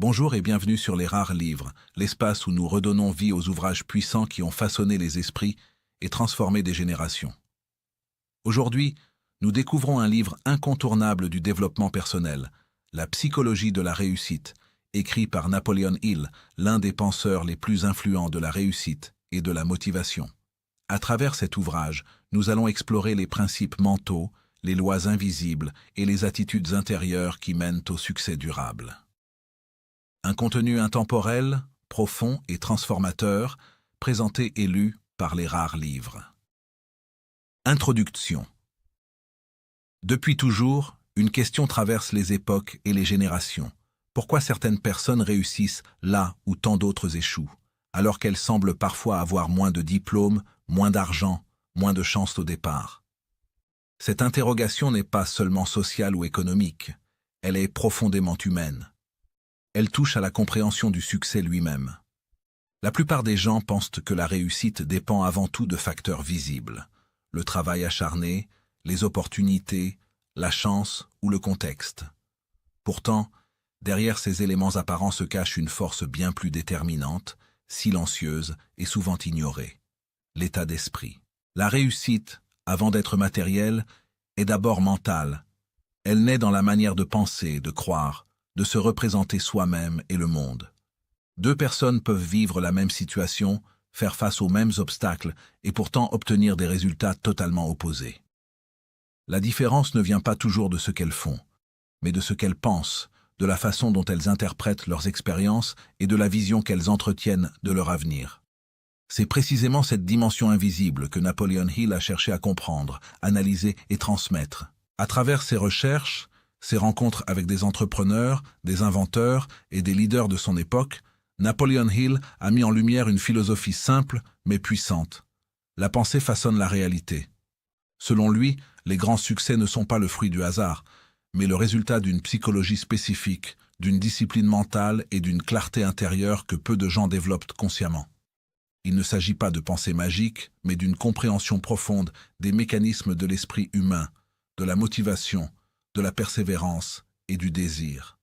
Bonjour et bienvenue sur Les Rares Livres, l'espace où nous redonnons vie aux ouvrages puissants qui ont façonné les esprits et transformé des générations. Aujourd'hui, nous découvrons un livre incontournable du développement personnel, La psychologie de la réussite, écrit par Napoleon Hill, l'un des penseurs les plus influents de la réussite et de la motivation. À travers cet ouvrage, nous allons explorer les principes mentaux, les lois invisibles et les attitudes intérieures qui mènent au succès durable. Un contenu intemporel, profond et transformateur, présenté et lu par Les Rares Livres. Introduction. Depuis toujours, une question traverse les époques et les générations. Pourquoi certaines personnes réussissent là où tant d'autres échouent, alors qu'elles semblent parfois avoir moins de diplômes, moins d'argent, moins de chances au départ? Cette interrogation n'est pas seulement sociale ou économique, elle est profondément humaine. Elle touche à la compréhension du succès lui-même. La plupart des gens pensent que la réussite dépend avant tout de facteurs visibles, le travail acharné, les opportunités, la chance ou le contexte. Pourtant, derrière ces éléments apparents se cache une force bien plus déterminante, silencieuse et souvent ignorée: l'état d'esprit. La réussite, avant d'être matérielle, est d'abord mentale. Elle naît dans la manière de penser, de croire, de se représenter soi-même et le monde. Deux personnes peuvent vivre la même situation, faire face aux mêmes obstacles et pourtant obtenir des résultats totalement opposés. La différence ne vient pas toujours de ce qu'elles font, mais de ce qu'elles pensent, de la façon dont elles interprètent leurs expériences et de la vision qu'elles entretiennent de leur avenir. C'est précisément cette dimension invisible que Napoleon Hill a cherché à comprendre, analyser et transmettre. À travers ses recherches, ses rencontres avec des entrepreneurs, des inventeurs et des leaders de son époque, Napoleon Hill a mis en lumière une philosophie simple mais puissante. La pensée façonne la réalité. Selon lui, les grands succès ne sont pas le fruit du hasard, mais le résultat d'une psychologie spécifique, d'une discipline mentale et d'une clarté intérieure que peu de gens développent consciemment. Il ne s'agit pas de pensée magique, mais d'une compréhension profonde des mécanismes de l'esprit humain, de la motivation, de la persévérance et du désir.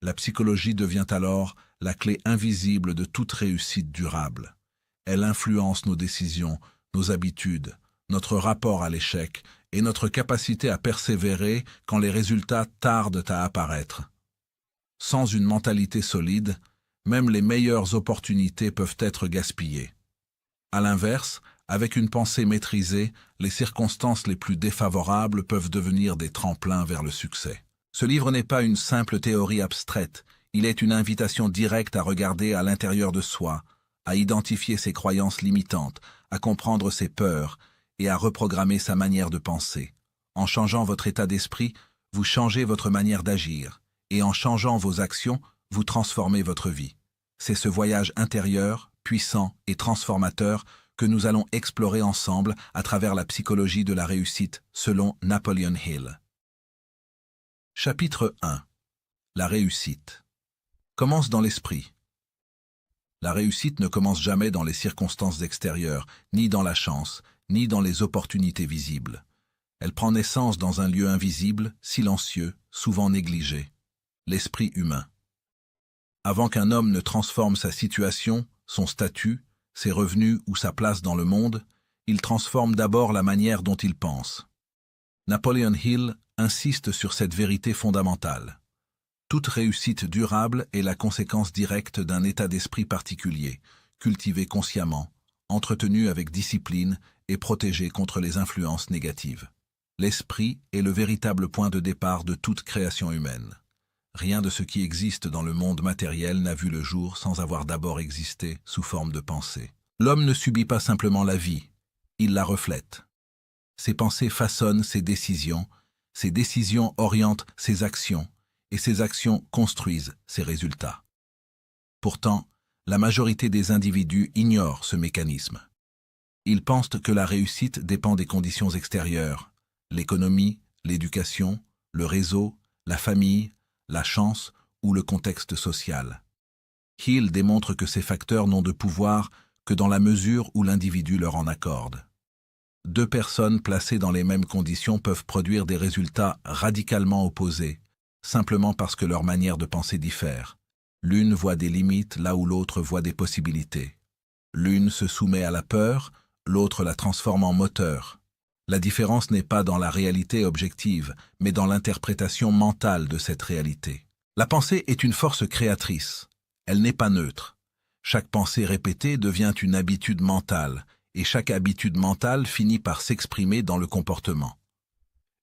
La psychologie devient alors la clé invisible de toute réussite durable. Elle influence nos décisions, nos habitudes, notre rapport à l'échec et notre capacité à persévérer quand les résultats tardent à apparaître. Sans une mentalité solide, même les meilleures opportunités peuvent être gaspillées. À l'inverse, avec une pensée maîtrisée, les circonstances les plus défavorables peuvent devenir des tremplins vers le succès. Ce livre n'est pas une simple théorie abstraite, il est une invitation directe à regarder à l'intérieur de soi, à identifier ses croyances limitantes, à comprendre ses peurs et à reprogrammer sa manière de penser. En changeant votre état d'esprit, vous changez votre manière d'agir, et en changeant vos actions, vous transformez votre vie. C'est ce voyage intérieur, puissant et transformateur que nous allons explorer ensemble à travers la psychologie de la réussite selon Napoleon Hill. Chapitre 1. La réussite. Commence dans l'esprit. La réussite ne commence jamais dans les circonstances extérieures, ni dans la chance, ni dans les opportunités visibles. Elle prend naissance dans un lieu invisible, silencieux, souvent négligé: l'esprit humain. Avant qu'un homme ne transforme sa situation, son statut, ses revenus ou sa place dans le monde, il transforme d'abord la manière dont il pense. Napoleon Hill insiste sur cette vérité fondamentale. Toute réussite durable est la conséquence directe d'un état d'esprit particulier, cultivé consciemment, entretenu avec discipline et protégé contre les influences négatives. L'esprit est le véritable point de départ de toute création humaine. Rien de ce qui existe dans le monde matériel n'a vu le jour sans avoir d'abord existé sous forme de pensée. L'homme ne subit pas simplement la vie, il la reflète. Ses pensées façonnent ses décisions orientent ses actions, et ses actions construisent ses résultats. Pourtant, la majorité des individus ignorent ce mécanisme. Ils pensent que la réussite dépend des conditions extérieures: l'économie, l'éducation, le réseau, la famille, la chance ou le contexte social. Hill démontre que ces facteurs n'ont de pouvoir que dans la mesure où l'individu leur en accorde. Deux personnes placées dans les mêmes conditions peuvent produire des résultats radicalement opposés, simplement parce que leur manière de penser diffère. L'une voit des limites là où l'autre voit des possibilités. L'une se soumet à la peur, l'autre la transforme en moteur. La différence n'est pas dans la réalité objective, mais dans l'interprétation mentale de cette réalité. La pensée est une force créatrice. Elle n'est pas neutre. Chaque pensée répétée devient une habitude mentale, et chaque habitude mentale finit par s'exprimer dans le comportement.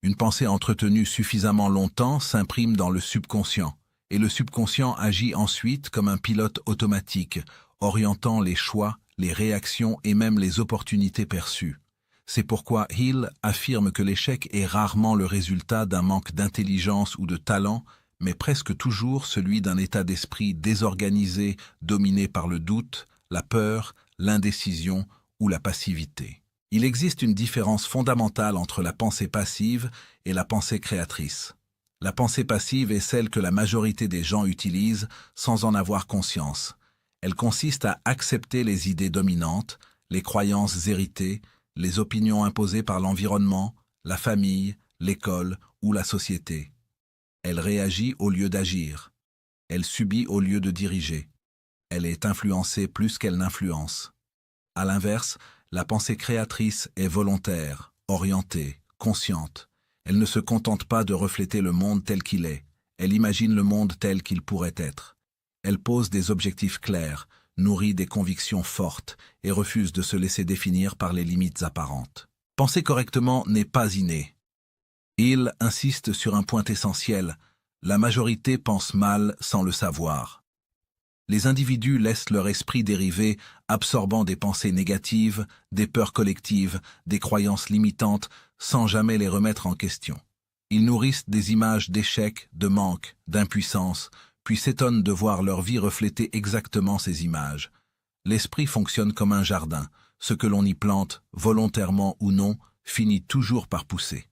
Une pensée entretenue suffisamment longtemps s'imprime dans le subconscient, et le subconscient agit ensuite comme un pilote automatique, orientant les choix, les réactions et même les opportunités perçues. C'est pourquoi Hill affirme que l'échec est rarement le résultat d'un manque d'intelligence ou de talent, mais presque toujours celui d'un état d'esprit désorganisé, dominé par le doute, la peur, l'indécision ou la passivité. Il existe une différence fondamentale entre la pensée passive et la pensée créatrice. La pensée passive est celle que la majorité des gens utilisent sans en avoir conscience. Elle consiste à accepter les idées dominantes, les croyances héritées, les opinions imposées par l'environnement, la famille, l'école ou la société. Elle réagit au lieu d'agir. Elle subit au lieu de diriger. Elle est influencée plus qu'elle n'influence. À l'inverse, la pensée créatrice est volontaire, orientée, consciente. Elle ne se contente pas de refléter le monde tel qu'il est. Elle imagine le monde tel qu'il pourrait être. Elle pose des objectifs clairs, nourrit des convictions fortes et refuse de se laisser définir par les limites apparentes. Penser correctement n'est pas inné. Il insiste sur un point essentiel. La majorité pense mal sans le savoir. Les individus laissent leur esprit dériver, absorbant des pensées négatives, des peurs collectives, des croyances limitantes, sans jamais les remettre en question. Ils nourrissent des images d'échec, de manque, d'impuissance, puis s'étonnent de voir leur vie refléter exactement ces images. L'esprit fonctionne comme un jardin. Ce que l'on y plante, volontairement ou non, finit toujours par pousser.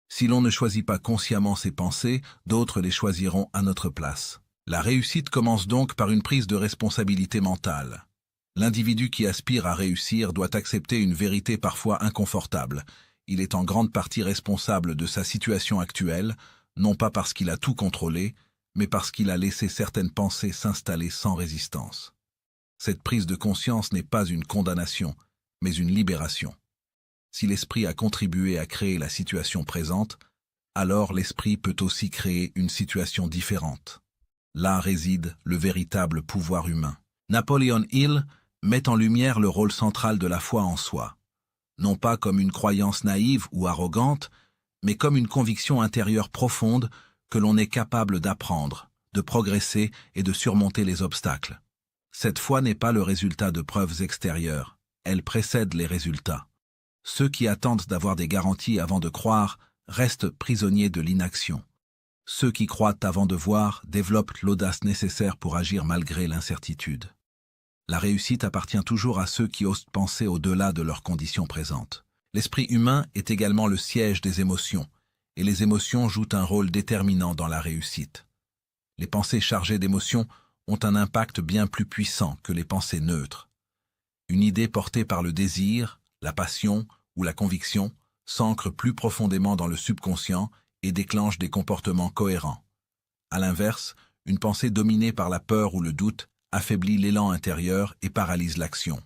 Si l'on ne choisit pas consciemment ses pensées, d'autres les choisiront à notre place. La réussite commence donc par une prise de responsabilité mentale. L'individu qui aspire à réussir doit accepter une vérité parfois inconfortable. Il est en grande partie responsable de sa situation actuelle, non pas parce qu'il a tout contrôlé, mais parce qu'il a laissé certaines pensées s'installer sans résistance. Cette prise de conscience n'est pas une condamnation, mais une libération. Si l'esprit a contribué à créer la situation présente, alors l'esprit peut aussi créer une situation différente. Là réside le véritable pouvoir humain. Napoleon Hill met en lumière le rôle central de la foi en soi, non pas comme une croyance naïve ou arrogante, mais comme une conviction intérieure profonde que l'on est capable d'apprendre, de progresser et de surmonter les obstacles. Cette foi n'est pas le résultat de preuves extérieures, elle précède les résultats. Ceux qui attendent d'avoir des garanties avant de croire restent prisonniers de l'inaction. Ceux qui croient avant de voir développent l'audace nécessaire pour agir malgré l'incertitude. La réussite appartient toujours à ceux qui osent penser au-delà de leurs conditions présentes. L'esprit humain est également le siège des émotions, et les émotions jouent un rôle déterminant dans la réussite. Les pensées chargées d'émotions ont un impact bien plus puissant que les pensées neutres. Une idée portée par le désir, la passion ou la conviction s'ancre plus profondément dans le subconscient et déclenche des comportements cohérents. À l'inverse, une pensée dominée par la peur ou le doute affaiblit l'élan intérieur et paralyse l'action.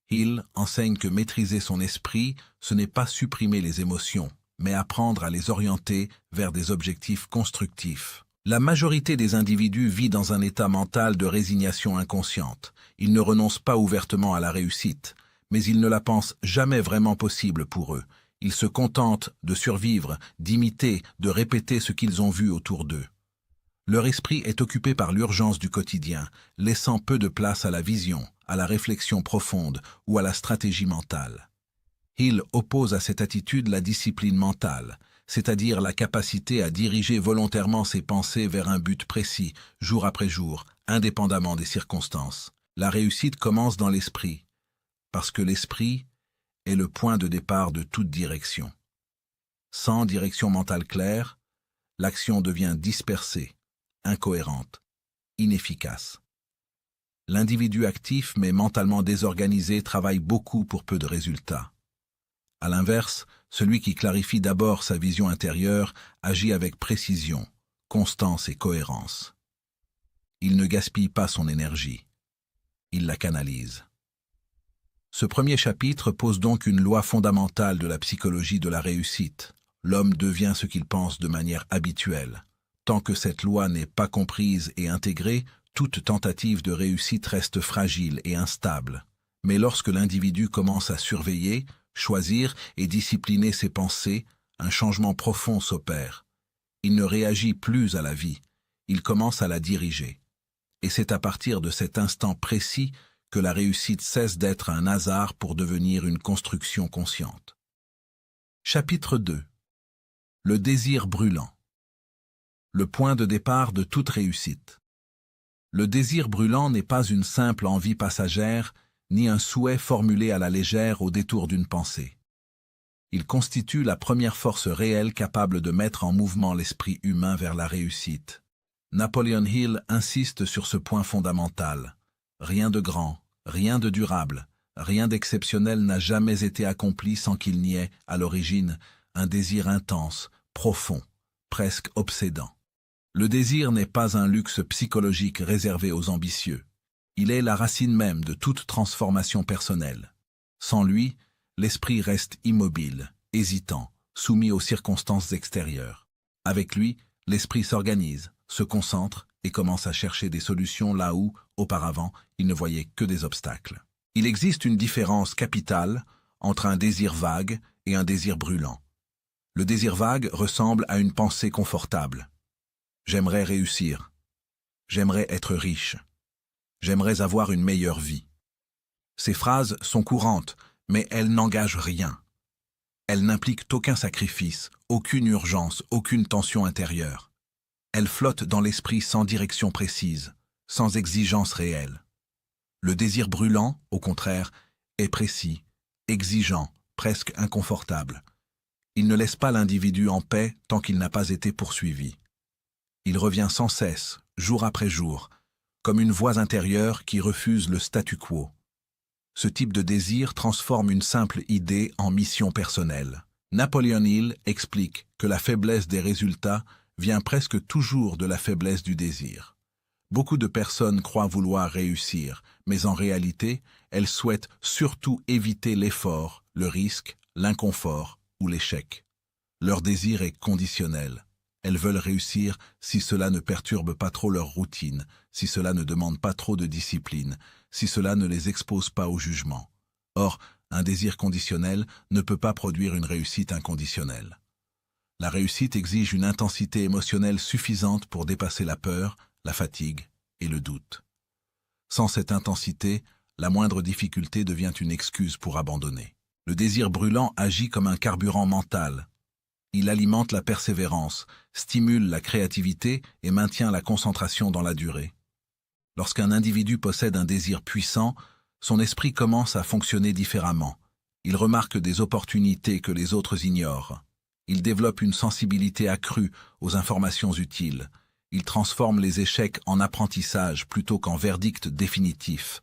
Hill enseigne que maîtriser son esprit, ce n'est pas supprimer les émotions, mais apprendre à les orienter vers des objectifs constructifs. La majorité des individus vit dans un état mental de résignation inconsciente. Ils ne renoncent pas ouvertement à la réussite, mais ils ne la pensent jamais vraiment possible pour eux. Ils se contentent de survivre, d'imiter, de répéter ce qu'ils ont vu autour d'eux. Leur esprit est occupé par l'urgence du quotidien, laissant peu de place à la vision, à la réflexion profonde ou à la stratégie mentale. Hill oppose à cette attitude la discipline mentale, c'est-à-dire la capacité à diriger volontairement ses pensées vers un but précis, jour après jour, indépendamment des circonstances. La réussite commence dans l'esprit, parce que l'esprit est le point de départ de toute direction. Sans direction mentale claire, l'action devient dispersée, incohérente, inefficace. L'individu actif mais mentalement désorganisé travaille beaucoup pour peu de résultats. À l'inverse, celui qui clarifie d'abord sa vision intérieure agit avec précision, constance et cohérence. Il ne gaspille pas son énergie. Il la canalise. Ce premier chapitre pose donc une loi fondamentale de la psychologie de la réussite. L'homme devient ce qu'il pense de manière habituelle. Tant que cette loi n'est pas comprise et intégrée, toute tentative de réussite reste fragile et instable. Mais lorsque l'individu commence à surveiller, choisir et discipliner ses pensées, un changement profond s'opère. Il ne réagit plus à la vie, il commence à la diriger. Et c'est à partir de cet instant précis que la réussite cesse d'être un hasard pour devenir une construction consciente. Chapitre 2. Le désir brûlant. Le point de départ de toute réussite. Le désir brûlant n'est pas une simple envie passagère, ni un souhait formulé à la légère au détour d'une pensée. Il constitue la première force réelle capable de mettre en mouvement l'esprit humain vers la réussite. Napoleon Hill insiste sur ce point fondamental. Rien de grand, rien de durable, rien d'exceptionnel n'a jamais été accompli sans qu'il n'y ait, à l'origine, un désir intense, profond, presque obsédant. Le désir n'est pas un luxe psychologique réservé aux ambitieux. Il est la racine même de toute transformation personnelle. Sans lui, l'esprit reste immobile, hésitant, soumis aux circonstances extérieures. Avec lui, l'esprit s'organise, se concentre et commence à chercher des solutions là où, auparavant, il ne voyait que des obstacles. Il existe une différence capitale entre un désir vague et un désir brûlant. Le désir vague ressemble à une pensée confortable. J'aimerais réussir. J'aimerais être riche. J'aimerais avoir une meilleure vie. Ces phrases sont courantes, mais elles n'engagent rien. Elles n'impliquent aucun sacrifice, aucune urgence, aucune tension intérieure. Elles flottent dans l'esprit sans direction précise, sans exigence réelle. Le désir brûlant, au contraire, est précis, exigeant, presque inconfortable. Il ne laisse pas l'individu en paix tant qu'il n'a pas été poursuivi. Il revient sans cesse, jour après jour, comme une voix intérieure qui refuse le statu quo. Ce type de désir transforme une simple idée en mission personnelle. Napoleon Hill explique que la faiblesse des résultats vient presque toujours de la faiblesse du désir. Beaucoup de personnes croient vouloir réussir, mais en réalité, elles souhaitent surtout éviter l'effort, le risque, l'inconfort ou l'échec. Leur désir est conditionnel. Elles veulent réussir si cela ne perturbe pas trop leur routine, si cela ne demande pas trop de discipline, si cela ne les expose pas au jugement. Or, un désir conditionnel ne peut pas produire une réussite inconditionnelle. La réussite exige une intensité émotionnelle suffisante pour dépasser la peur, la fatigue et le doute. Sans cette intensité, la moindre difficulté devient une excuse pour abandonner. Le désir brûlant agit comme un carburant mental. Il alimente la persévérance, stimule la créativité et maintient la concentration dans la durée. Lorsqu'un individu possède un désir puissant, son esprit commence à fonctionner différemment. Il remarque des opportunités que les autres ignorent. Il développe une sensibilité accrue aux informations utiles. Il transforme les échecs en apprentissage plutôt qu'en verdict définitif.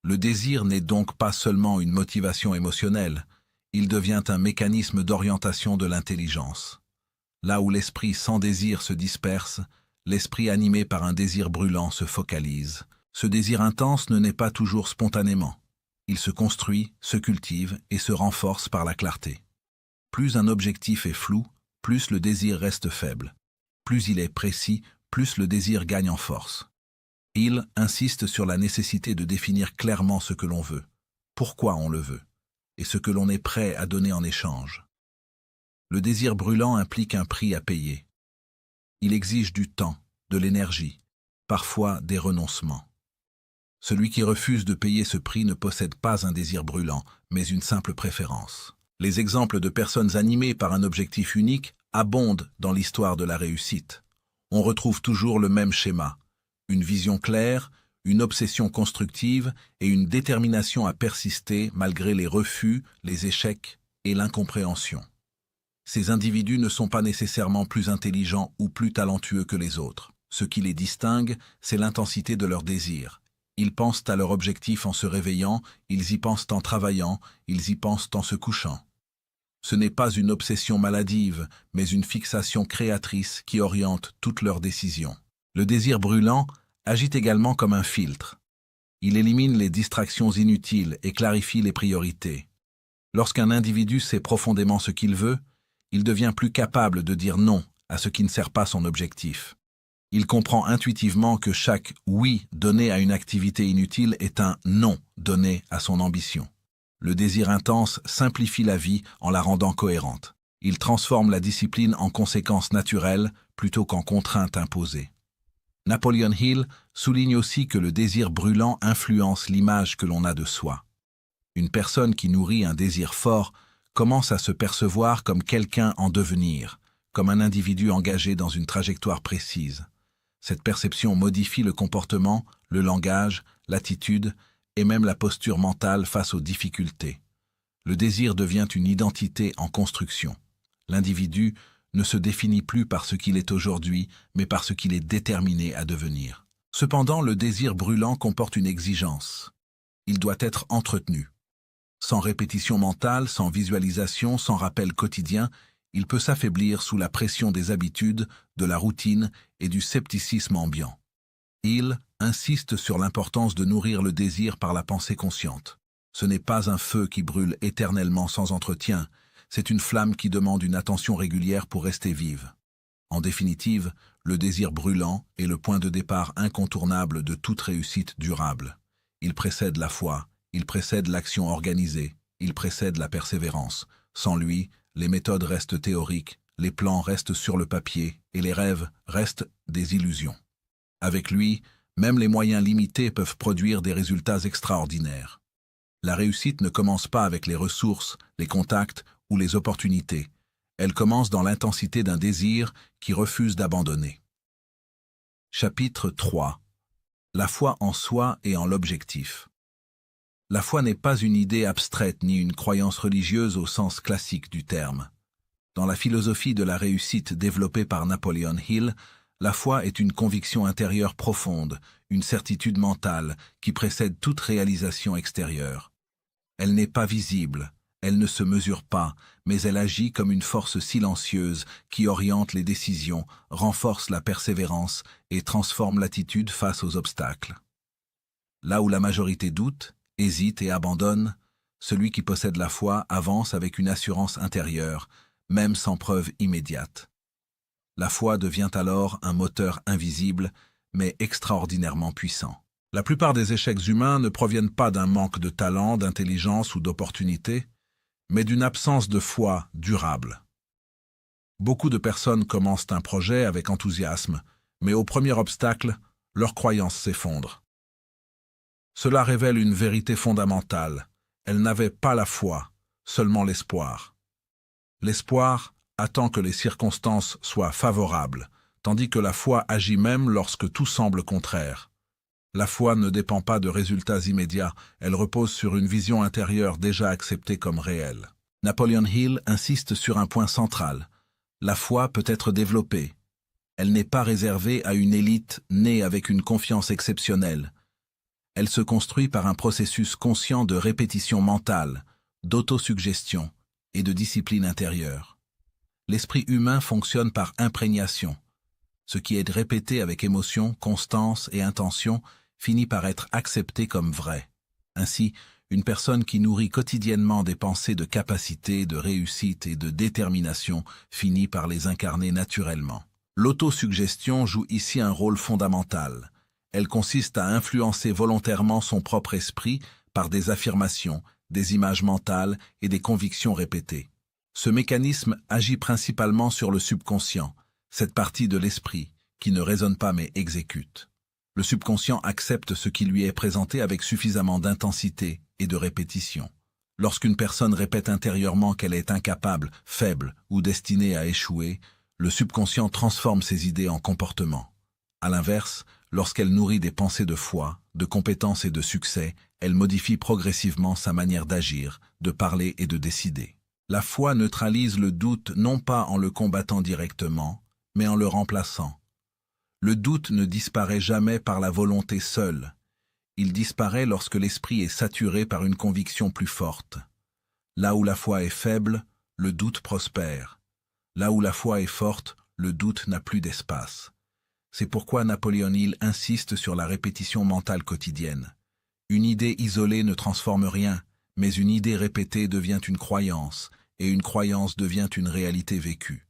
Le désir n'est donc pas seulement une motivation émotionnelle, il devient un mécanisme d'orientation de l'intelligence. Là où l'esprit sans désir se disperse, l'esprit animé par un désir brûlant se focalise. Ce désir intense ne naît pas toujours spontanément. Il se construit, se cultive et se renforce par la clarté. Plus un objectif est flou, plus le désir reste faible. Plus il est précis, plus le désir gagne en force. Hill insiste sur la nécessité de définir clairement ce que l'on veut, pourquoi on le veut, et ce que l'on est prêt à donner en échange. Le désir brûlant implique un prix à payer. Il exige du temps, de l'énergie, parfois des renoncements. Celui qui refuse de payer ce prix ne possède pas un désir brûlant, mais une simple préférence. Les exemples de personnes animées par un objectif unique abondent dans l'histoire de la réussite. On retrouve toujours le même schéma. Une vision claire, une obsession constructive et une détermination à persister malgré les refus, les échecs et l'incompréhension. Ces individus ne sont pas nécessairement plus intelligents ou plus talentueux que les autres. Ce qui les distingue, c'est l'intensité de leur désir. Ils pensent à leur objectif en se réveillant, ils y pensent en travaillant, ils y pensent en se couchant. Ce n'est pas une obsession maladive, mais une fixation créatrice qui oriente toutes leurs décisions. Le désir brûlant agit également comme un filtre. Il élimine les distractions inutiles et clarifie les priorités. Lorsqu'un individu sait profondément ce qu'il veut, il devient plus capable de dire non à ce qui ne sert pas son objectif. Il comprend intuitivement que chaque « oui » donné à une activité inutile est un « non » donné à son ambition. Le désir intense simplifie la vie en la rendant cohérente. Il transforme la discipline en conséquence naturelle plutôt qu'en contrainte imposée. Napoleon Hill souligne aussi que le désir brûlant influence l'image que l'on a de soi. Une personne qui nourrit un désir fort commence à se percevoir comme quelqu'un en devenir, comme un individu engagé dans une trajectoire précise. Cette perception modifie le comportement, le langage, l'attitude et même la posture mentale face aux difficultés. Le désir devient une identité en construction. L'individu ne se définit plus par ce qu'il est aujourd'hui, mais par ce qu'il est déterminé à devenir. Cependant, le désir brûlant comporte une exigence. Il doit être entretenu. Sans répétition mentale, sans visualisation, sans rappel quotidien, il peut s'affaiblir sous la pression des habitudes, de la routine et du scepticisme ambiant. Hill insiste sur l'importance de nourrir le désir par la pensée consciente. Ce n'est pas un feu qui brûle éternellement sans entretien, c'est une flamme qui demande une attention régulière pour rester vive. En définitive, le désir brûlant est le point de départ incontournable de toute réussite durable. Il précède la foi, il précède l'action organisée, il précède la persévérance. Sans lui, les méthodes restent théoriques, les plans restent sur le papier et les rêves restent des illusions. Avec lui, même les moyens limités peuvent produire des résultats extraordinaires. La réussite ne commence pas avec les ressources, les contacts ou les opportunités. Elle commence dans l'intensité d'un désir qui refuse d'abandonner. Chapitre 3. La foi en soi et en l'objectif. La foi n'est pas une idée abstraite ni une croyance religieuse au sens classique du terme. Dans la philosophie de la réussite développée par Napoleon Hill, la foi est une conviction intérieure profonde, une certitude mentale qui précède toute réalisation extérieure. Elle n'est pas visible, elle ne se mesure pas, mais elle agit comme une force silencieuse qui oriente les décisions, renforce la persévérance et transforme l'attitude face aux obstacles. Là où la majorité doute, hésite et abandonne, celui qui possède la foi avance avec une assurance intérieure, même sans preuve immédiate. La foi devient alors un moteur invisible, mais extraordinairement puissant. La plupart des échecs humains ne proviennent pas d'un manque de talent, d'intelligence ou d'opportunité, mais d'une absence de foi durable. Beaucoup de personnes commencent un projet avec enthousiasme, mais au premier obstacle, leur croyance s'effondre. Cela révèle une vérité fondamentale. Elles n'avaient pas la foi, seulement l'espoir. L'espoir attend que les circonstances soient favorables, tandis que la foi agit même lorsque tout semble contraire. La foi ne dépend pas de résultats immédiats, elle repose sur une vision intérieure déjà acceptée comme réelle. Napoleon Hill insiste sur un point central. La foi peut être développée. Elle n'est pas réservée à une élite née avec une confiance exceptionnelle. Elle se construit par un processus conscient de répétition mentale, d'autosuggestion et de discipline intérieure. L'esprit humain fonctionne par imprégnation. Ce qui est répété avec émotion, constance et intention finit par être accepté comme vrai. Ainsi, une personne qui nourrit quotidiennement des pensées de capacité, de réussite et de détermination finit par les incarner naturellement. L'autosuggestion joue ici un rôle fondamental. Elle consiste à influencer volontairement son propre esprit par des affirmations, des images mentales et des convictions répétées. Ce mécanisme agit principalement sur le subconscient, cette partie de l'esprit qui ne raisonne pas mais exécute. Le subconscient accepte ce qui lui est présenté avec suffisamment d'intensité et de répétition. Lorsqu'une personne répète intérieurement qu'elle est incapable, faible ou destinée à échouer, le subconscient transforme ses idées en comportement. À l'inverse, lorsqu'elle nourrit des pensées de foi, de compétence et de succès, elle modifie progressivement sa manière d'agir, de parler et de décider. La foi neutralise le doute non pas en le combattant directement, mais en le remplaçant. Le doute ne disparaît jamais par la volonté seule. Il disparaît lorsque l'esprit est saturé par une conviction plus forte. Là où la foi est faible, le doute prospère. Là où la foi est forte, le doute n'a plus d'espace. C'est pourquoi Napoleon Hill insiste sur la répétition mentale quotidienne. Une idée isolée ne transforme rien, mais une idée répétée devient une croyance, et une croyance devient une réalité vécue.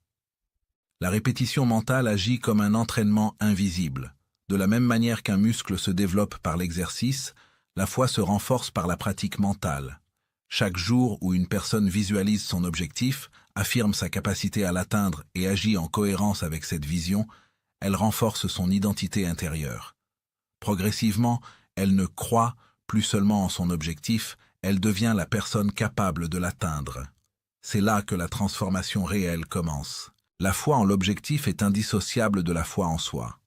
La répétition mentale agit comme un entraînement invisible. De la même manière qu'un muscle se développe par l'exercice, la foi se renforce par la pratique mentale. Chaque jour où une personne visualise son objectif, affirme sa capacité à l'atteindre et agit en cohérence avec cette vision, elle renforce son identité intérieure. Progressivement, elle ne croit plus seulement en son objectif, elle devient la personne capable de l'atteindre. C'est là que la transformation réelle commence. La foi en l'objectif est indissociable de la foi en soi.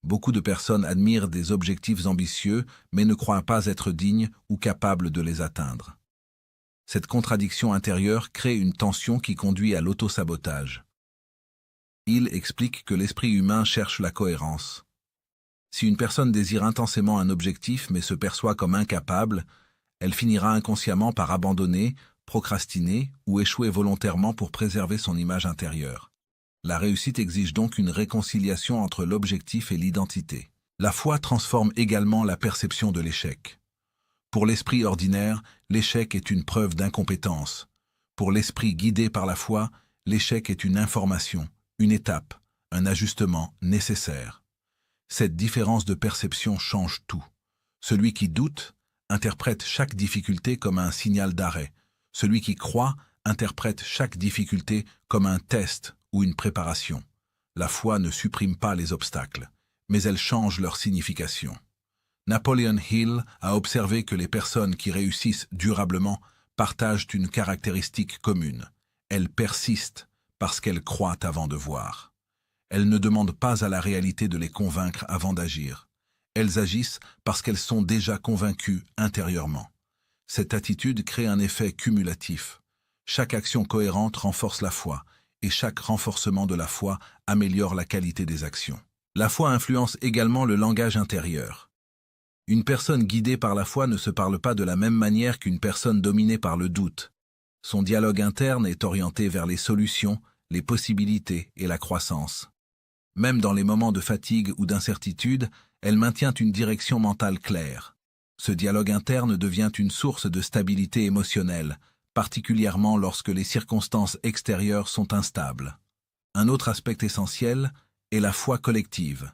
Beaucoup de personnes admirent des objectifs ambitieux, mais ne croient pas être dignes ou capables de les atteindre. Cette contradiction intérieure crée une tension qui conduit à l'autosabotage. Il explique que l'esprit humain cherche la cohérence. Si une personne désire intensément un objectif mais se perçoit comme incapable, elle finira inconsciemment par abandonner, procrastiner ou échouer volontairement pour préserver son image intérieure. La réussite exige donc une réconciliation entre l'objectif et l'identité. La foi transforme également la perception de l'échec. Pour l'esprit ordinaire, l'échec est une preuve d'incompétence. Pour l'esprit guidé par la foi, l'échec est une information, une étape, un ajustement nécessaire. Cette différence de perception change tout. Celui qui doute interprète chaque difficulté comme un signal d'arrêt. Celui qui croit interprète chaque difficulté comme un test ou une préparation. La foi ne supprime pas les obstacles, mais elle change leur signification. Napoleon Hill a observé que les personnes qui réussissent durablement partagent une caractéristique commune. Elles persistent parce qu'elles croient avant de voir. Elles ne demandent pas à la réalité de les convaincre avant d'agir. Elles agissent parce qu'elles sont déjà convaincues intérieurement. Cette attitude crée un effet cumulatif. Chaque action cohérente renforce la foi, et chaque renforcement de la foi améliore la qualité des actions. La foi influence également le langage intérieur. Une personne guidée par la foi ne se parle pas de la même manière qu'une personne dominée par le doute. Son dialogue interne est orienté vers les solutions, les possibilités et la croissance. Même dans les moments de fatigue ou d'incertitude, elle maintient une direction mentale claire. Ce dialogue interne devient une source de stabilité émotionnelle, particulièrement lorsque les circonstances extérieures sont instables. Un autre aspect essentiel est la foi collective.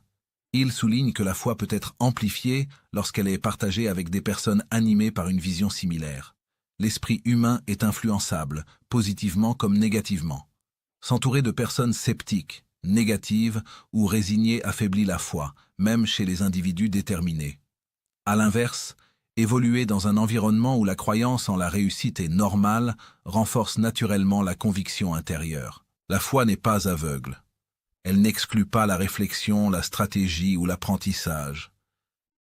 Il souligne que la foi peut être amplifiée lorsqu'elle est partagée avec des personnes animées par une vision similaire. L'esprit humain est influençable, positivement comme négativement. S'entourer de personnes sceptiques, négatives ou résignées affaiblit la foi, même chez les individus déterminés. À l'inverse, évoluer dans un environnement où la croyance en la réussite est normale renforce naturellement la conviction intérieure. La foi n'est pas aveugle. Elle n'exclut pas la réflexion, la stratégie ou l'apprentissage.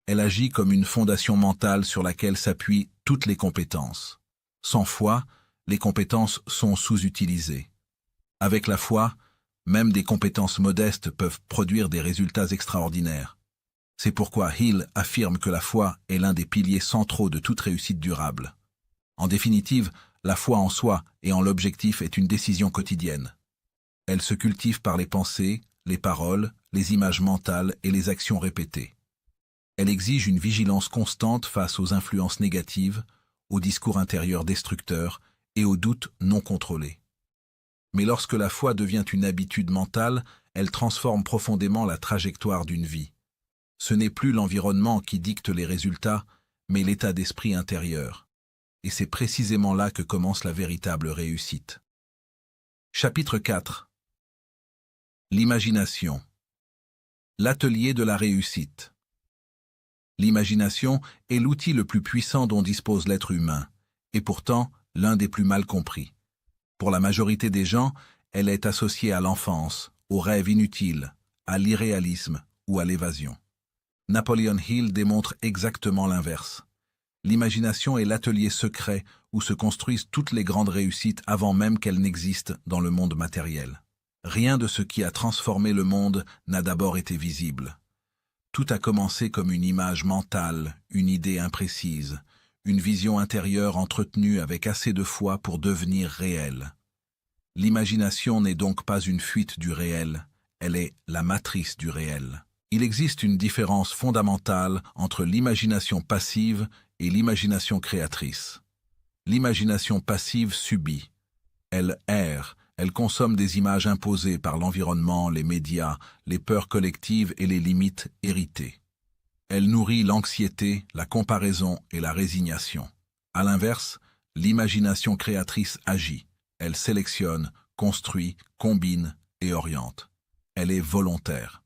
Elle agit comme une fondation mentale sur laquelle s'appuient toutes les compétences. Sans foi, les compétences sont sous-utilisées. Avec la foi, même des compétences modestes peuvent produire des résultats extraordinaires. C'est pourquoi Hill affirme que la foi est l'un des piliers centraux de toute réussite durable. En définitive, la foi en soi et en l'objectif est une décision quotidienne. Elle se cultive par les pensées, les paroles, les images mentales et les actions répétées. Elle exige une vigilance constante face aux influences négatives, aux discours intérieurs destructeurs et aux doutes non contrôlés. Mais lorsque la foi devient une habitude mentale, elle transforme profondément la trajectoire d'une vie. Ce n'est plus l'environnement qui dicte les résultats, mais l'état d'esprit intérieur. Et c'est précisément là que commence la véritable réussite. Chapitre 4. L'imagination. L'atelier de la réussite. L'imagination est l'outil le plus puissant dont dispose l'être humain, et pourtant l'un des plus mal compris. Pour la majorité des gens, elle est associée à l'enfance, aux rêves inutiles, à l'irréalisme ou à l'évasion. Napoleon Hill démontre exactement l'inverse. L'imagination est l'atelier secret où se construisent toutes les grandes réussites avant même qu'elles n'existent dans le monde matériel. Rien de ce qui a transformé le monde n'a d'abord été visible. Tout a commencé comme une image mentale, une idée imprécise, une vision intérieure entretenue avec assez de foi pour devenir réelle. L'imagination n'est donc pas une fuite du réel, Elle est la matrice du réel. Il existe une différence fondamentale entre l'imagination passive et l'imagination créatrice. L'imagination passive subit. Elle erre, elle consomme des images imposées par l'environnement, les médias, les peurs collectives et les limites héritées. Elle nourrit l'anxiété, la comparaison et la résignation. À l'inverse, l'imagination créatrice agit. Elle sélectionne, construit, combine et oriente. Elle est volontaire.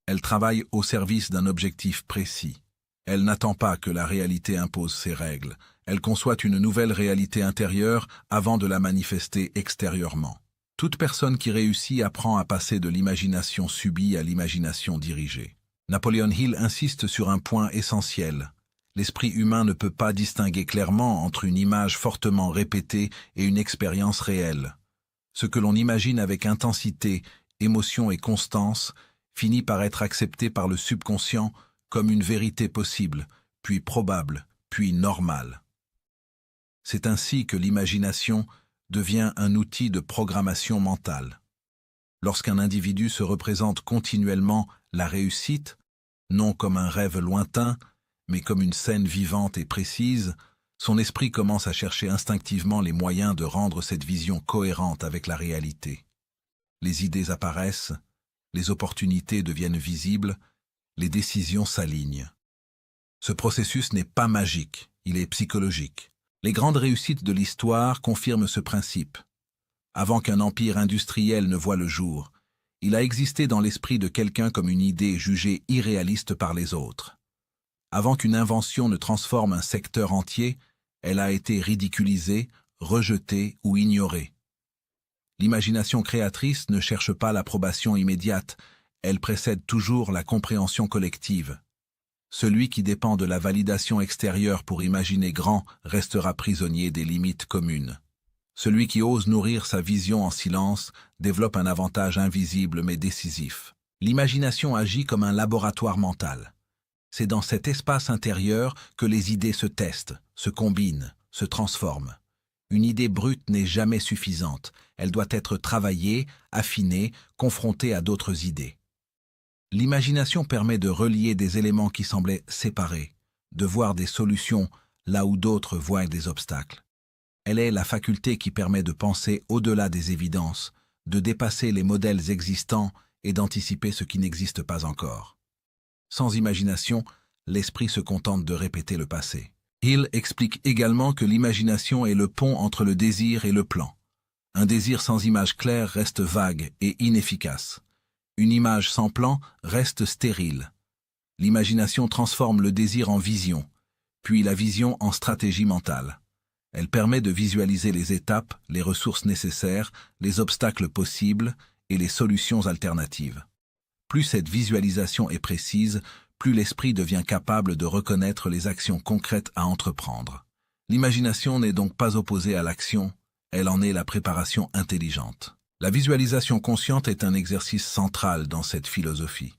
Elle travaille au service d'un objectif précis. Elle n'attend pas que la réalité impose ses règles. Elle conçoit une nouvelle réalité intérieure avant de la manifester extérieurement. Toute personne qui réussit apprend à passer de l'imagination subie à l'imagination dirigée. Napoleon Hill insiste sur un point essentiel. L'esprit humain ne peut pas distinguer clairement entre une image fortement répétée et une expérience réelle. Ce que l'on imagine avec intensité, émotion et constance finit par être accepté par le subconscient comme une vérité possible, puis probable, puis normale. C'est ainsi que l'imagination devient un outil de programmation mentale. Lorsqu'un individu se représente continuellement la réussite, non comme un rêve lointain, mais comme une scène vivante et précise, son esprit commence à chercher instinctivement les moyens de rendre cette vision cohérente avec la réalité. Les idées apparaissent, les opportunités deviennent visibles, les décisions s'alignent. Ce processus n'est pas magique, il est psychologique. Les grandes réussites de l'histoire confirment ce principe. Avant qu'un empire industriel ne voie le jour, il a existé dans l'esprit de quelqu'un comme une idée jugée irréaliste par les autres. Avant qu'une invention ne transforme un secteur entier, elle a été ridiculisée, rejetée ou ignorée. L'imagination créatrice ne cherche pas l'approbation immédiate, elle précède toujours la compréhension collective. Celui qui dépend de la validation extérieure pour imaginer grand restera prisonnier des limites communes. Celui qui ose nourrir sa vision en silence développe un avantage invisible mais décisif. L'imagination agit comme un laboratoire mental. C'est dans cet espace intérieur que les idées se testent, se combinent, se transforment. Une idée brute n'est jamais suffisante, elle doit être travaillée, affinée, confrontée à d'autres idées. L'imagination permet de relier des éléments qui semblaient séparés, de voir des solutions là où d'autres voient des obstacles. Elle est la faculté qui permet de penser au-delà des évidences, de dépasser les modèles existants et d'anticiper ce qui n'existe pas encore. Sans imagination, l'esprit se contente de répéter le passé. Hill explique également que l'imagination est le pont entre le désir et le plan. Un désir sans image claire reste vague et inefficace. Une image sans plan reste stérile. L'imagination transforme le désir en vision, puis la vision en stratégie mentale. Elle permet de visualiser les étapes, les ressources nécessaires, les obstacles possibles et les solutions alternatives. Plus cette visualisation est précise, plus l'esprit devient capable de reconnaître les actions concrètes à entreprendre. L'imagination n'est donc pas opposée à l'action, elle en est la préparation intelligente. La visualisation consciente est un exercice central dans cette philosophie.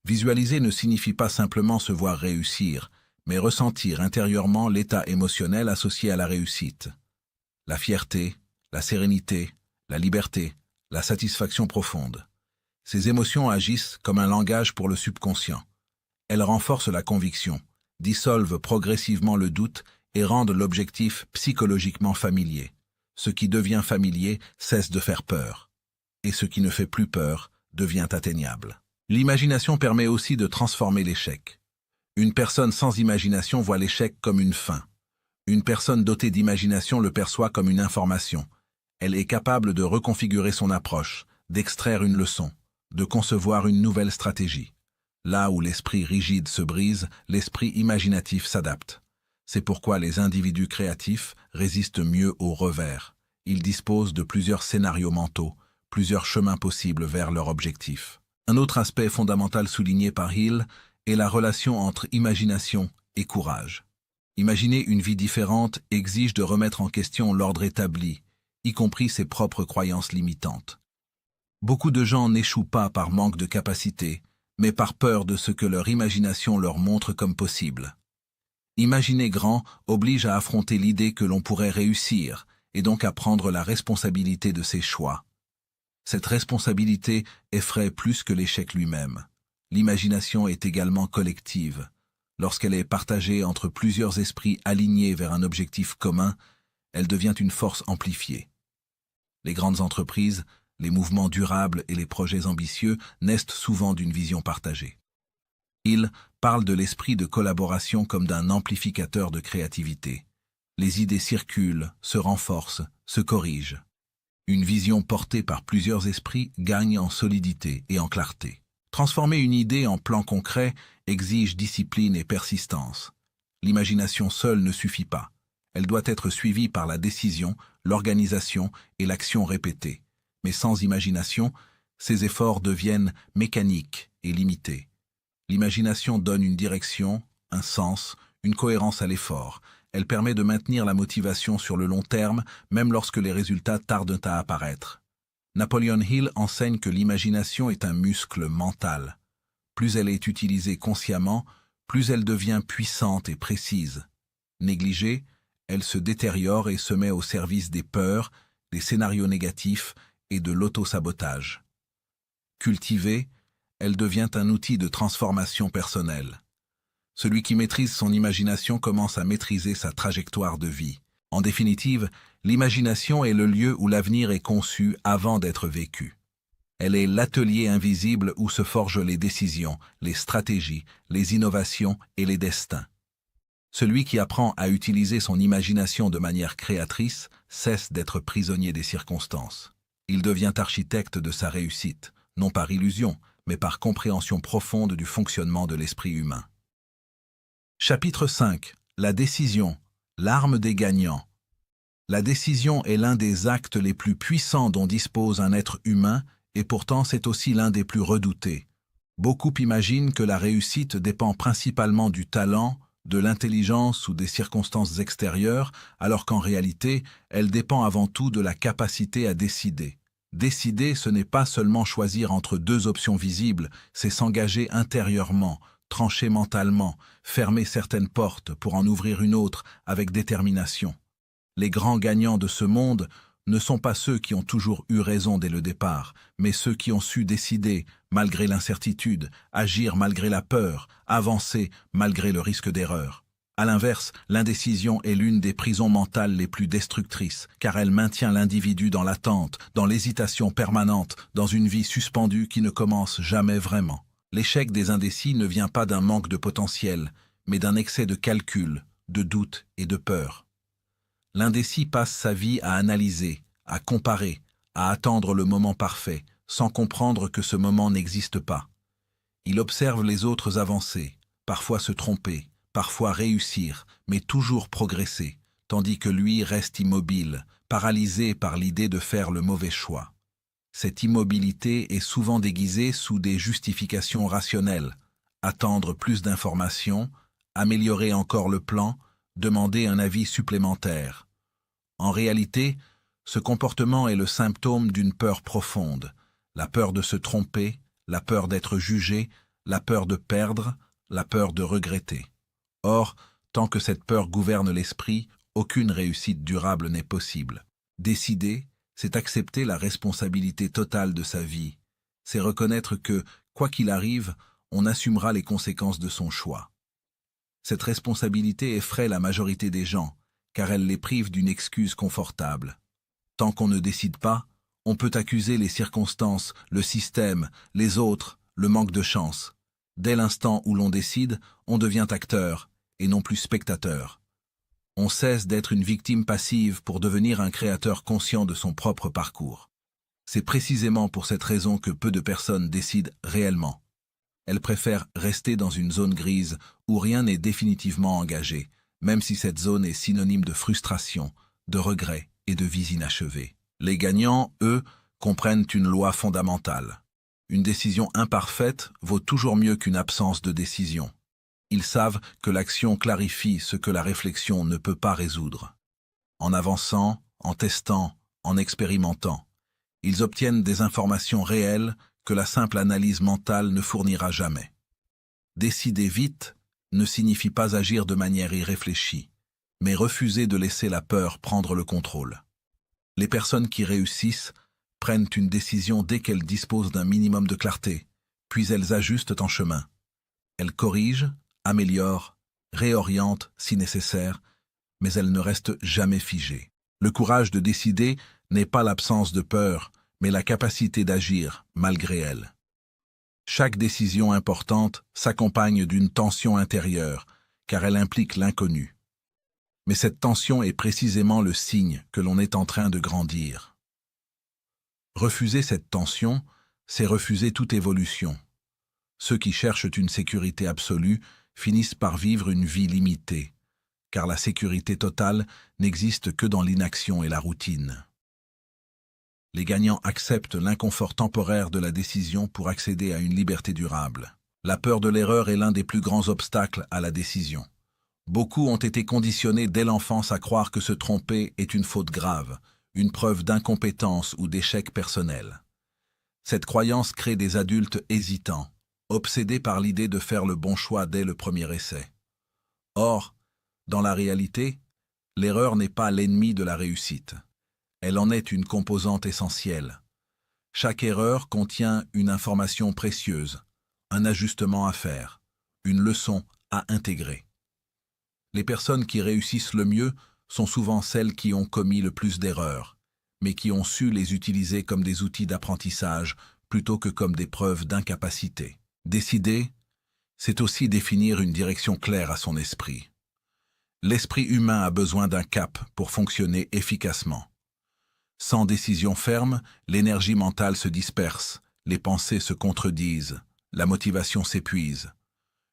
Visualiser ne signifie pas simplement se voir réussir, mais ressentir intérieurement l'état émotionnel associé à la réussite. La fierté, la sérénité, la liberté, la satisfaction profonde. Ces émotions agissent comme un langage pour le subconscient. Elles renforcent la conviction, dissolvent progressivement le doute et rendent l'objectif psychologiquement familier. Ce qui devient familier cesse de faire peur, et ce qui ne fait plus peur devient atteignable. L'imagination permet aussi de transformer l'échec. Une personne sans imagination voit l'échec comme une fin. Une personne dotée d'imagination le perçoit comme une information. Elle est capable de reconfigurer son approche, d'extraire une leçon, de concevoir une nouvelle stratégie. Là où l'esprit rigide se brise, l'esprit imaginatif s'adapte. C'est pourquoi les individus créatifs résistent mieux aux revers. Ils disposent de plusieurs scénarios mentaux, plusieurs chemins possibles vers leur objectif. Un autre aspect fondamental souligné par Hill est la relation entre imagination et courage. Imaginer une vie différente exige de remettre en question l'ordre établi, y compris ses propres croyances limitantes. Beaucoup de gens n'échouent pas par manque de capacité, mais par peur de ce que leur imagination leur montre comme possible. Imaginer grand oblige à affronter l'idée que l'on pourrait réussir, et donc à prendre la responsabilité de ses choix. Cette responsabilité effraie plus que l'échec lui-même. L'imagination est également collective. Lorsqu'elle est partagée entre plusieurs esprits alignés vers un objectif commun, elle devient une force amplifiée. Les grandes entreprises, les mouvements durables et les projets ambitieux naissent souvent d'une vision partagée. Il parle de l'esprit de collaboration comme d'un amplificateur de créativité. Les idées circulent, se renforcent, se corrigent. Une vision portée par plusieurs esprits gagne en solidité et en clarté. Transformer une idée en plan concret exige discipline et persistance. L'imagination seule ne suffit pas. Elle doit être suivie par la décision, l'organisation et l'action répétée. Mais sans imagination, ces efforts deviennent mécaniques et limités. L'imagination donne une direction, un sens, une cohérence à l'effort. Elle permet de maintenir la motivation sur le long terme, même lorsque les résultats tardent à apparaître. Napoleon Hill enseigne que l'imagination est un muscle mental. Plus elle est utilisée consciemment, plus elle devient puissante et précise. Négligée, elle se détériore et se met au service des peurs, des scénarios négatifs et de l'auto-sabotage. Cultivée, elle devient un outil de transformation personnelle. Celui qui maîtrise son imagination commence à maîtriser sa trajectoire de vie. En définitive, l'imagination est le lieu où l'avenir est conçu avant d'être vécu. Elle est l'atelier invisible où se forgent les décisions, les stratégies, les innovations et les destins. Celui qui apprend à utiliser son imagination de manière créatrice cesse d'être prisonnier des circonstances. Il devient architecte de sa réussite, non par illusion, mais par compréhension profonde du fonctionnement de l'esprit humain. Chapitre 5. La décision, l'arme des gagnants. La décision est l'un des actes les plus puissants dont dispose un être humain, et pourtant c'est aussi l'un des plus redoutés. Beaucoup imaginent que la réussite dépend principalement du talent, de l'intelligence ou des circonstances extérieures, alors qu'en réalité, elle dépend avant tout de la capacité à décider. Décider, ce n'est pas seulement choisir entre deux options visibles, c'est s'engager intérieurement, trancher mentalement, fermer certaines portes pour en ouvrir une autre avec détermination. Les grands gagnants de ce monde ne sont pas ceux qui ont toujours eu raison dès le départ, mais ceux qui ont su décider, malgré l'incertitude, agir malgré la peur, avancer malgré le risque d'erreur. À l'inverse, l'indécision est l'une des prisons mentales les plus destructrices, car elle maintient l'individu dans l'attente, dans l'hésitation permanente, dans une vie suspendue qui ne commence jamais vraiment. L'échec des indécis ne vient pas d'un manque de potentiel, mais d'un excès de calcul, de doute et de peur. L'indécis passe sa vie à analyser, à comparer, à attendre le moment parfait, sans comprendre que ce moment n'existe pas. Il observe les autres avancer, parfois se tromper, parfois réussir, mais toujours progresser, tandis que lui reste immobile, paralysé par l'idée de faire le mauvais choix. Cette immobilité est souvent déguisée sous des justifications rationnelles, attendre plus d'informations, améliorer encore le plan, demander un avis supplémentaire. En réalité, ce comportement est le symptôme d'une peur profonde, la peur de se tromper, la peur d'être jugé, la peur de perdre, la peur de regretter. Or, tant que cette peur gouverne l'esprit, aucune réussite durable n'est possible. Décider, c'est accepter la responsabilité totale de sa vie. C'est reconnaître que, quoi qu'il arrive, on assumera les conséquences de son choix. Cette responsabilité effraie la majorité des gens, car elle les prive d'une excuse confortable. Tant qu'on ne décide pas, on peut accuser les circonstances, le système, les autres, le manque de chance. Dès l'instant où l'on décide, on devient acteur, et non plus spectateur. On cesse d'être une victime passive pour devenir un créateur conscient de son propre parcours. C'est précisément pour cette raison que peu de personnes décident réellement. Elles préfèrent rester dans une zone grise où rien n'est définitivement engagé, même si cette zone est synonyme de frustration, de regret et de vies inachevées. Les gagnants, eux, comprennent une loi fondamentale. Une décision imparfaite vaut toujours mieux qu'une absence de décision. Ils savent que l'action clarifie ce que la réflexion ne peut pas résoudre. En avançant, en testant, en expérimentant, ils obtiennent des informations réelles que la simple analyse mentale ne fournira jamais. Décider vite ne signifie pas agir de manière irréfléchie, mais refuser de laisser la peur prendre le contrôle. Les personnes qui réussissent prennent une décision dès qu'elles disposent d'un minimum de clarté, puis elles ajustent en chemin. Elles corrigent, améliorent, réorientent si nécessaire, mais elles ne restent jamais figées. Le courage de décider n'est pas l'absence de peur, mais la capacité d'agir malgré elle. Chaque décision importante s'accompagne d'une tension intérieure, car elle implique l'inconnu. Mais cette tension est précisément le signe que l'on est en train de grandir. Refuser cette tension, c'est refuser toute évolution. Ceux qui cherchent une sécurité absolue finissent par vivre une vie limitée, car la sécurité totale n'existe que dans l'inaction et la routine. Les gagnants acceptent l'inconfort temporaire de la décision pour accéder à une liberté durable. La peur de l'erreur est l'un des plus grands obstacles à la décision. Beaucoup ont été conditionnés dès l'enfance à croire que se tromper est une faute grave, une preuve d'incompétence ou d'échec personnel. Cette croyance crée des adultes hésitants, obsédés par l'idée de faire le bon choix dès le premier essai. Or, dans la réalité, l'erreur n'est pas l'ennemi de la réussite. Elle en est une composante essentielle. Chaque erreur contient une information précieuse, un ajustement à faire, une leçon à intégrer. Les personnes qui réussissent le mieux sont souvent celles qui ont commis le plus d'erreurs, mais qui ont su les utiliser comme des outils d'apprentissage plutôt que comme des preuves d'incapacité. Décider, c'est aussi définir une direction claire à son esprit. L'esprit humain a besoin d'un cap pour fonctionner efficacement. Sans décision ferme, l'énergie mentale se disperse, les pensées se contredisent, la motivation s'épuise.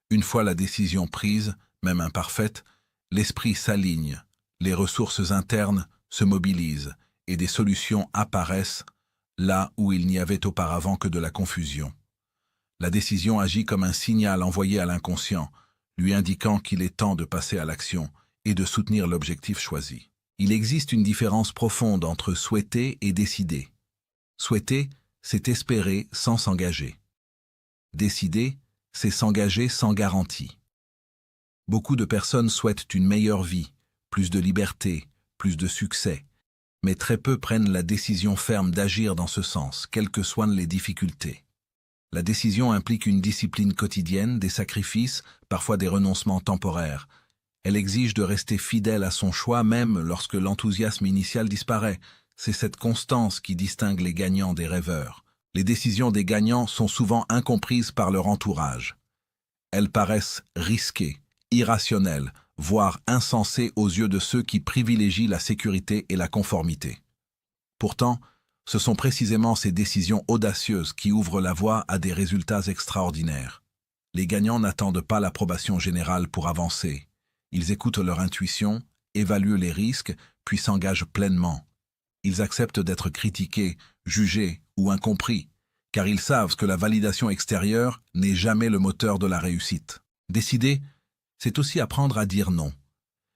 Une fois la décision prise, même imparfaite, l'esprit s'aligne, les ressources internes se mobilisent et des solutions apparaissent là où il n'y avait auparavant que de la confusion. La décision agit comme un signal envoyé à l'inconscient, lui indiquant qu'il est temps de passer à l'action et de soutenir l'objectif choisi. Il existe une différence profonde entre souhaiter et décider. Souhaiter, c'est espérer sans s'engager. Décider, c'est s'engager sans garantie. Beaucoup de personnes souhaitent une meilleure vie, plus de liberté, plus de succès, mais très peu prennent la décision ferme d'agir dans ce sens, quelles que soient les difficultés. La décision implique une discipline quotidienne, des sacrifices, parfois des renoncements temporaires. Elle exige de rester fidèle à son choix même lorsque l'enthousiasme initial disparaît. C'est cette constance qui distingue les gagnants des rêveurs. Les décisions des gagnants sont souvent incomprises par leur entourage. Elles paraissent risquées, irrationnelles, voire insensées aux yeux de ceux qui privilégient la sécurité et la conformité. Pourtant, ce sont précisément ces décisions audacieuses qui ouvrent la voie à des résultats extraordinaires. Les gagnants n'attendent pas l'approbation générale pour avancer. Ils écoutent leur intuition, évaluent les risques, puis s'engagent pleinement. Ils acceptent d'être critiqués, jugés ou incompris, car ils savent que la validation extérieure n'est jamais le moteur de la réussite. Décider, c'est aussi apprendre à dire non.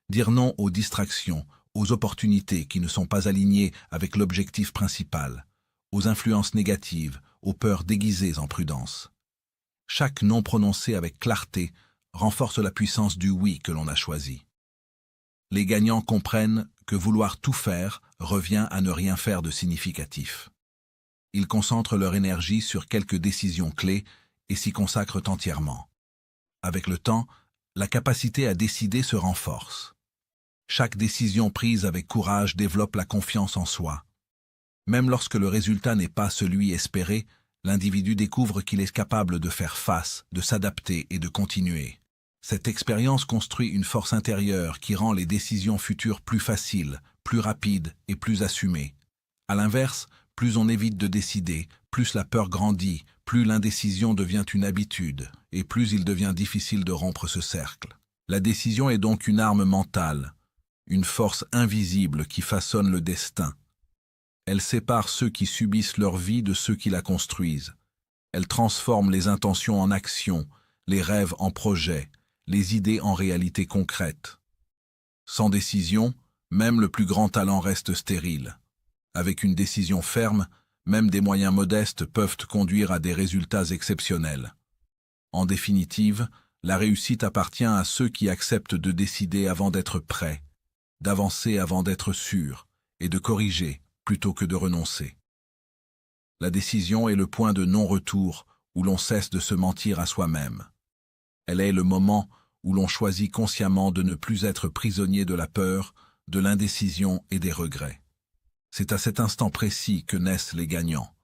Dire non aux distractions, aux opportunités qui ne sont pas alignées avec l'objectif principal, aux influences négatives, aux peurs déguisées en prudence. Chaque non prononcé avec clarté renforce la puissance du oui que l'on a choisi. Les gagnants comprennent que vouloir tout faire revient à ne rien faire de significatif. Ils concentrent leur énergie sur quelques décisions clés et s'y consacrent entièrement. Avec le temps, la capacité à décider se renforce. Chaque décision prise avec courage développe la confiance en soi. Même lorsque le résultat n'est pas celui espéré, l'individu découvre qu'il est capable de faire face, de s'adapter et de continuer. Cette expérience construit une force intérieure qui rend les décisions futures plus faciles, plus rapides et plus assumées. À l'inverse, plus on évite de décider, plus la peur grandit, plus l'indécision devient une habitude, et plus il devient difficile de rompre ce cercle. La décision est donc une arme mentale, une force invisible qui façonne le destin. Elle sépare ceux qui subissent leur vie de ceux qui la construisent. Elle transforme les intentions en actions, les rêves en projets, les idées en réalités concrètes. Sans décision, même le plus grand talent reste stérile. Avec une décision ferme, même des moyens modestes peuvent conduire à des résultats exceptionnels. En définitive, la réussite appartient à ceux qui acceptent de décider avant d'être prêts, d'avancer avant d'être sûrs, et de corriger plutôt que de renoncer. La décision est le point de non-retour où l'on cesse de se mentir à soi-même. Elle est le moment où l'on choisit consciemment de ne plus être prisonnier de la peur, de l'indécision et des regrets. C'est à cet instant précis que naissent les gagnants,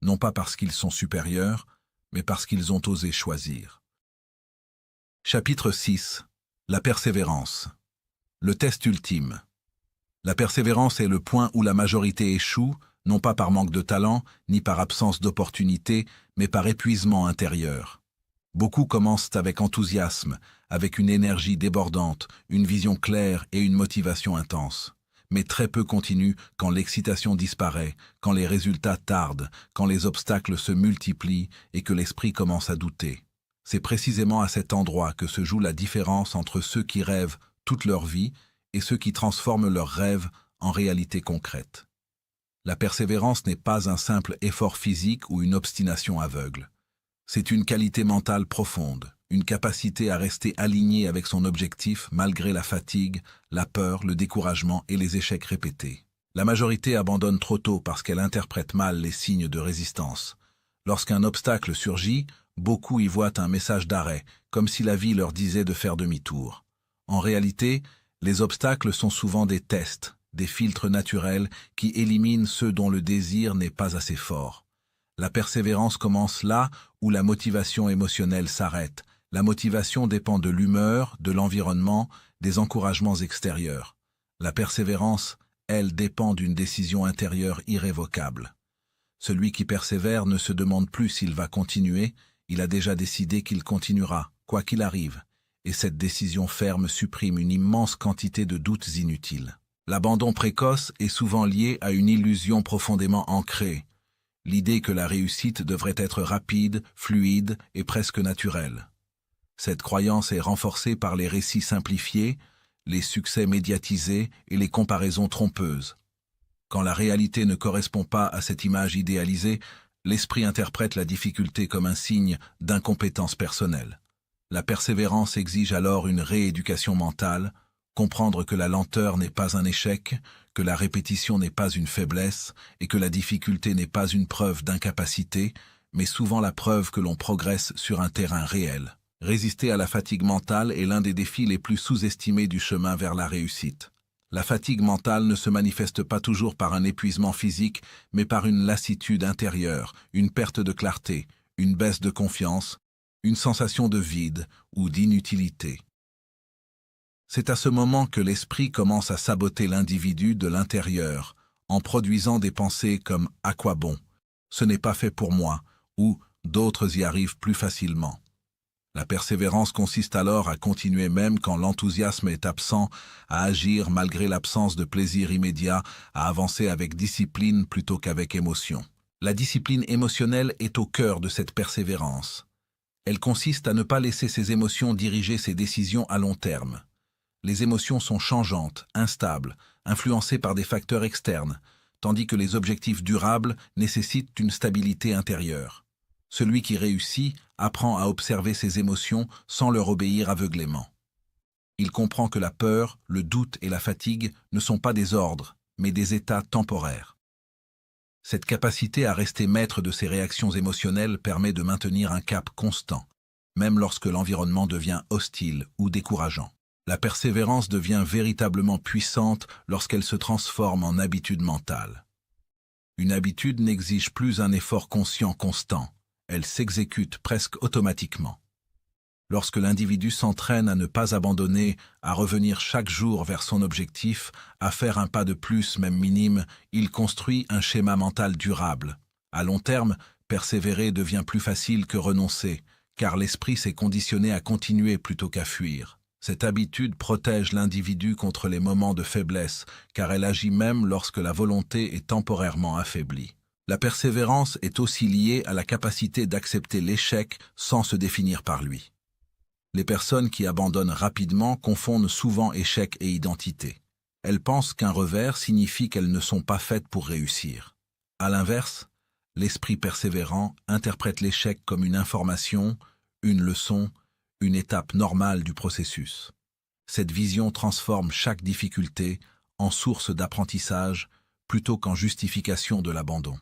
non pas parce qu'ils sont supérieurs, mais parce qu'ils ont osé choisir. Chapitre 6. La persévérance. Le test ultime. La persévérance est le point où la majorité échoue, non pas par manque de talent, ni par absence d'opportunité, mais par épuisement intérieur. Beaucoup commencent avec enthousiasme, avec une énergie débordante, une vision claire et une motivation intense. Mais très peu continuent quand l'excitation disparaît, quand les résultats tardent, quand les obstacles se multiplient et que l'esprit commence à douter. C'est précisément à cet endroit que se joue la différence entre ceux qui rêvent toute leur vie et ceux qui transforment leurs rêves en réalité concrète. La persévérance n'est pas un simple effort physique ou une obstination aveugle. C'est une qualité mentale profonde, une capacité à rester aligné avec son objectif malgré la fatigue, la peur, le découragement et les échecs répétés. La majorité abandonne trop tôt parce qu'elle interprète mal les signes de résistance. Lorsqu'un obstacle surgit, beaucoup y voient un message d'arrêt, comme si la vie leur disait de faire demi-tour. En réalité, les obstacles sont souvent des tests, des filtres naturels qui éliminent ceux dont le désir n'est pas assez fort. La persévérance commence là où la motivation émotionnelle s'arrête. La motivation dépend de l'humeur, de l'environnement, des encouragements extérieurs. La persévérance, elle, dépend d'une décision intérieure irrévocable. Celui qui persévère ne se demande plus s'il va continuer, il a déjà décidé qu'il continuera, quoi qu'il arrive, et cette décision ferme supprime une immense quantité de doutes inutiles. L'abandon précoce est souvent lié à une illusion profondément ancrée, l'idée que la réussite devrait être rapide, fluide et presque naturelle. Cette croyance est renforcée par les récits simplifiés, les succès médiatisés et les comparaisons trompeuses. Quand la réalité ne correspond pas à cette image idéalisée, l'esprit interprète la difficulté comme un signe d'incompétence personnelle. La persévérance exige alors une rééducation mentale, comprendre que la lenteur n'est pas un échec, que la répétition n'est pas une faiblesse et que la difficulté n'est pas une preuve d'incapacité, mais souvent la preuve que l'on progresse sur un terrain réel. Résister à la fatigue mentale est l'un des défis les plus sous-estimés du chemin vers la réussite. La fatigue mentale ne se manifeste pas toujours par un épuisement physique, mais par une lassitude intérieure, une perte de clarté, une baisse de confiance, une sensation de vide ou d'inutilité. C'est à ce moment que l'esprit commence à saboter l'individu de l'intérieur, en produisant des pensées comme « à quoi bon ?»« ce n'est pas fait pour moi » ou « d'autres y arrivent plus facilement ». La persévérance consiste alors à continuer même quand l'enthousiasme est absent, à agir malgré l'absence de plaisir immédiat, à avancer avec discipline plutôt qu'avec émotion. La discipline émotionnelle est au cœur de cette persévérance. Elle consiste à ne pas laisser ses émotions diriger ses décisions à long terme. Les émotions sont changeantes, instables, influencées par des facteurs externes, tandis que les objectifs durables nécessitent une stabilité intérieure. Celui qui réussit apprend à observer ses émotions sans leur obéir aveuglément. Il comprend que la peur, le doute et la fatigue ne sont pas des ordres, mais des états temporaires. Cette capacité à rester maître de ses réactions émotionnelles permet de maintenir un cap constant, même lorsque l'environnement devient hostile ou décourageant. La persévérance devient véritablement puissante lorsqu'elle se transforme en habitude mentale. Une habitude n'exige plus un effort conscient constant, elle s'exécute presque automatiquement. Lorsque l'individu s'entraîne à ne pas abandonner, à revenir chaque jour vers son objectif, à faire un pas de plus, même minime, il construit un schéma mental durable. À long terme, persévérer devient plus facile que renoncer, car l'esprit s'est conditionné à continuer plutôt qu'à fuir. Cette habitude protège l'individu contre les moments de faiblesse, car elle agit même lorsque la volonté est temporairement affaiblie. La persévérance est aussi liée à la capacité d'accepter l'échec sans se définir par lui. Les personnes qui abandonnent rapidement confondent souvent échec et identité. Elles pensent qu'un revers signifie qu'elles ne sont pas faites pour réussir. À l'inverse, l'esprit persévérant interprète l'échec comme une information, une leçon, une étape normale du processus. Cette vision transforme chaque difficulté en source d'apprentissage plutôt qu'en justification de l'abandon.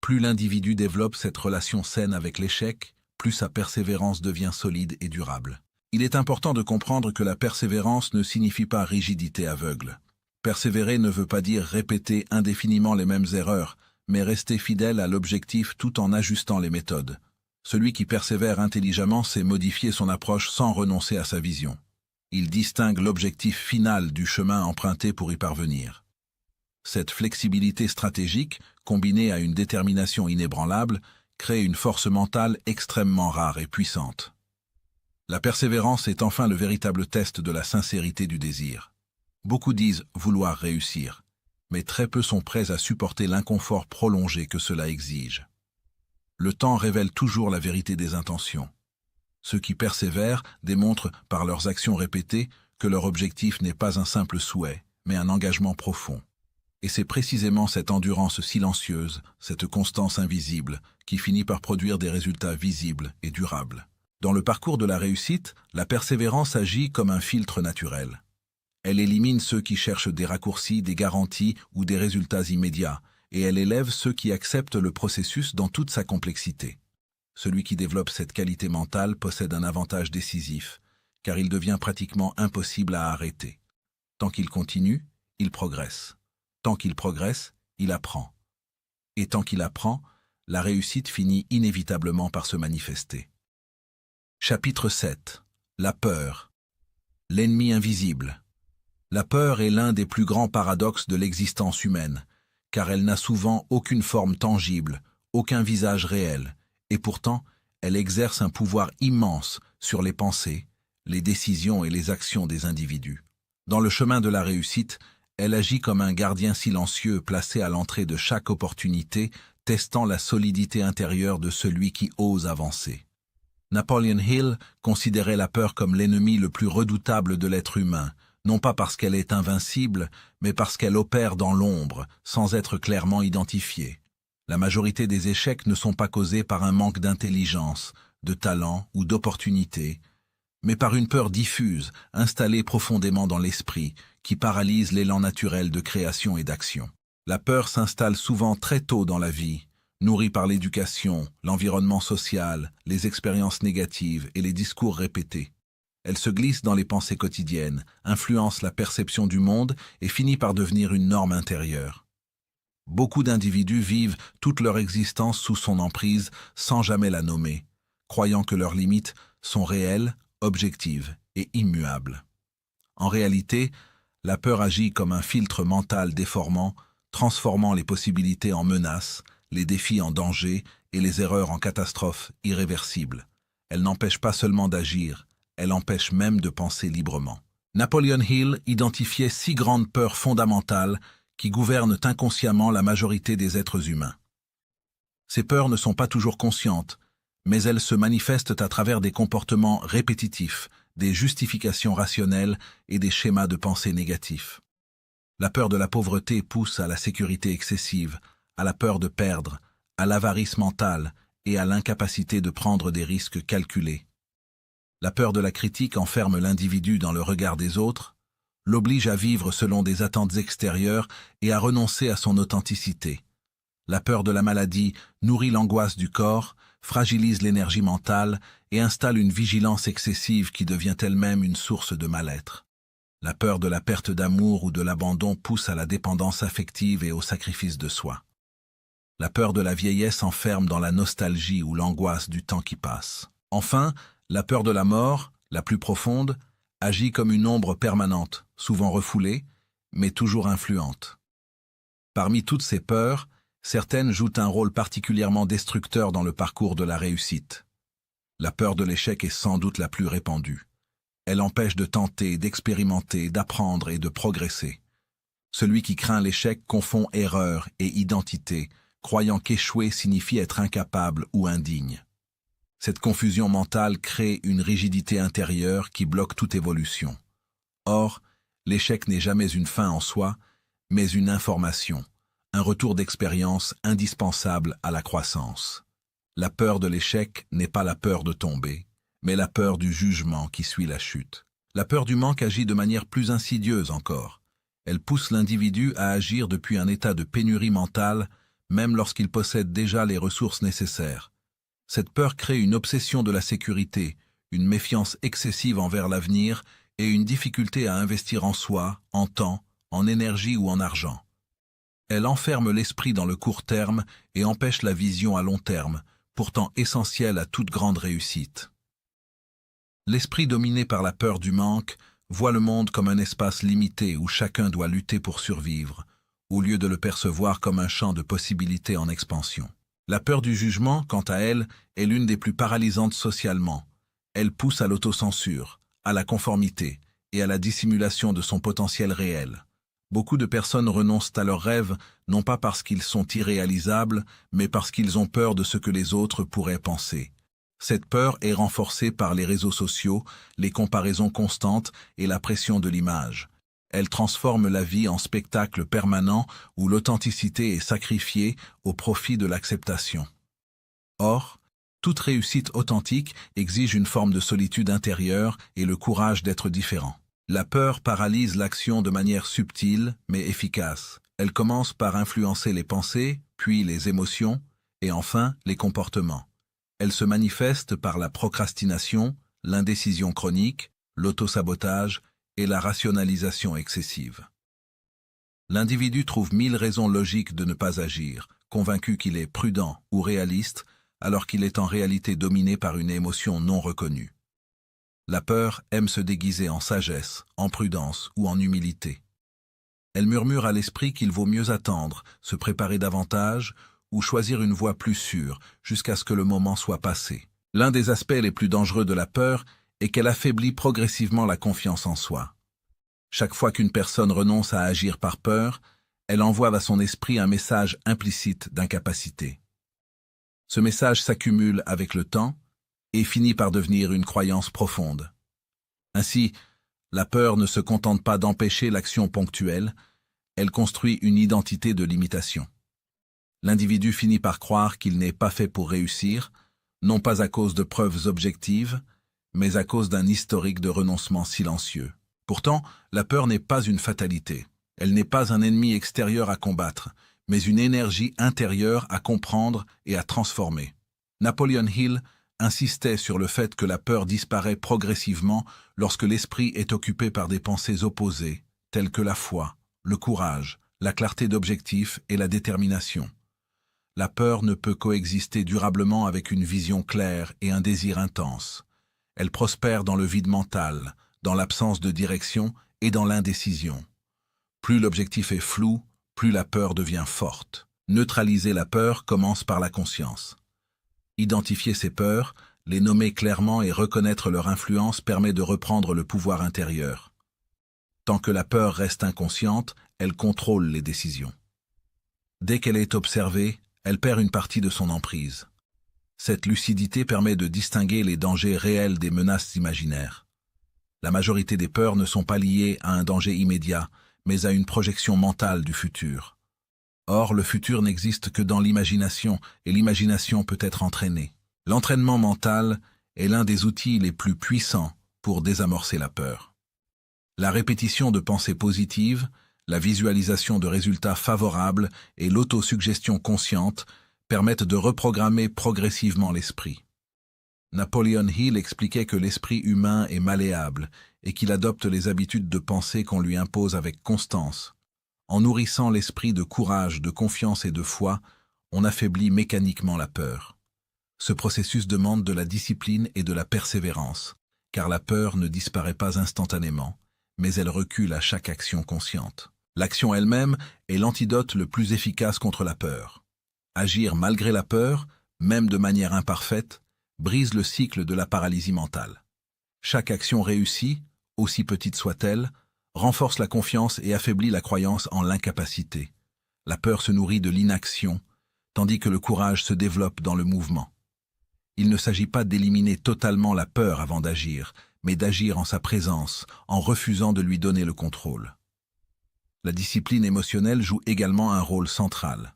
Plus l'individu développe cette relation saine avec l'échec, plus sa persévérance devient solide et durable. Il est important de comprendre que la persévérance ne signifie pas rigidité aveugle. Persévérer ne veut pas dire répéter indéfiniment les mêmes erreurs, mais rester fidèle à l'objectif tout en ajustant les méthodes. Celui qui persévère intelligemment sait modifier son approche sans renoncer à sa vision. Il distingue l'objectif final du chemin emprunté pour y parvenir. Cette flexibilité stratégique, combinée à une détermination inébranlable, crée une force mentale extrêmement rare et puissante. La persévérance est enfin le véritable test de la sincérité du désir. Beaucoup disent vouloir réussir, mais très peu sont prêts à supporter l'inconfort prolongé que cela exige. Le temps révèle toujours la vérité des intentions. Ceux qui persévèrent démontrent par leurs actions répétées que leur objectif n'est pas un simple souhait, mais un engagement profond. Et c'est précisément cette endurance silencieuse, cette constance invisible, qui finit par produire des résultats visibles et durables. Dans le parcours de la réussite, la persévérance agit comme un filtre naturel. Elle élimine ceux qui cherchent des raccourcis, des garanties ou des résultats immédiats, et elle élève ceux qui acceptent le processus dans toute sa complexité. Celui qui développe cette qualité mentale possède un avantage décisif, car il devient pratiquement impossible à arrêter. Tant qu'il continue, il progresse. Tant qu'il progresse, il apprend. Et tant qu'il apprend, la réussite finit inévitablement par se manifester. Chapitre 7. La peur. L'ennemi invisible. La peur est l'un des plus grands paradoxes de l'existence humaine, car elle n'a souvent aucune forme tangible, aucun visage réel, et pourtant, elle exerce un pouvoir immense sur les pensées, les décisions et les actions des individus. Dans le chemin de la réussite, elle agit comme un gardien silencieux placé à l'entrée de chaque opportunité, testant la solidité intérieure de celui qui ose avancer. Napoleon Hill considérait la peur comme l'ennemi le plus redoutable de l'être humain, non pas parce qu'elle est invincible, mais parce qu'elle opère dans l'ombre, sans être clairement identifiée. La majorité des échecs ne sont pas causés par un manque d'intelligence, de talent ou d'opportunité, mais par une peur diffuse, installée profondément dans l'esprit, qui paralyse l'élan naturel de création et d'action. La peur s'installe souvent très tôt dans la vie, nourrie par l'éducation, l'environnement social, les expériences négatives et les discours répétés. Elle se glisse dans les pensées quotidiennes, influence la perception du monde et finit par devenir une norme intérieure. Beaucoup d'individus vivent toute leur existence sous son emprise sans jamais la nommer, croyant que leurs limites sont réelles, objectives et immuables. En réalité, la peur agit comme un filtre mental déformant, transformant les possibilités en menaces, les défis en dangers et les erreurs en catastrophes irréversibles. Elle n'empêche pas seulement d'agir, elle empêche même de penser librement. Napoleon Hill identifiait 6 grandes peurs fondamentales qui gouvernent inconsciemment la majorité des êtres humains. Ces peurs ne sont pas toujours conscientes, mais elles se manifestent à travers des comportements répétitifs, des justifications rationnelles et des schémas de pensée négatifs. La peur de la pauvreté pousse à la sécurité excessive, à la peur de perdre, à l'avarice mentale et à l'incapacité de prendre des risques calculés. La peur de la critique enferme l'individu dans le regard des autres, l'oblige à vivre selon des attentes extérieures et à renoncer à son authenticité. La peur de la maladie nourrit l'angoisse du corps, fragilise l'énergie mentale et installe une vigilance excessive qui devient elle-même une source de mal-être. La peur de la perte d'amour ou de l'abandon pousse à la dépendance affective et au sacrifice de soi. La peur de la vieillesse enferme dans la nostalgie ou l'angoisse du temps qui passe. Enfin, la peur de la mort, la plus profonde, agit comme une ombre permanente, souvent refoulée, mais toujours influente. Parmi toutes ces peurs, certaines jouent un rôle particulièrement destructeur dans le parcours de la réussite. La peur de l'échec est sans doute la plus répandue. Elle empêche de tenter, d'expérimenter, d'apprendre et de progresser. Celui qui craint l'échec confond erreur et identité, croyant qu'échouer signifie être incapable ou indigne. Cette confusion mentale crée une rigidité intérieure qui bloque toute évolution. Or, l'échec n'est jamais une fin en soi, mais une information, un retour d'expérience indispensable à la croissance. La peur de l'échec n'est pas la peur de tomber, mais la peur du jugement qui suit la chute. La peur du manque agit de manière plus insidieuse encore. Elle pousse l'individu à agir depuis un état de pénurie mentale, même lorsqu'il possède déjà les ressources nécessaires. Cette peur crée une obsession de la sécurité, une méfiance excessive envers l'avenir et une difficulté à investir en soi, en temps, en énergie ou en argent. Elle enferme l'esprit dans le court terme et empêche la vision à long terme, pourtant essentielle à toute grande réussite. L'esprit dominé par la peur du manque voit le monde comme un espace limité où chacun doit lutter pour survivre, au lieu de le percevoir comme un champ de possibilités en expansion. La peur du jugement, quant à elle, est l'une des plus paralysantes socialement. Elle pousse à l'autocensure, à la conformité et à la dissimulation de son potentiel réel. Beaucoup de personnes renoncent à leurs rêves, non pas parce qu'ils sont irréalisables, mais parce qu'ils ont peur de ce que les autres pourraient penser. Cette peur est renforcée par les réseaux sociaux, les comparaisons constantes et la pression de l'image. Elle transforme la vie en spectacle permanent où l'authenticité est sacrifiée au profit de l'acceptation. Or, toute réussite authentique exige une forme de solitude intérieure et le courage d'être différent. La peur paralyse l'action de manière subtile mais efficace. Elle commence par influencer les pensées, puis les émotions, et enfin les comportements. Elle se manifeste par la procrastination, l'indécision chronique, l'autosabotage et la rationalisation excessive. L'individu trouve 1000 raisons logiques de ne pas agir, convaincu qu'il est prudent ou réaliste, alors qu'il est en réalité dominé par une émotion non reconnue. La peur aime se déguiser en sagesse, en prudence ou en humilité. Elle murmure à l'esprit qu'il vaut mieux attendre, se préparer davantage ou choisir une voie plus sûre jusqu'à ce que le moment soit passé. L'un des aspects les plus dangereux de la peur est qu'elle affaiblit progressivement la confiance en soi. Chaque fois qu'une personne renonce à agir par peur, elle envoie à son esprit un message implicite d'incapacité. Ce message s'accumule avec le temps et finit par devenir une croyance profonde. Ainsi, la peur ne se contente pas d'empêcher l'action ponctuelle, elle construit une identité de limitation. L'individu finit par croire qu'il n'est pas fait pour réussir, non pas à cause de preuves objectives, mais à cause d'un historique de renoncement silencieux. Pourtant, la peur n'est pas une fatalité. Elle n'est pas un ennemi extérieur à combattre, mais une énergie intérieure à comprendre et à transformer. Napoleon Hill insistait sur le fait que la peur disparaît progressivement lorsque l'esprit est occupé par des pensées opposées, telles que la foi, le courage, la clarté d'objectif et la détermination. La peur ne peut coexister durablement avec une vision claire et un désir intense. Elle prospère dans le vide mental, dans l'absence de direction et dans l'indécision. Plus l'objectif est flou, plus la peur devient forte. Neutraliser la peur commence par la conscience. Identifier ses peurs, les nommer clairement et reconnaître leur influence permet de reprendre le pouvoir intérieur. Tant que la peur reste inconsciente, elle contrôle les décisions. Dès qu'elle est observée, elle perd une partie de son emprise. Cette lucidité permet de distinguer les dangers réels des menaces imaginaires. La majorité des peurs ne sont pas liées à un danger immédiat, mais à une projection mentale du futur. Or, le futur n'existe que dans l'imagination, et l'imagination peut être entraînée. L'entraînement mental est l'un des outils les plus puissants pour désamorcer la peur. La répétition de pensées positives, la visualisation de résultats favorables et l'autosuggestion consciente permettent de reprogrammer progressivement l'esprit. Napoleon Hill expliquait que l'esprit humain est malléable et qu'il adopte les habitudes de pensée qu'on lui impose avec constance. En nourrissant l'esprit de courage, de confiance et de foi, on affaiblit mécaniquement la peur. Ce processus demande de la discipline et de la persévérance, car la peur ne disparaît pas instantanément, mais elle recule à chaque action consciente. L'action elle-même est l'antidote le plus efficace contre la peur. Agir malgré la peur, même de manière imparfaite, brise le cycle de la paralysie mentale. Chaque action réussie, aussi petite soit-elle, renforce la confiance et affaiblit la croyance en l'incapacité. La peur se nourrit de l'inaction, tandis que le courage se développe dans le mouvement. Il ne s'agit pas d'éliminer totalement la peur avant d'agir, mais d'agir en sa présence, en refusant de lui donner le contrôle. La discipline émotionnelle joue également un rôle central.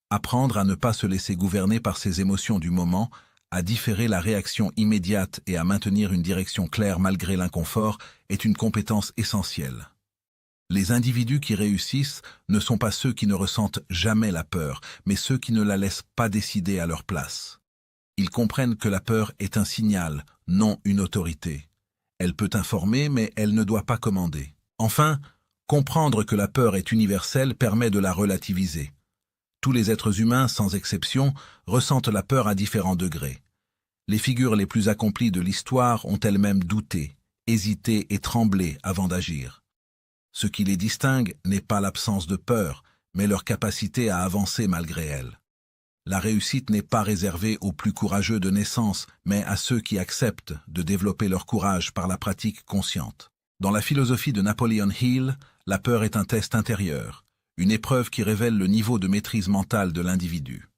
Apprendre à ne pas se laisser gouverner par ses émotions du moment, à différer la réaction immédiate et à maintenir une direction claire malgré l'inconfort est une compétence essentielle. Les individus qui réussissent ne sont pas ceux qui ne ressentent jamais la peur, mais ceux qui ne la laissent pas décider à leur place. Ils comprennent que la peur est un signal, non une autorité. Elle peut informer, mais elle ne doit pas commander. Enfin, comprendre que la peur est universelle permet de la relativiser. Tous les êtres humains, sans exception, ressentent la peur à différents degrés. Les figures les plus accomplies de l'histoire ont elles-mêmes douté, hésité et tremblé avant d'agir. Ce qui les distingue n'est pas l'absence de peur, mais leur capacité à avancer malgré elle. La réussite n'est pas réservée aux plus courageux de naissance, mais à ceux qui acceptent de développer leur courage par la pratique consciente. Dans la philosophie de Napoleon Hill, la peur est un test intérieur, une épreuve qui révèle le niveau de maîtrise mentale de l'individu.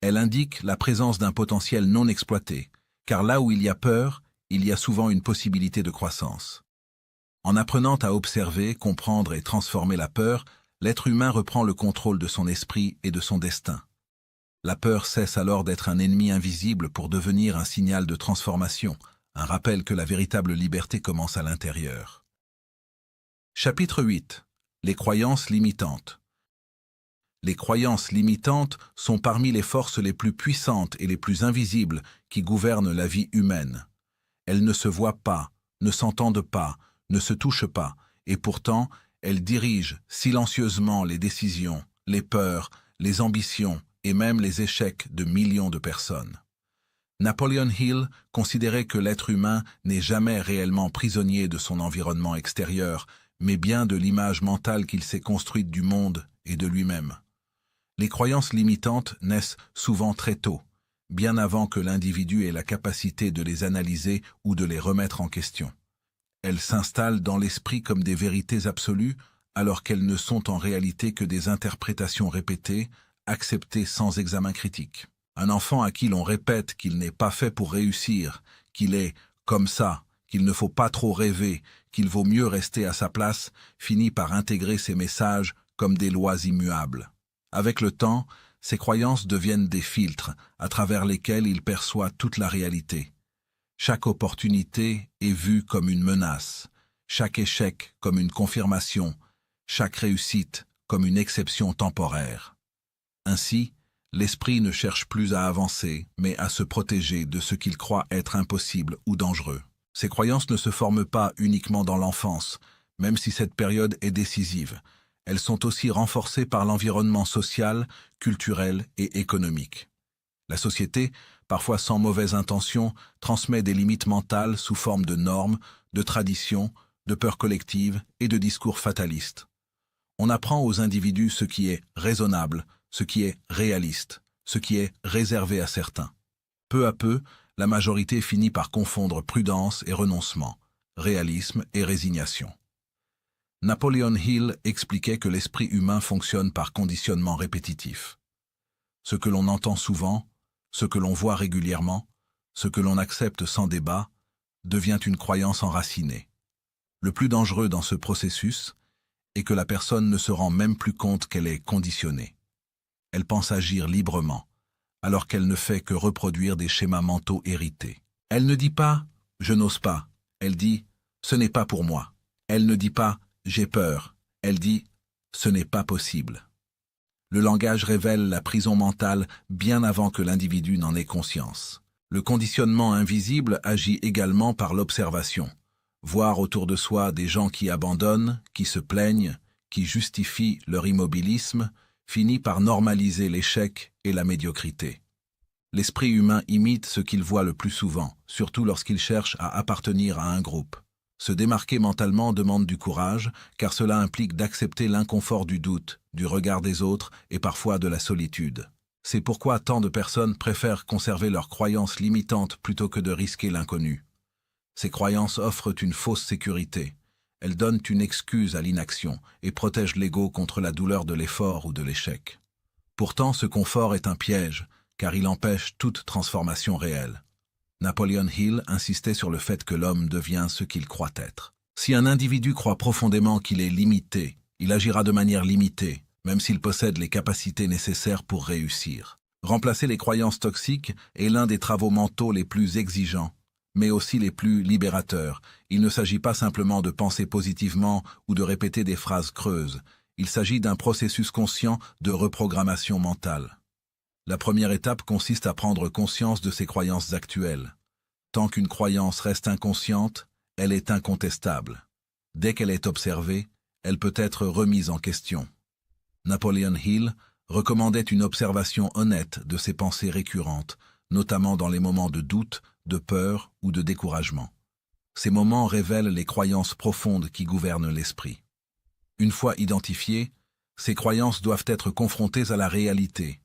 Elle indique la présence d'un potentiel non exploité, car là où il y a peur, il y a souvent une possibilité de croissance. En apprenant à observer, comprendre et transformer la peur, l'être humain reprend le contrôle de son esprit et de son destin. La peur cesse alors d'être un ennemi invisible pour devenir un signal de transformation, un rappel que la véritable liberté commence à l'intérieur. Chapitre 8. Les croyances limitantes. Les croyances limitantes sont parmi les forces les plus puissantes et les plus invisibles qui gouvernent la vie humaine. Elles ne se voient pas, ne s'entendent pas, ne se touchent pas, et pourtant, elles dirigent silencieusement les décisions, les peurs, les ambitions et même les échecs de millions de personnes. Napoleon Hill considérait que l'être humain n'est jamais réellement prisonnier de son environnement extérieur, mais bien de l'image mentale qu'il s'est construite du monde et de lui-même. Les croyances limitantes naissent souvent très tôt, bien avant que l'individu ait la capacité de les analyser ou de les remettre en question. Elles s'installent dans l'esprit comme des vérités absolues, alors qu'elles ne sont en réalité que des interprétations répétées, acceptées sans examen critique. Un enfant à qui l'on répète qu'il n'est pas fait pour réussir, qu'il est comme ça, qu'il ne faut pas trop rêver, qu'il vaut mieux rester à sa place, finit par intégrer ces messages comme des lois immuables. Avec le temps, ces croyances deviennent des filtres à travers lesquels il perçoit toute la réalité. Chaque opportunité est vue comme une menace, chaque échec comme une confirmation, chaque réussite comme une exception temporaire. Ainsi, l'esprit ne cherche plus à avancer, mais à se protéger de ce qu'il croit être impossible ou dangereux. Ces croyances ne se forment pas uniquement dans l'enfance, même si cette période est décisive. Elles sont aussi renforcées par l'environnement social, culturel et économique. La société, parfois sans mauvaise intention, transmet des limites mentales sous forme de normes, de traditions, de peurs collectives et de discours fatalistes. On apprend aux individus ce qui est raisonnable, ce qui est réaliste, ce qui est réservé à certains. Peu à peu, la majorité finit par confondre prudence et renoncement, réalisme et résignation. Napoleon Hill expliquait que l'esprit humain fonctionne par conditionnement répétitif. Ce que l'on entend souvent, ce que l'on voit régulièrement, ce que l'on accepte sans débat, devient une croyance enracinée. Le plus dangereux dans ce processus est que la personne ne se rend même plus compte qu'elle est conditionnée. Elle pense agir librement, alors qu'elle ne fait que reproduire des schémas mentaux hérités. Elle ne dit pas « je n'ose pas », elle dit « ce n'est pas pour moi ». Elle ne dit pas « j'ai peur », elle dit « ce n'est pas possible ». Le langage révèle la prison mentale bien avant que l'individu n'en ait conscience. Le conditionnement invisible agit également par l'observation. Voir autour de soi des gens qui abandonnent, qui se plaignent, qui justifient leur immobilisme, finit par normaliser l'échec et la médiocrité. L'esprit humain imite ce qu'il voit le plus souvent, surtout lorsqu'il cherche à appartenir à un groupe. Se démarquer mentalement demande du courage, car cela implique d'accepter l'inconfort du doute, du regard des autres et parfois de la solitude. C'est pourquoi tant de personnes préfèrent conserver leurs croyances limitantes plutôt que de risquer l'inconnu. Ces croyances offrent une fausse sécurité. Elles donnent une excuse à l'inaction et protègent l'ego contre la douleur de l'effort ou de l'échec. Pourtant, ce confort est un piège, car il empêche toute transformation réelle. Napoleon Hill insistait sur le fait que l'homme devient ce qu'il croit être. Si un individu croit profondément qu'il est limité, il agira de manière limitée, même s'il possède les capacités nécessaires pour réussir. Remplacer les croyances toxiques est l'un des travaux mentaux les plus exigeants, mais aussi les plus libérateurs. Il ne s'agit pas simplement de penser positivement ou de répéter des phrases creuses. Il s'agit d'un processus conscient de reprogrammation mentale. La première étape consiste à prendre conscience de ses croyances actuelles. Tant qu'une croyance reste inconsciente, elle est incontestable. Dès qu'elle est observée, elle peut être remise en question. Napoleon Hill recommandait une observation honnête de ses pensées récurrentes, notamment dans les moments de doute, de peur ou de découragement. Ces moments révèlent les croyances profondes qui gouvernent l'esprit. Une fois identifiées, ces croyances doivent être confrontées à la réalité.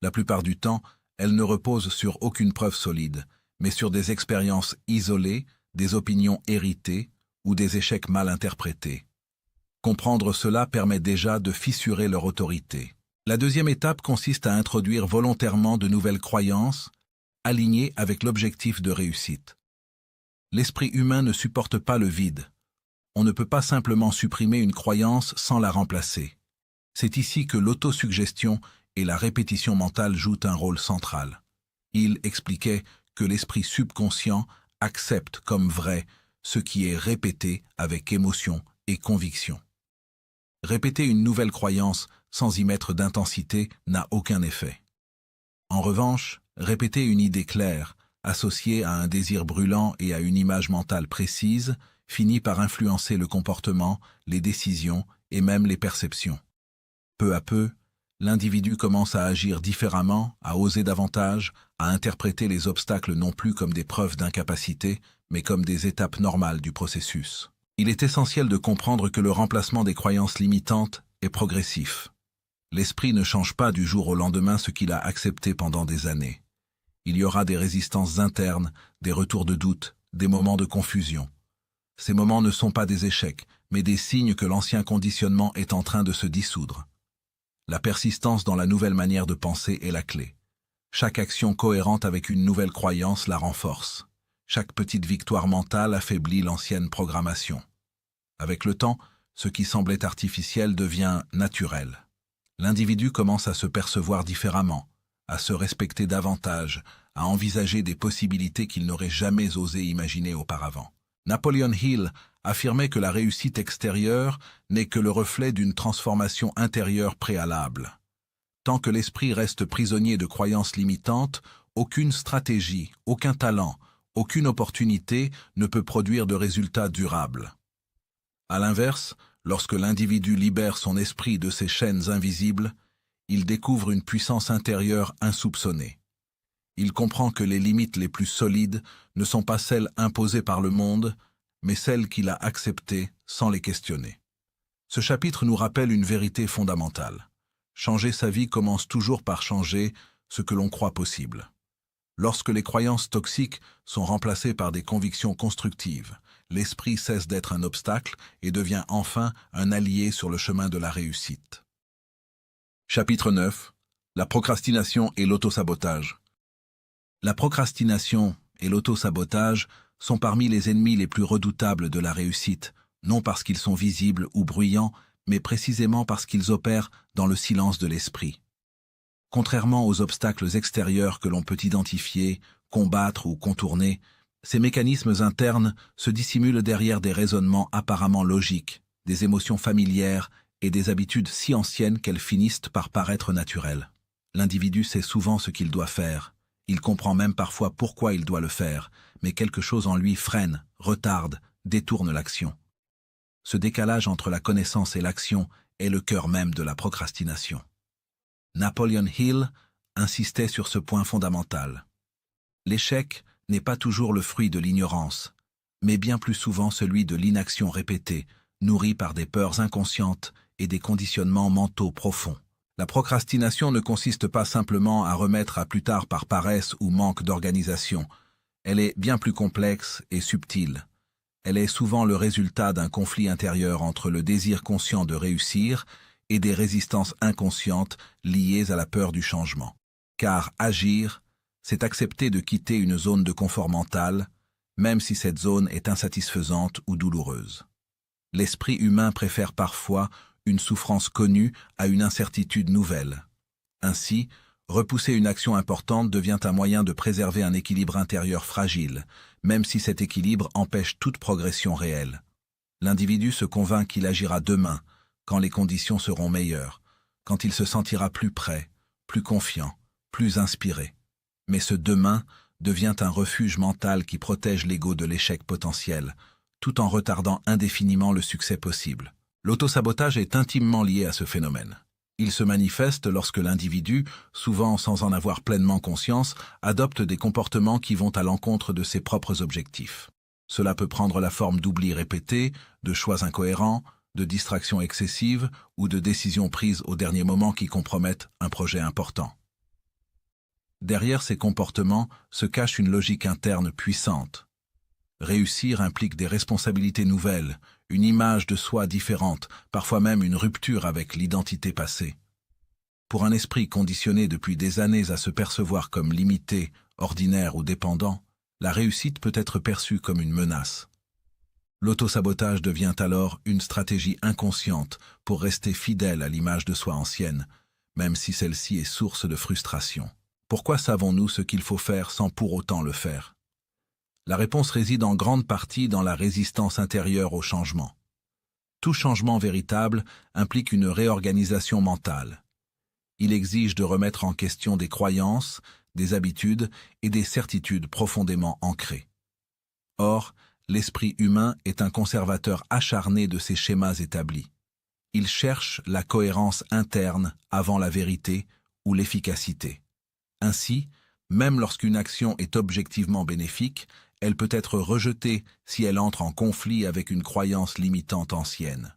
La plupart du temps, elles ne reposent sur aucune preuve solide, mais sur des expériences isolées, des opinions héritées ou des échecs mal interprétés. Comprendre cela permet déjà de fissurer leur autorité. La deuxième étape consiste à introduire volontairement de nouvelles croyances, alignées avec l'objectif de réussite. L'esprit humain ne supporte pas le vide. On ne peut pas simplement supprimer une croyance sans la remplacer. C'est ici que l'autosuggestion et la répétition mentale jouent un rôle central. Il expliquait que l'esprit subconscient accepte comme vrai ce qui est répété avec émotion et conviction. Répéter une nouvelle croyance sans y mettre d'intensité n'a aucun effet. En revanche, répéter une idée claire, associée à un désir brûlant et à une image mentale précise, finit par influencer le comportement, les décisions et même les perceptions. Peu à peu, l'individu commence à agir différemment, à oser davantage, à interpréter les obstacles non plus comme des preuves d'incapacité, mais comme des étapes normales du processus. Il est essentiel de comprendre que le remplacement des croyances limitantes est progressif. L'esprit ne change pas du jour au lendemain ce qu'il a accepté pendant des années. Il y aura des résistances internes, des retours de doute, des moments de confusion. Ces moments ne sont pas des échecs, mais des signes que l'ancien conditionnement est en train de se dissoudre. La persistance dans la nouvelle manière de penser est la clé. Chaque action cohérente avec une nouvelle croyance la renforce. Chaque petite victoire mentale affaiblit l'ancienne programmation. Avec le temps, ce qui semblait artificiel devient naturel. L'individu commence à se percevoir différemment, à se respecter davantage, à envisager des possibilités qu'il n'aurait jamais osé imaginer auparavant. Napoleon Hill affirmait que la réussite extérieure n'est que le reflet d'une transformation intérieure préalable. Tant que l'esprit reste prisonnier de croyances limitantes, aucune stratégie, aucun talent, aucune opportunité ne peut produire de résultats durables. À l'inverse, lorsque l'individu libère son esprit de ces chaînes invisibles, il découvre une puissance intérieure insoupçonnée. Il comprend que les limites les plus solides ne sont pas celles imposées par le monde, mais celles qu'il a acceptées sans les questionner. Ce chapitre nous rappelle une vérité fondamentale. Changer sa vie commence toujours par changer ce que l'on croit possible. Lorsque les croyances toxiques sont remplacées par des convictions constructives, l'esprit cesse d'être un obstacle et devient enfin un allié sur le chemin de la réussite. Chapitre 9. La procrastination et l'autosabotage. La procrastination et l'autosabotage sont parmi les ennemis les plus redoutables de la réussite, non parce qu'ils sont visibles ou bruyants, mais précisément parce qu'ils opèrent dans le silence de l'esprit. Contrairement aux obstacles extérieurs que l'on peut identifier, combattre ou contourner, ces mécanismes internes se dissimulent derrière des raisonnements apparemment logiques, des émotions familières et des habitudes si anciennes qu'elles finissent par paraître naturelles. L'individu sait souvent ce qu'il doit faire. Il comprend même parfois pourquoi il doit le faire, mais quelque chose en lui freine, retarde, détourne l'action. Ce décalage entre la connaissance et l'action est le cœur même de la procrastination. Napoleon Hill insistait sur ce point fondamental. L'échec n'est pas toujours le fruit de l'ignorance, mais bien plus souvent celui de l'inaction répétée, nourrie par des peurs inconscientes et des conditionnements mentaux profonds. La procrastination ne consiste pas simplement à remettre à plus tard par paresse ou manque d'organisation. Elle est bien plus complexe et subtile. Elle est souvent le résultat d'un conflit intérieur entre le désir conscient de réussir et des résistances inconscientes liées à la peur du changement. Car agir, c'est accepter de quitter une zone de confort mental, même si cette zone est insatisfaisante ou douloureuse. L'esprit humain préfère parfois une souffrance connue à une incertitude nouvelle. Ainsi, Repousser une action importante devient un moyen de préserver un équilibre intérieur fragile, même si cet équilibre empêche toute progression réelle. L'individu se convainc qu'il agira demain, quand les conditions seront meilleures, quand il se sentira plus prêt, plus confiant, plus inspiré. Mais ce demain devient un refuge mental qui protège l'ego de l'échec potentiel, tout en retardant indéfiniment le succès possible. L'autosabotage est intimement lié à ce phénomène. Il se manifeste lorsque l'individu, souvent sans en avoir pleinement conscience, adopte des comportements qui vont à l'encontre de ses propres objectifs. Cela peut prendre la forme d'oublis répétés, de choix incohérents, de distractions excessives ou de décisions prises au dernier moment qui compromettent un projet important. Derrière ces comportements se cache une logique interne puissante. Réussir implique des responsabilités nouvelles, une image de soi différente, parfois même une rupture avec l'identité passée. Pour un esprit conditionné depuis des années à se percevoir comme limité, ordinaire ou dépendant, la réussite peut être perçue comme une menace. L'autosabotage devient alors une stratégie inconsciente pour rester fidèle à l'image de soi ancienne, même si celle-ci est source de frustration. Pourquoi savons-nous ce qu'il faut faire sans pour autant le faire? La réponse réside en grande partie dans la résistance intérieure au changement. Tout changement véritable implique une réorganisation mentale. Il exige de remettre en question des croyances, des habitudes et des certitudes profondément ancrées. Or, l'esprit humain est un conservateur acharné de ces schémas établis. Il cherche la cohérence interne avant la vérité ou l'efficacité. Ainsi, même lorsqu'une action est objectivement bénéfique, elle peut être rejetée si elle entre en conflit avec une croyance limitante ancienne.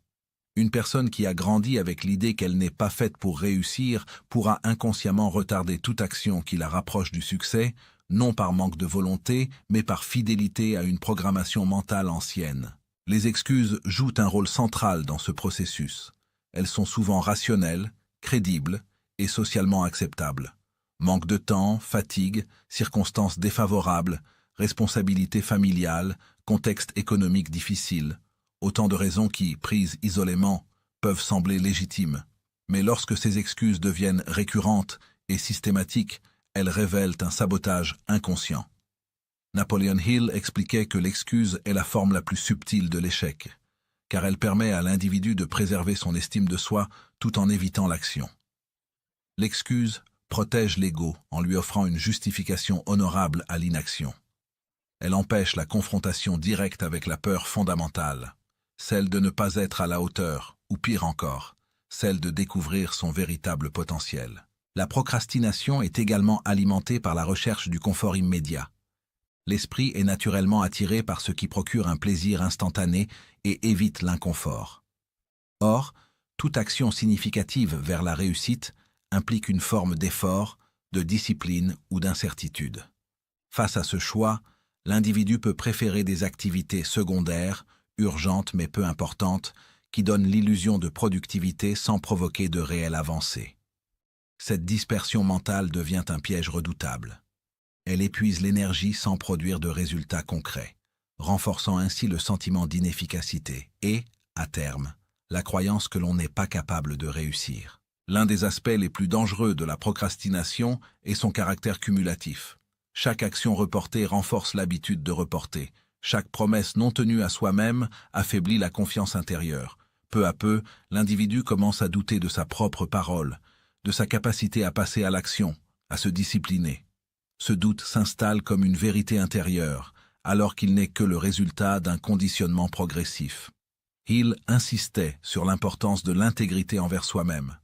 Une personne qui a grandi avec l'idée qu'elle n'est pas faite pour réussir pourra inconsciemment retarder toute action qui la rapproche du succès, non par manque de volonté, mais par fidélité à une programmation mentale ancienne. Les excuses jouent un rôle central dans ce processus. Elles sont souvent rationnelles, crédibles et socialement acceptables. Manque de temps, fatigue, circonstances défavorables, responsabilité familiale, contexte économique difficile, autant de raisons qui, prises isolément, peuvent sembler légitimes. Mais lorsque ces excuses deviennent récurrentes et systématiques, elles révèlent un sabotage inconscient. Napoleon Hill expliquait que l'excuse est la forme la plus subtile de l'échec, car elle permet à l'individu de préserver son estime de soi tout en évitant l'action. L'excuse protège l'ego en lui offrant une justification honorable à l'inaction. Elle empêche la confrontation directe avec la peur fondamentale, celle de ne pas être à la hauteur, ou pire encore, celle de découvrir son véritable potentiel. La procrastination est également alimentée par la recherche du confort immédiat. L'esprit est naturellement attiré par ce qui procure un plaisir instantané et évite l'inconfort. Or, toute action significative vers la réussite implique une forme d'effort, de discipline ou d'incertitude. Face à ce choix, l'individu peut préférer des activités secondaires, urgentes mais peu importantes, qui donnent l'illusion de productivité sans provoquer de réelle avancée. Cette dispersion mentale devient un piège redoutable. Elle épuise l'énergie sans produire de résultats concrets, renforçant ainsi le sentiment d'inefficacité et, à terme, la croyance que l'on n'est pas capable de réussir. L'un des aspects les plus dangereux de la procrastination est son caractère cumulatif. Chaque action reportée renforce l'habitude de reporter. Chaque promesse non tenue à soi-même affaiblit la confiance intérieure. Peu à peu, l'individu commence à douter de sa propre parole, de sa capacité à passer à l'action, à se discipliner. Ce doute s'installe comme une vérité intérieure, alors qu'il n'est que le résultat d'un conditionnement progressif. Hill insistait sur l'importance de l'intégrité envers soi-même,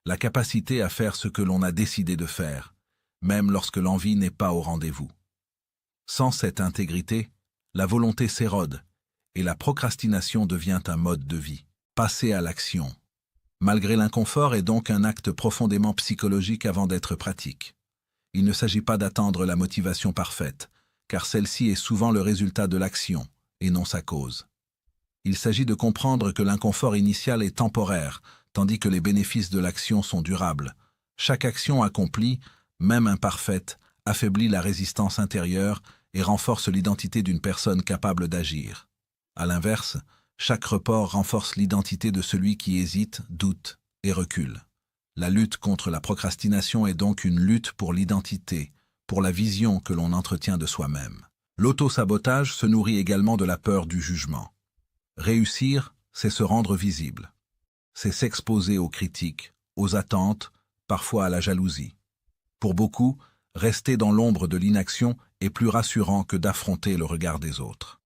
la capacité à faire ce que l'on a décidé de faire, même lorsque l'envie n'est pas au rendez-vous. Sans cette intégrité, la volonté s'érode et la procrastination devient un mode de vie. Passer à l'action, malgré l'inconfort, est donc un acte profondément psychologique avant d'être pratique. Il ne s'agit pas d'attendre la motivation parfaite, car celle-ci est souvent le résultat de l'action et non sa cause. Il s'agit de comprendre que l'inconfort initial est temporaire, tandis que les bénéfices de l'action sont durables. Chaque action accomplie, même imparfaite, affaiblit la résistance intérieure et renforce l'identité d'une personne capable d'agir. À l'inverse, chaque report renforce l'identité de celui qui hésite, doute et recule. La lutte contre la procrastination est donc une lutte pour l'identité, pour la vision que l'on entretient de soi-même. L'auto-sabotage se nourrit également de la peur du jugement. Réussir, c'est se rendre visible. C'est s'exposer aux critiques, aux attentes, parfois à la jalousie. Pour beaucoup, rester dans l'ombre de l'inaction est plus rassurant que d'affronter le regard des autres.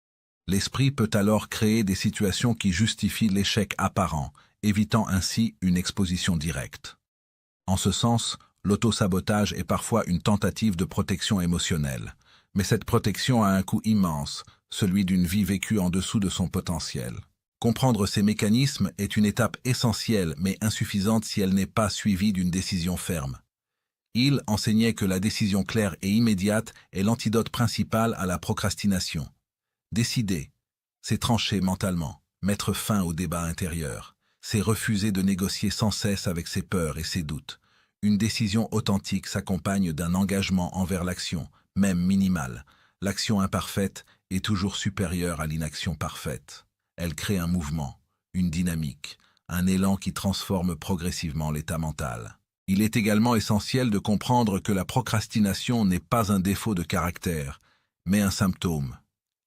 L'esprit peut alors créer des situations qui justifient l'échec apparent, évitant ainsi une exposition directe. En ce sens, l'auto-sabotage est parfois une tentative de protection émotionnelle, mais cette protection a un coût immense, celui d'une vie vécue en dessous de son potentiel. Comprendre ces mécanismes est une étape essentielle mais insuffisante si elle n'est pas suivie d'une décision ferme. Il enseignait que la décision claire et immédiate est l'antidote principal à la procrastination. Décider, c'est trancher mentalement, mettre fin au débat intérieur, c'est refuser de négocier sans cesse avec ses peurs et ses doutes. Une décision authentique s'accompagne d'un engagement envers l'action, même minimale. L'action imparfaite est toujours supérieure à l'inaction parfaite. Elle crée un mouvement, une dynamique, un élan qui transforme progressivement l'état mental. Il est également essentiel de comprendre que la procrastination n'est pas un défaut de caractère, mais un symptôme.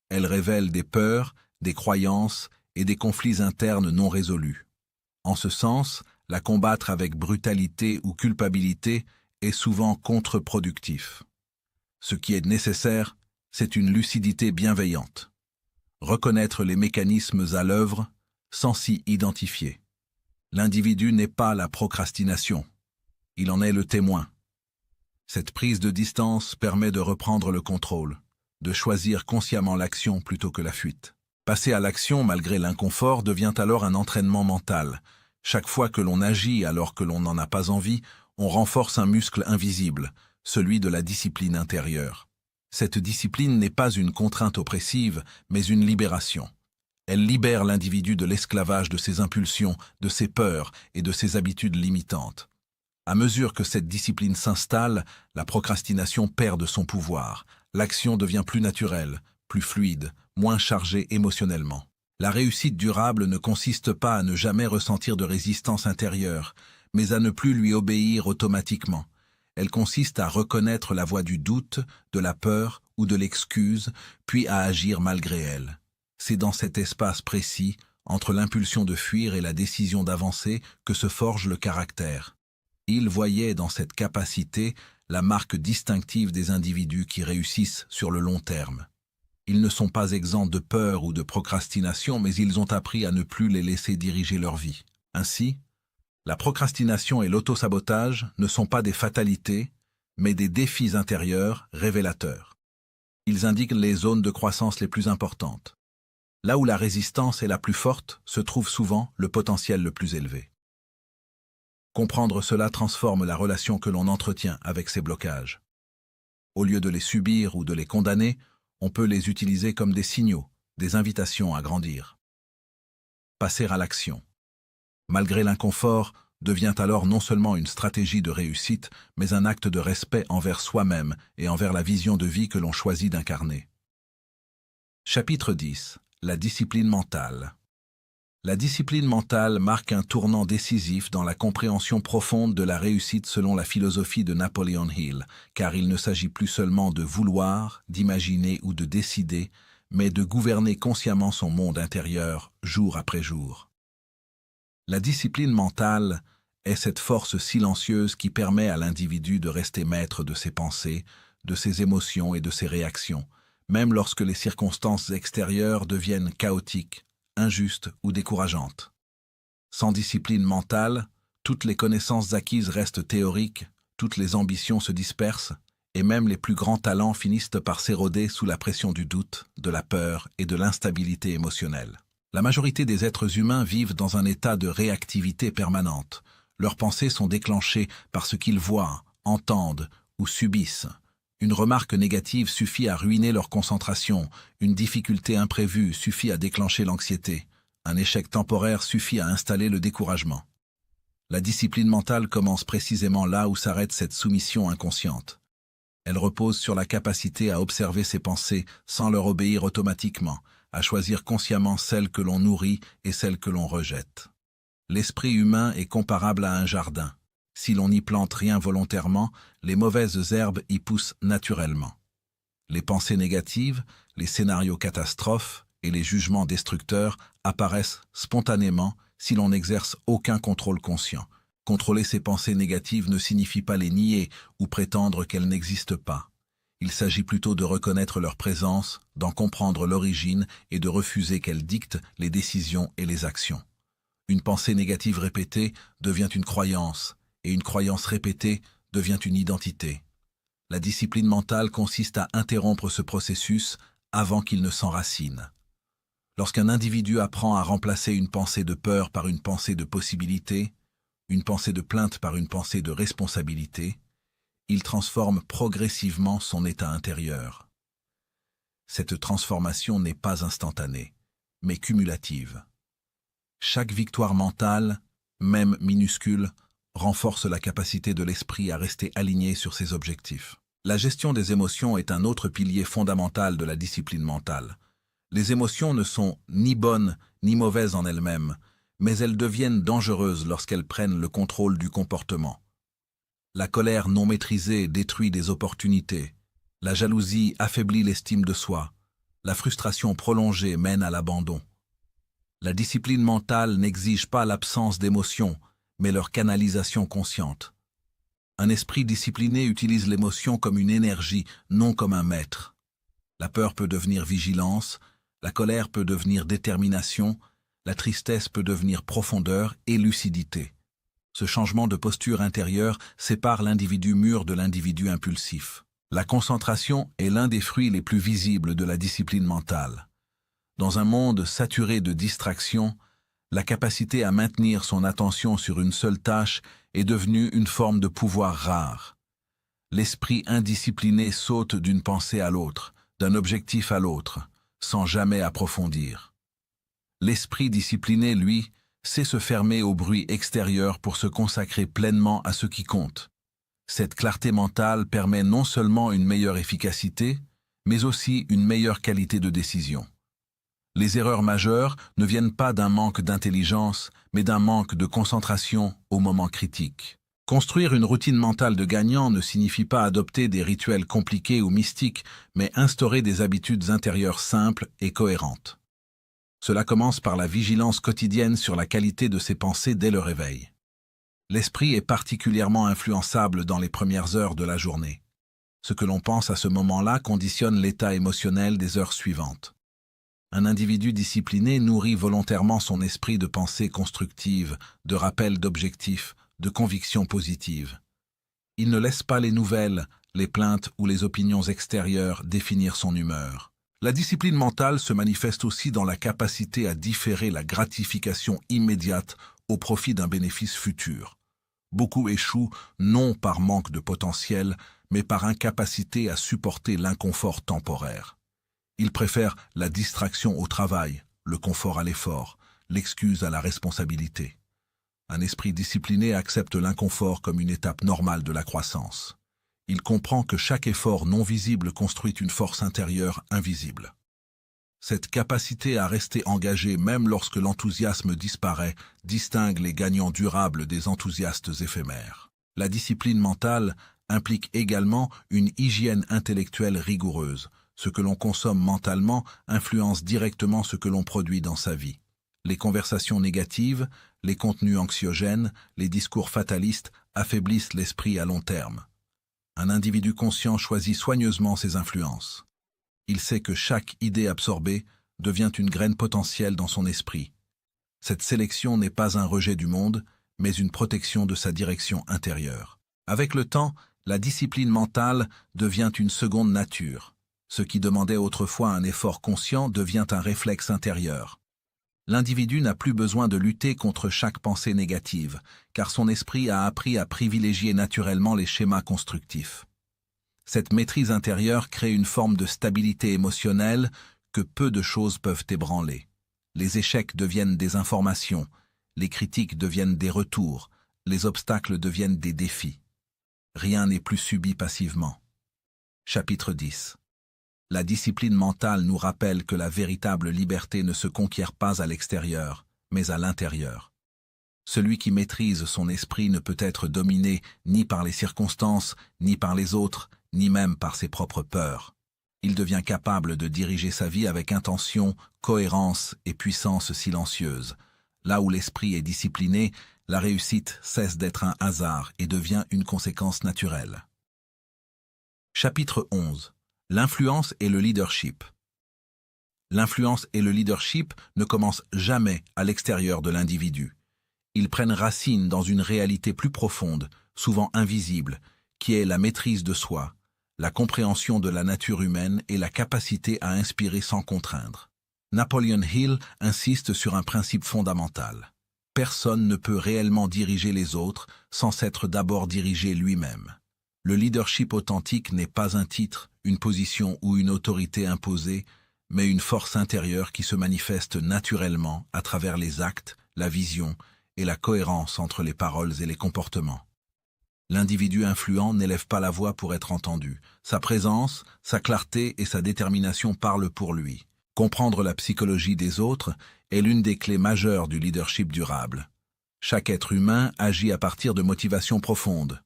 Elle révèle des peurs, des croyances et des conflits internes non résolus. En ce sens, la combattre avec brutalité ou culpabilité est souvent contre-productif. Ce qui est nécessaire, c'est une lucidité bienveillante. Reconnaître les mécanismes à l'œuvre sans s'y identifier. L'individu n'est pas la procrastination. Il en est le témoin. Cette prise de distance permet de reprendre le contrôle, de choisir consciemment l'action plutôt que la fuite. Passer à l'action malgré l'inconfort devient alors un entraînement mental. Chaque fois que l'on agit alors que l'on n'en a pas envie, on renforce un muscle invisible, celui de la discipline intérieure. Cette discipline n'est pas une contrainte oppressive, mais une libération. Elle libère l'individu de l'esclavage de ses impulsions, de ses peurs et de ses habitudes limitantes. À mesure que cette discipline s'installe, la procrastination perd de son pouvoir. L'action devient plus naturelle, plus fluide, moins chargée émotionnellement. La réussite durable ne consiste pas à ne jamais ressentir de résistance intérieure, mais à ne plus lui obéir automatiquement. Elle consiste à reconnaître la voix du doute, de la peur ou de l'excuse, puis à agir malgré elle. C'est dans cet espace précis, entre l'impulsion de fuir et la décision d'avancer, que se forge le caractère. Il voyait dans cette capacité la marque distinctive des individus qui réussissent sur le long terme. Ils ne sont pas exempts de peur ou de procrastination, mais ils ont appris à ne plus les laisser diriger leur vie. Ainsi, la procrastination et l'autosabotage ne sont pas des fatalités, mais des défis intérieurs révélateurs. Ils indiquent les zones de croissance les plus importantes. Là où la résistance est la plus forte, se trouve souvent le potentiel le plus élevé. Comprendre cela transforme la relation que l'on entretient avec ces blocages. Au lieu de les subir ou de les condamner, on peut les utiliser comme des signaux, des invitations à grandir. Passer à l'action, malgré l'inconfort, devient alors non seulement une stratégie de réussite, mais un acte de respect envers soi-même et envers la vision de vie que l'on choisit d'incarner. Chapitre 10. La discipline mentale. La discipline mentale marque un tournant décisif dans la compréhension profonde de la réussite selon la philosophie de Napoleon Hill, car il ne s'agit plus seulement de vouloir, d'imaginer ou de décider, mais de gouverner consciemment son monde intérieur, jour après jour. La discipline mentale est cette force silencieuse qui permet à l'individu de rester maître de ses pensées, de ses émotions et de ses réactions, même lorsque les circonstances extérieures deviennent chaotiques, injustes ou décourageantes. Sans discipline mentale, toutes les connaissances acquises restent théoriques, toutes les ambitions se dispersent, et même les plus grands talents finissent par s'éroder sous la pression du doute, de la peur et de l'instabilité émotionnelle. La majorité des êtres humains vivent dans un état de réactivité permanente. Leurs pensées sont déclenchées par ce qu'ils voient, entendent ou subissent. Une remarque négative suffit à ruiner leur concentration, une difficulté imprévue suffit à déclencher l'anxiété, un échec temporaire suffit à installer le découragement. La discipline mentale commence précisément là où s'arrête cette soumission inconsciente. Elle repose sur la capacité à observer ses pensées sans leur obéir automatiquement, à choisir consciemment celles que l'on nourrit et celles que l'on rejette. L'esprit humain est comparable à un jardin. Si l'on n'y plante rien volontairement, les mauvaises herbes y poussent naturellement. Les pensées négatives, les scénarios catastrophes et les jugements destructeurs apparaissent spontanément si l'on n'exerce aucun contrôle conscient. Contrôler ces pensées négatives ne signifie pas les nier ou prétendre qu'elles n'existent pas. Il s'agit plutôt de reconnaître leur présence, d'en comprendre l'origine et de refuser qu'elles dictent les décisions et les actions. Une pensée négative répétée devient une croyance, et une croyance répétée devient une identité. La discipline mentale consiste à interrompre ce processus avant qu'il ne s'enracine. Lorsqu'un individu apprend à remplacer une pensée de peur par une pensée de possibilité, une pensée de plainte par une pensée de responsabilité, il transforme progressivement son état intérieur. Cette transformation n'est pas instantanée, mais cumulative. Chaque victoire mentale, même minuscule, renforce la capacité de l'esprit à rester aligné sur ses objectifs. La gestion des émotions est un autre pilier fondamental de la discipline mentale. Les émotions ne sont ni bonnes ni mauvaises en elles-mêmes, mais elles deviennent dangereuses lorsqu'elles prennent le contrôle du comportement. La colère non maîtrisée détruit des opportunités. La jalousie affaiblit l'estime de soi. La frustration prolongée mène à l'abandon. La discipline mentale n'exige pas l'absence d'émotions, mais leur canalisation consciente. Un esprit discipliné utilise l'émotion comme une énergie, non comme un maître. La peur peut devenir vigilance, la colère peut devenir détermination, la tristesse peut devenir profondeur et lucidité. Ce changement de posture intérieure sépare l'individu mûr de l'individu impulsif. La concentration est l'un des fruits les plus visibles de la discipline mentale. Dans un monde saturé de distractions, la capacité à maintenir son attention sur une seule tâche est devenue une forme de pouvoir rare. L'esprit indiscipliné saute d'une pensée à l'autre, d'un objectif à l'autre, sans jamais approfondir. L'esprit discipliné, lui, sait se fermer au bruit extérieur pour se consacrer pleinement à ce qui compte. Cette clarté mentale permet non seulement une meilleure efficacité, mais aussi une meilleure qualité de décision. Les erreurs majeures ne viennent pas d'un manque d'intelligence, mais d'un manque de concentration au moment critique. Construire une routine mentale de gagnant ne signifie pas adopter des rituels compliqués ou mystiques, mais instaurer des habitudes intérieures simples et cohérentes. Cela commence par la vigilance quotidienne sur la qualité de ses pensées dès le réveil. L'esprit est particulièrement influençable dans les premières heures de la journée. Ce que l'on pense à ce moment-là conditionne l'état émotionnel des heures suivantes. Un individu discipliné nourrit volontairement son esprit de pensées constructives, de rappels d'objectifs, de convictions positives. Il ne laisse pas les nouvelles, les plaintes ou les opinions extérieures définir son humeur. La discipline mentale se manifeste aussi dans la capacité à différer la gratification immédiate au profit d'un bénéfice futur. Beaucoup échouent non par manque de potentiel, mais par incapacité à supporter l'inconfort temporaire. Ils préfèrent la distraction au travail, le confort à l'effort, l'excuse à la responsabilité. Un esprit discipliné accepte l'inconfort comme une étape normale de la croissance. Il comprend que chaque effort non visible construit une force intérieure invisible. Cette capacité à rester engagé même lorsque l'enthousiasme disparaît distingue les gagnants durables des enthousiastes éphémères. La discipline mentale implique également une hygiène intellectuelle rigoureuse. Ce que l'on consomme mentalement influence directement ce que l'on produit dans sa vie. Les conversations négatives, les contenus anxiogènes, les discours fatalistes affaiblissent l'esprit à long terme. Un individu conscient choisit soigneusement ses influences. Il sait que chaque idée absorbée devient une graine potentielle dans son esprit. Cette sélection n'est pas un rejet du monde, mais une protection de sa direction intérieure. Avec le temps, la discipline mentale devient une seconde nature. Ce qui demandait autrefois un effort conscient devient un réflexe intérieur. L'individu n'a plus besoin de lutter contre chaque pensée négative, car son esprit a appris à privilégier naturellement les schémas constructifs. Cette maîtrise intérieure crée une forme de stabilité émotionnelle que peu de choses peuvent ébranler. Les échecs deviennent des informations, les critiques deviennent des retours, les obstacles deviennent des défis. Rien n'est plus subi passivement. Chapitre 10. La discipline mentale nous rappelle que la véritable liberté ne se conquiert pas à l'extérieur, mais à l'intérieur. Celui qui maîtrise son esprit ne peut être dominé ni par les circonstances, ni par les autres, ni même par ses propres peurs. Il devient capable de diriger sa vie avec intention, cohérence et puissance silencieuse. Là où l'esprit est discipliné, la réussite cesse d'être un hasard et devient une conséquence naturelle. Chapitre 11. L'influence et le leadership. L'influence et le leadership ne commencent jamais à l'extérieur de l'individu. Ils prennent racine dans une réalité plus profonde, souvent invisible, qui est la maîtrise de soi, la compréhension de la nature humaine et la capacité à inspirer sans contraindre. Napoleon Hill insiste sur un principe fondamental. Personne ne peut réellement diriger les autres sans s'être d'abord dirigé lui-même. Le leadership authentique n'est pas un titre, une position ou une autorité imposée, mais une force intérieure qui se manifeste naturellement à travers les actes, la vision et la cohérence entre les paroles et les comportements. L'individu influent n'élève pas la voix pour être entendu. Sa présence, sa clarté et sa détermination parlent pour lui. Comprendre la psychologie des autres est l'une des clés majeures du leadership durable. Chaque être humain agit à partir de motivations profondes.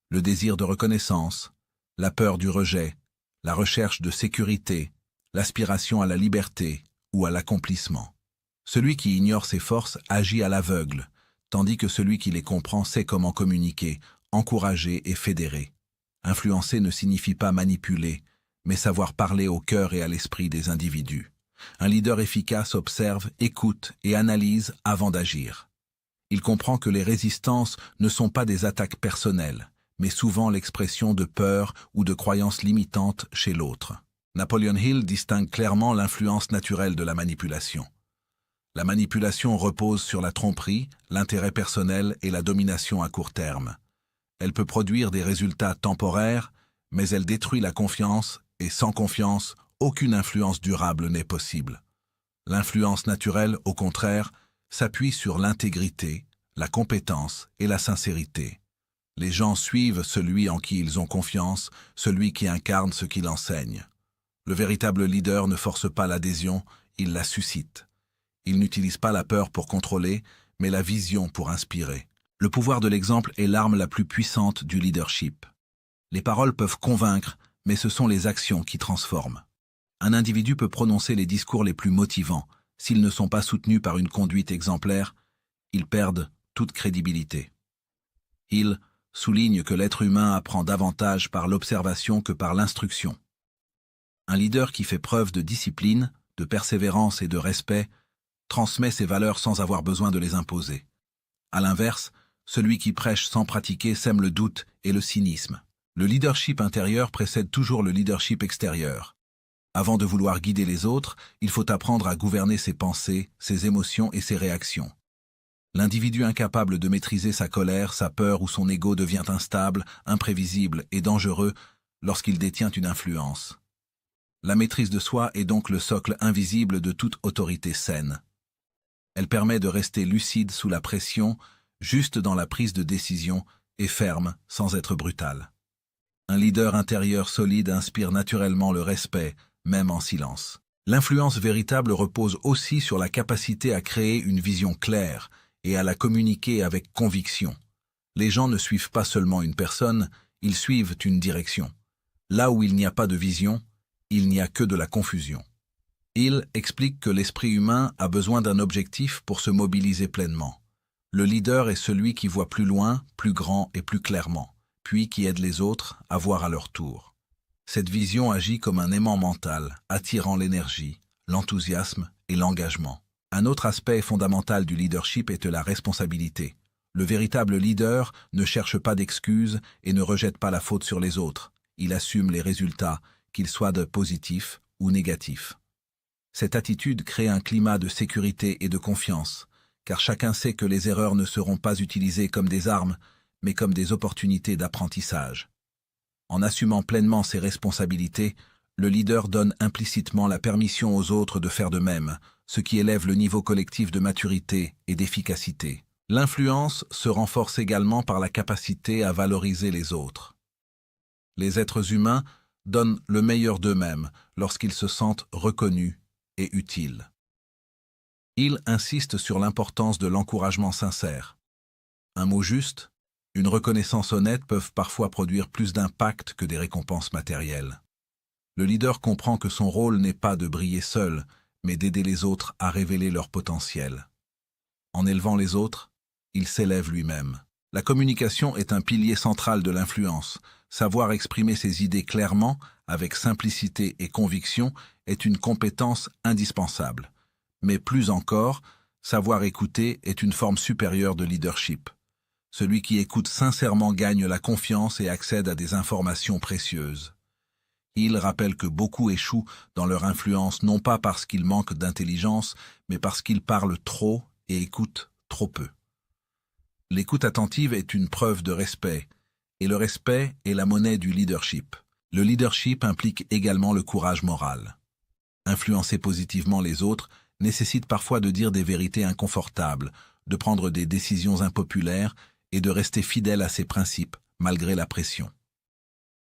Le désir de reconnaissance, la peur du rejet, la recherche de sécurité, l'aspiration à la liberté ou à l'accomplissement. Celui qui ignore ses forces agit à l'aveugle, tandis que celui qui les comprend sait comment communiquer, encourager et fédérer. Influencer ne signifie pas manipuler, mais savoir parler au cœur et à l'esprit des individus. Un leader efficace observe, écoute et analyse avant d'agir. Il comprend que les résistances ne sont pas des attaques personnelles, mais souvent l'expression de peur ou de croyances limitantes chez l'autre. Napoleon Hill distingue clairement l'influence naturelle de la manipulation. La manipulation repose sur la tromperie, l'intérêt personnel et la domination à court terme. Elle peut produire des résultats temporaires, mais elle détruit la confiance et sans confiance, aucune influence durable n'est possible. L'influence naturelle, au contraire, s'appuie sur l'intégrité, la compétence et la sincérité. Les gens suivent celui en qui ils ont confiance, celui qui incarne ce qu'il enseigne. Le véritable leader ne force pas l'adhésion, il la suscite. Il n'utilise pas la peur pour contrôler, mais la vision pour inspirer. Le pouvoir de l'exemple est l'arme la plus puissante du leadership. Les paroles peuvent convaincre, mais ce sont les actions qui transforment. Un individu peut prononcer les discours les plus motivants. S'ils ne sont pas soutenus par une conduite exemplaire, ils perdent toute crédibilité. Hill souligne que l'être humain apprend davantage par l'observation que par l'instruction. Un leader qui fait preuve de discipline, de persévérance et de respect transmet ses valeurs sans avoir besoin de les imposer. À l'inverse, celui qui prêche sans pratiquer sème le doute et le cynisme. Le leadership intérieur précède toujours le leadership extérieur. Avant de vouloir guider les autres, il faut apprendre à gouverner ses pensées, ses émotions et ses réactions. L'individu incapable de maîtriser sa colère, sa peur ou son ego devient instable, imprévisible et dangereux lorsqu'il détient une influence. La maîtrise de soi est donc le socle invisible de toute autorité saine. Elle permet de rester lucide sous la pression, juste dans la prise de décision et ferme sans être brutal. Un leader intérieur solide inspire naturellement le respect, même en silence. L'influence véritable repose aussi sur la capacité à créer une vision claire et à la communiquer avec conviction. Les gens ne suivent pas seulement une personne, ils suivent une direction. Là où il n'y a pas de vision, il n'y a que de la confusion. Hill explique que l'esprit humain a besoin d'un objectif pour se mobiliser pleinement. Le leader est celui qui voit plus loin, plus grand et plus clairement, puis qui aide les autres à voir à leur tour. Cette vision agit comme un aimant mental, attirant l'énergie, l'enthousiasme et l'engagement. Un autre aspect fondamental du leadership est la responsabilité. Le véritable leader ne cherche pas d'excuses et ne rejette pas la faute sur les autres. Il assume les résultats, qu'ils soient positifs ou négatifs. Cette attitude crée un climat de sécurité et de confiance, car chacun sait que les erreurs ne seront pas utilisées comme des armes, mais comme des opportunités d'apprentissage. En assumant pleinement ses responsabilités, le leader donne implicitement la permission aux autres de faire de même, ce qui élève le niveau collectif de maturité et d'efficacité. L'influence se renforce également par la capacité à valoriser les autres. Les êtres humains donnent le meilleur d'eux-mêmes lorsqu'ils se sentent reconnus et utiles. Il insiste sur l'importance de l'encouragement sincère. Un mot juste, une reconnaissance honnête peuvent parfois produire plus d'impact que des récompenses matérielles. Le leader comprend que son rôle n'est pas de briller seul, mais d'aider les autres à révéler leur potentiel. En élevant les autres, il s'élève lui-même. La communication est un pilier central de l'influence. Savoir exprimer ses idées clairement, avec simplicité et conviction, est une compétence indispensable. Mais plus encore, savoir écouter est une forme supérieure de leadership. Celui qui écoute sincèrement gagne la confiance et accède à des informations précieuses. Il rappelle que beaucoup échouent dans leur influence non pas parce qu'ils manquent d'intelligence, mais parce qu'ils parlent trop et écoutent trop peu. L'écoute attentive est une preuve de respect, et le respect est la monnaie du leadership. Le leadership implique également le courage moral. Influencer positivement les autres nécessite parfois de dire des vérités inconfortables, de prendre des décisions impopulaires et de rester fidèle à ses principes, malgré la pression.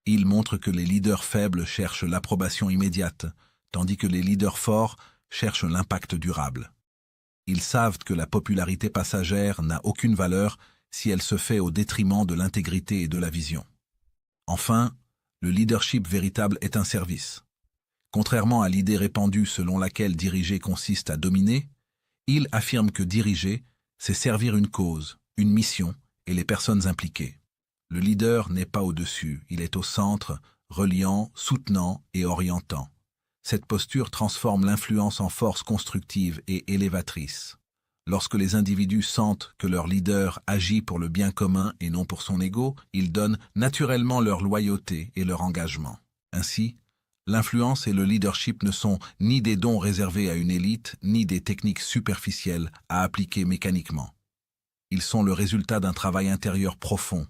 Il montre que les leaders faibles cherchent l'approbation immédiate, tandis que les leaders forts cherchent l'impact durable. Ils savent que la popularité passagère n'a aucune valeur si elle se fait au détriment de l'intégrité et de la vision. Enfin, le leadership véritable est un service. Contrairement à l'idée répandue selon laquelle diriger consiste à dominer, il affirme que diriger, c'est servir une cause, une mission et les personnes impliquées. Le leader n'est pas au-dessus, il est au centre, reliant, soutenant et orientant. Cette posture transforme l'influence en force constructive et élévatrice. Lorsque les individus sentent que leur leader agit pour le bien commun et non pour son ego, ils donnent naturellement leur loyauté et leur engagement. Ainsi, l'influence et le leadership ne sont ni des dons réservés à une élite, ni des techniques superficielles à appliquer mécaniquement. Ils sont le résultat d'un travail intérieur profond,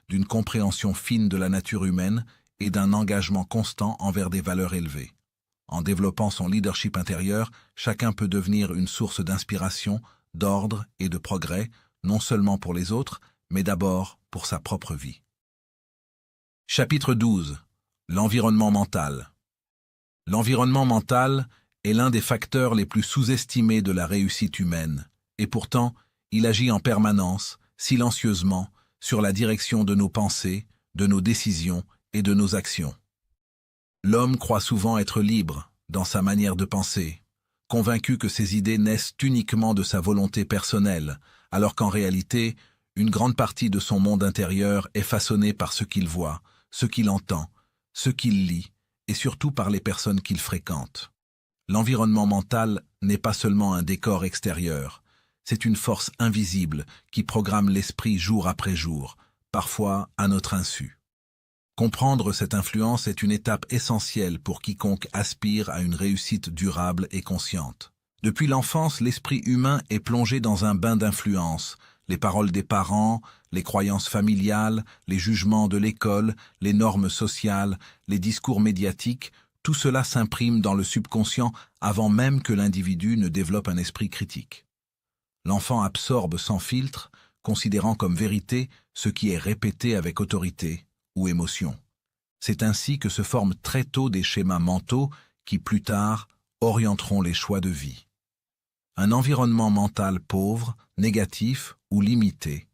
d'une compréhension fine de la nature humaine et d'un engagement constant envers des valeurs élevées. En développant son leadership intérieur, chacun peut devenir une source d'inspiration, d'ordre et de progrès, non seulement pour les autres, mais d'abord pour sa propre vie. Chapitre 12. L'environnement mental. L'environnement mental est l'un des facteurs les plus sous-estimés de la réussite humaine, et pourtant, il agit en permanence, silencieusement, sur la direction de nos pensées, de nos décisions et de nos actions. L'homme croit souvent être libre dans sa manière de penser, convaincu que ses idées naissent uniquement de sa volonté personnelle, alors qu'en réalité, une grande partie de son monde intérieur est façonnée par ce qu'il voit, ce qu'il entend, ce qu'il lit, et surtout par les personnes qu'il fréquente. L'environnement mental n'est pas seulement un décor extérieur, c'est une force invisible qui programme l'esprit jour après jour, parfois à notre insu. Comprendre cette influence est une étape essentielle pour quiconque aspire à une réussite durable et consciente. Depuis l'enfance, l'esprit humain est plongé dans un bain d'influence. Les paroles des parents, les croyances familiales, les jugements de l'école, les normes sociales, les discours médiatiques, tout cela s'imprime dans le subconscient avant même que l'individu ne développe un esprit critique. L'enfant absorbe sans filtre, considérant comme vérité ce qui est répété avec autorité ou émotion. C'est ainsi que se forment très tôt des schémas mentaux qui, plus tard, orienteront les choix de vie. Un environnement mental pauvre, négatif ou limité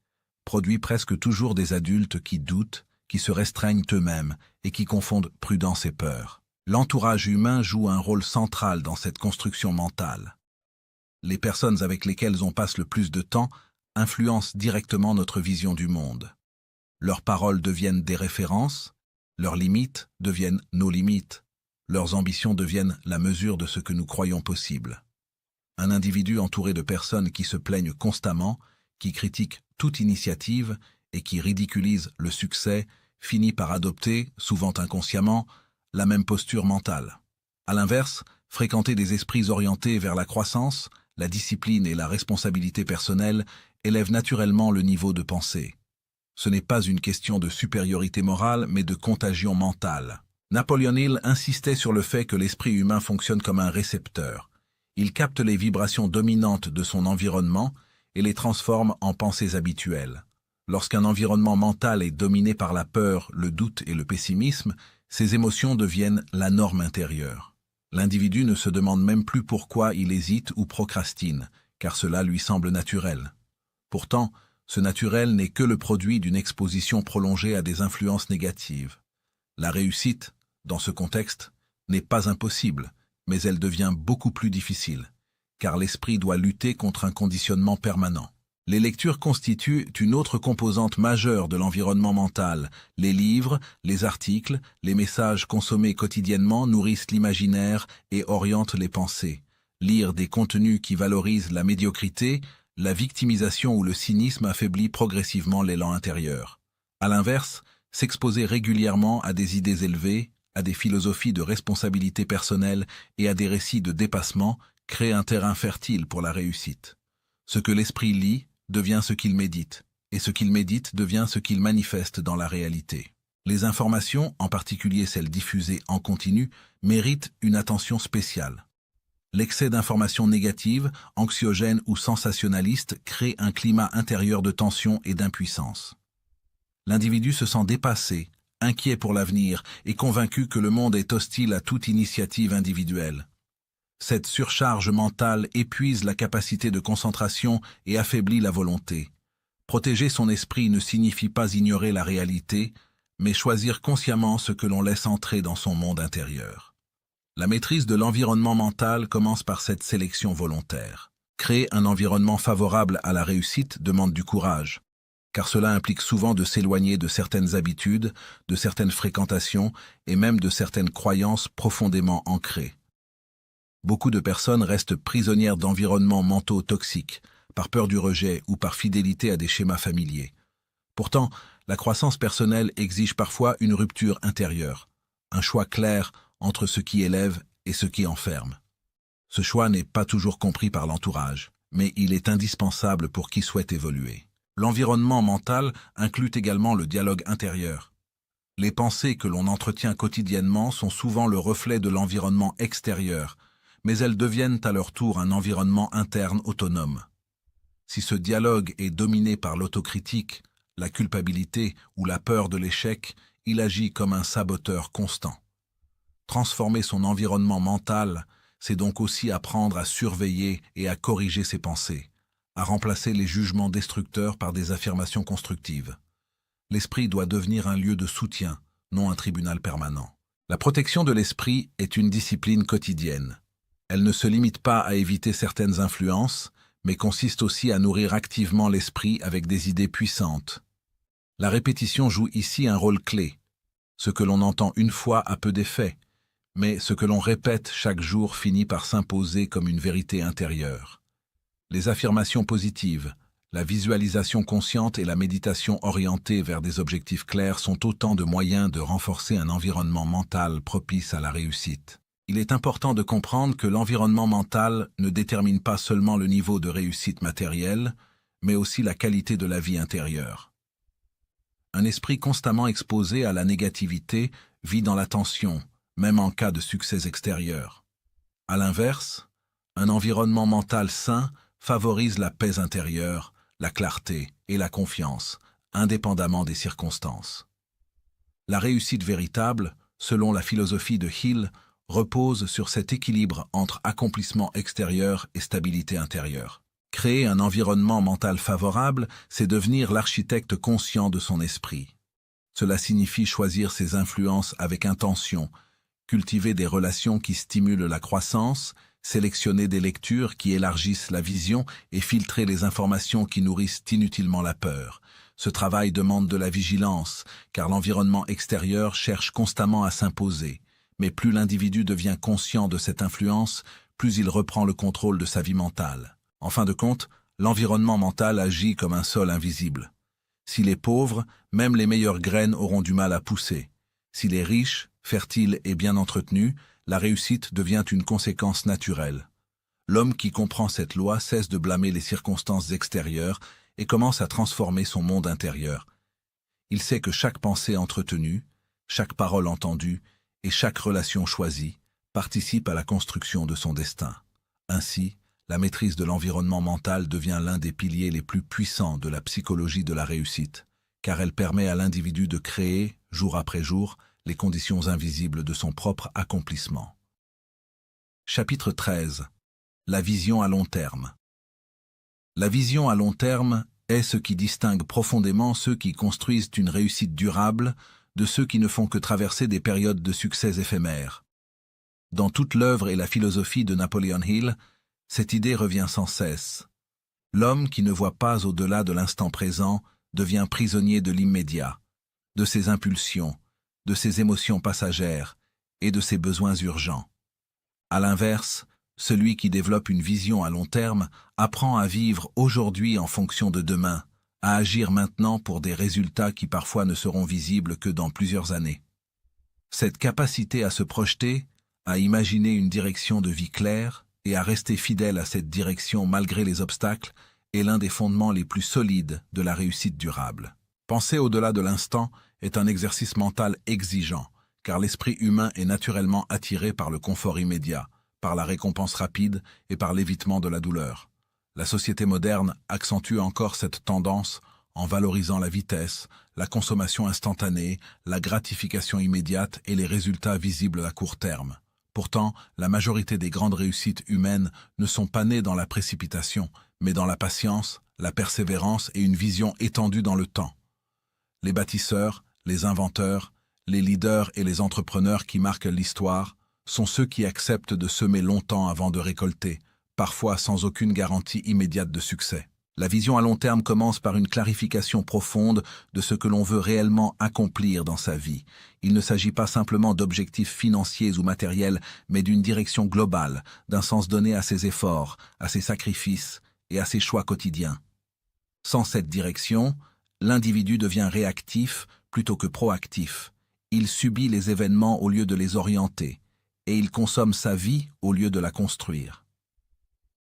produit presque toujours des adultes qui doutent, qui se restreignent eux-mêmes et qui confondent prudence et peur. L'entourage humain joue un rôle central dans cette construction mentale. Les personnes avec lesquelles on passe le plus de temps influencent directement notre vision du monde. Leurs paroles deviennent des références, leurs limites deviennent nos limites, leurs ambitions deviennent la mesure de ce que nous croyons possible. Un individu entouré de personnes qui se plaignent constamment, qui critiquent toute initiative et qui ridiculisent le succès, finit par adopter, souvent inconsciemment, la même posture mentale. À l'inverse, fréquenter des esprits orientés vers la croissance, la discipline et la responsabilité personnelle élève naturellement le niveau de pensée. Ce n'est pas une question de supériorité morale, mais de contagion mentale. Napoleon Hill insistait sur le fait que l'esprit humain fonctionne comme un récepteur. Il capte les vibrations dominantes de son environnement et les transforme en pensées habituelles. Lorsqu'un environnement mental est dominé par la peur, le doute et le pessimisme, ces émotions deviennent la norme intérieure. L'individu ne se demande même plus pourquoi il hésite ou procrastine, car cela lui semble naturel. Pourtant, Ce naturel n'est que le produit d'une exposition prolongée à des influences négatives. La réussite, dans ce contexte, n'est pas impossible, mais elle devient beaucoup plus difficile, car l'esprit doit lutter contre un conditionnement permanent. Les lectures constituent une autre composante majeure de l'environnement mental. Les livres, les articles, les messages consommés quotidiennement nourrissent l'imaginaire et orientent les pensées. Lire des contenus qui valorisent la médiocrité, la victimisation ou le cynisme affaiblit progressivement l'élan intérieur. À l'inverse, s'exposer régulièrement à des idées élevées, à des philosophies de responsabilité personnelle et à des récits de dépassement crée un terrain fertile pour la réussite. Ce que l'esprit lit devient ce qu'il médite, et ce qu'il médite devient ce qu'il manifeste dans la réalité. Les informations, en particulier celles diffusées en continu, méritent une attention spéciale. L'excès d'informations négatives, anxiogènes ou sensationnalistes crée un climat intérieur de tension et d'impuissance. L'individu se sent dépassé, inquiet pour l'avenir et convaincu que le monde est hostile à toute initiative individuelle. Cette surcharge mentale épuise la capacité de concentration et affaiblit la volonté. Protéger son esprit ne signifie pas ignorer la réalité, mais choisir consciemment ce que l'on laisse entrer dans son monde intérieur. La maîtrise de l'environnement mental commence par cette sélection volontaire. Créer un environnement favorable à la réussite demande du courage, car cela implique souvent de s'éloigner de certaines habitudes, de certaines fréquentations et même de certaines croyances profondément ancrées. Beaucoup de personnes restent prisonnières d'environnements mentaux toxiques, par peur du rejet ou par fidélité à des schémas familiers. Pourtant, la croissance personnelle exige parfois une rupture intérieure, un choix clair entre ce qui élève et ce qui enferme. Ce choix n'est pas toujours compris par l'entourage, mais il est indispensable pour qui souhaite évoluer. L'environnement mental inclut également le dialogue intérieur. Les pensées que l'on entretient quotidiennement sont souvent le reflet de l'environnement extérieur, mais elles deviennent à leur tour un environnement interne autonome. Si ce dialogue est dominé par l'autocritique, la culpabilité ou la peur de l'échec, il agit comme un saboteur constant. Transformer son environnement mental, c'est donc aussi apprendre à surveiller et à corriger ses pensées, à remplacer les jugements destructeurs par des affirmations constructives. L'esprit doit devenir un lieu de soutien, non un tribunal permanent. La protection de l'esprit est une discipline quotidienne. Elle ne se limite pas à éviter certaines influences, mais consiste aussi à nourrir activement l'esprit avec des idées puissantes. La répétition joue ici un rôle clé. Ce que l'on entend une fois a peu d'effet, mais ce que l'on répète chaque jour finit par s'imposer comme une vérité intérieure. Les affirmations positives, la visualisation consciente et la méditation orientée vers des objectifs clairs sont autant de moyens de renforcer un environnement mental propice à la réussite. Il est important de comprendre que l'environnement mental ne détermine pas seulement le niveau de réussite matérielle, mais aussi la qualité de la vie intérieure. Un esprit constamment exposé à la négativité vit dans la tension, même en cas de succès extérieur. À l'inverse, un environnement mental sain favorise la paix intérieure, la clarté et la confiance, indépendamment des circonstances. La réussite véritable, selon la philosophie de Hill, repose sur cet équilibre entre accomplissement extérieur et stabilité intérieure. Créer un environnement mental favorable, c'est devenir l'architecte conscient de son esprit. Cela signifie choisir ses influences avec intention, cultiver des relations qui stimulent la croissance, sélectionner des lectures qui élargissent la vision et filtrer les informations qui nourrissent inutilement la peur. Ce travail demande de la vigilance, car l'environnement extérieur cherche constamment à s'imposer. Mais plus l'individu devient conscient de cette influence, plus il reprend le contrôle de sa vie mentale. En fin de compte, l'environnement mental agit comme un sol invisible. S'il est pauvre, même les meilleures graines auront du mal à pousser. S'il est riche, fertile et bien entretenu, la réussite devient une conséquence naturelle. L'homme qui comprend cette loi cesse de blâmer les circonstances extérieures et commence à transformer son monde intérieur. Il sait que chaque pensée entretenue, chaque parole entendue et chaque relation choisie participe à la construction de son destin. Ainsi, la maîtrise de l'environnement mental devient l'un des piliers les plus puissants de la psychologie de la réussite, car elle permet à l'individu de créer, jour après jour, les conditions invisibles de son propre accomplissement. Chapitre 13. La vision à long terme. La vision à long terme est ce qui distingue profondément ceux qui construisent une réussite durable de ceux qui ne font que traverser des périodes de succès éphémères. Dans toute l'œuvre et la philosophie de Napoleon Hill, cette idée revient sans cesse. L'homme qui ne voit pas au-delà de l'instant présent devient prisonnier de l'immédiat, de ses impulsions, de ses émotions passagères et de ses besoins urgents. À l'inverse, celui qui développe une vision à long terme apprend à vivre aujourd'hui en fonction de demain, à agir maintenant pour des résultats qui parfois ne seront visibles que dans plusieurs années. Cette capacité à se projeter, à imaginer une direction de vie claire et à rester fidèle à cette direction malgré les obstacles est l'un des fondements les plus solides de la réussite durable. Penser au-delà de l'instant est un exercice mental exigeant, car l'esprit humain est naturellement attiré par le confort immédiat, par la récompense rapide et par l'évitement de la douleur. La société moderne accentue encore cette tendance en valorisant la vitesse, la consommation instantanée, la gratification immédiate et les résultats visibles à court terme. Pourtant, la majorité des grandes réussites humaines ne sont pas nées dans la précipitation, mais dans la patience, la persévérance et une vision étendue dans le temps. Les bâtisseurs, les inventeurs, les leaders et les entrepreneurs qui marquent l'histoire sont ceux qui acceptent de semer longtemps avant de récolter, parfois sans aucune garantie immédiate de succès. La vision à long terme commence par une clarification profonde de ce que l'on veut réellement accomplir dans sa vie. Il ne s'agit pas simplement d'objectifs financiers ou matériels, mais d'une direction globale, d'un sens donné à ses efforts, à ses sacrifices et à ses choix quotidiens. Sans cette direction, l'individu devient réactif plutôt que proactif. Il subit les événements au lieu de les orienter, et il consomme sa vie au lieu de la construire.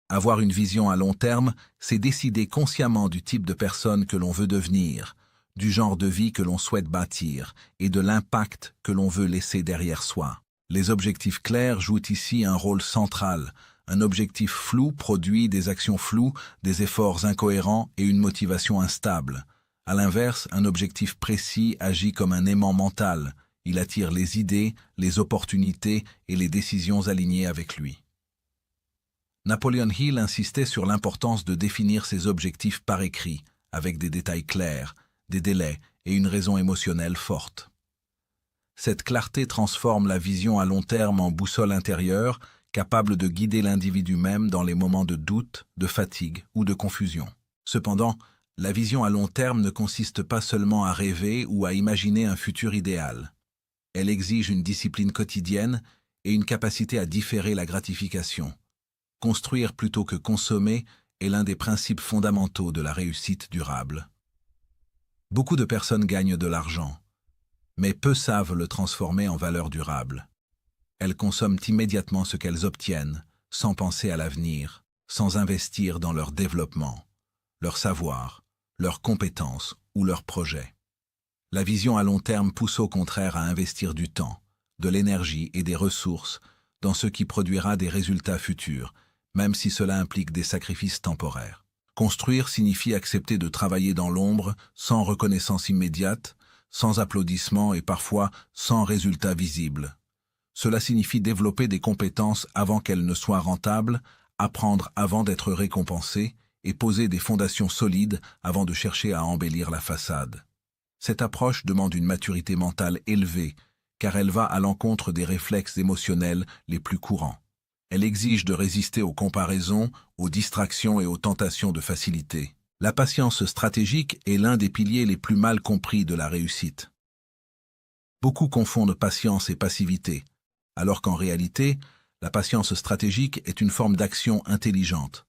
Avoir une vision à long terme, c'est décider consciemment du type de personne que l'on veut devenir, du genre de vie que l'on souhaite bâtir et de l'impact que l'on veut laisser derrière soi. Les objectifs clairs jouent ici un rôle central. Un objectif flou produit des actions floues, des efforts incohérents et une motivation instable. À l'inverse, un objectif précis agit comme un aimant mental. Il attire les idées, les opportunités et les décisions alignées avec lui. Napoleon Hill insistait sur l'importance de définir ses objectifs par écrit, avec des détails clairs, des délais et une raison émotionnelle forte. Cette clarté transforme la vision à long terme en boussole intérieure, capable de guider l'individu même dans les moments de doute, de fatigue ou de confusion. Cependant, la vision à long terme ne consiste pas seulement à rêver ou à imaginer un futur idéal. Elle exige une discipline quotidienne et une capacité à différer la gratification. Construire plutôt que consommer est l'un des principes fondamentaux de la réussite durable. Beaucoup de personnes gagnent de l'argent, mais peu savent le transformer en valeur durable. Elles consomment immédiatement ce qu'elles obtiennent, sans penser à l'avenir, sans investir dans leur développement, leur savoir, leurs compétences ou leurs projets. La vision à long terme pousse au contraire à investir du temps, de l'énergie et des ressources dans ce qui produira des résultats futurs, même si cela implique des sacrifices temporaires. Construire signifie accepter de travailler dans l'ombre, sans reconnaissance immédiate, sans applaudissements et parfois sans résultats visibles. Cela signifie développer des compétences avant qu'elles ne soient rentables, apprendre avant d'être récompensé et poser des fondations solides avant de chercher à embellir la façade. Cette approche demande une maturité mentale élevée, car elle va à l'encontre des réflexes émotionnels les plus courants. Elle exige de résister aux comparaisons, aux distractions et aux tentations de facilité. La patience stratégique est l'un des piliers les plus mal compris de la réussite. Beaucoup confondent patience et passivité, alors qu'en réalité, la patience stratégique est une forme d'action intelligente.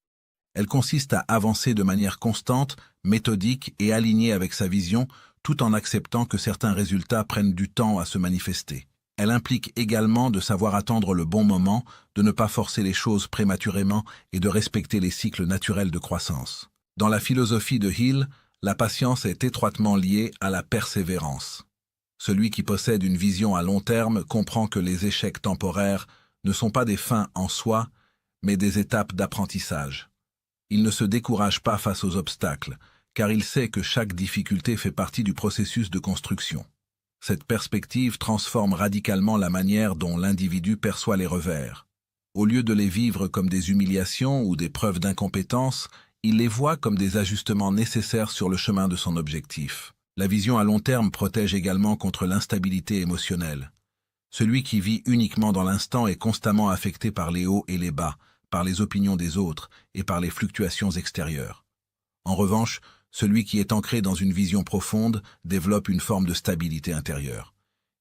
Elle consiste à avancer de manière constante, méthodique et alignée avec sa vision, tout en acceptant que certains résultats prennent du temps à se manifester. Elle implique également de savoir attendre le bon moment, de ne pas forcer les choses prématurément et de respecter les cycles naturels de croissance. Dans la philosophie de Hill, la patience est étroitement liée à la persévérance. Celui qui possède une vision à long terme comprend que les échecs temporaires ne sont pas des fins en soi, mais des étapes d'apprentissage. Il ne se décourage pas face aux obstacles, car il sait que chaque difficulté fait partie du processus de construction. Cette perspective transforme radicalement la manière dont l'individu perçoit les revers. Au lieu de les vivre comme des humiliations ou des preuves d'incompétence, il les voit comme des ajustements nécessaires sur le chemin de son objectif. La vision à long terme protège également contre l'instabilité émotionnelle. Celui qui vit uniquement dans l'instant est constamment affecté par les hauts et les bas, par les opinions des autres et par les fluctuations extérieures. En revanche, celui qui est ancré dans une vision profonde développe une forme de stabilité intérieure.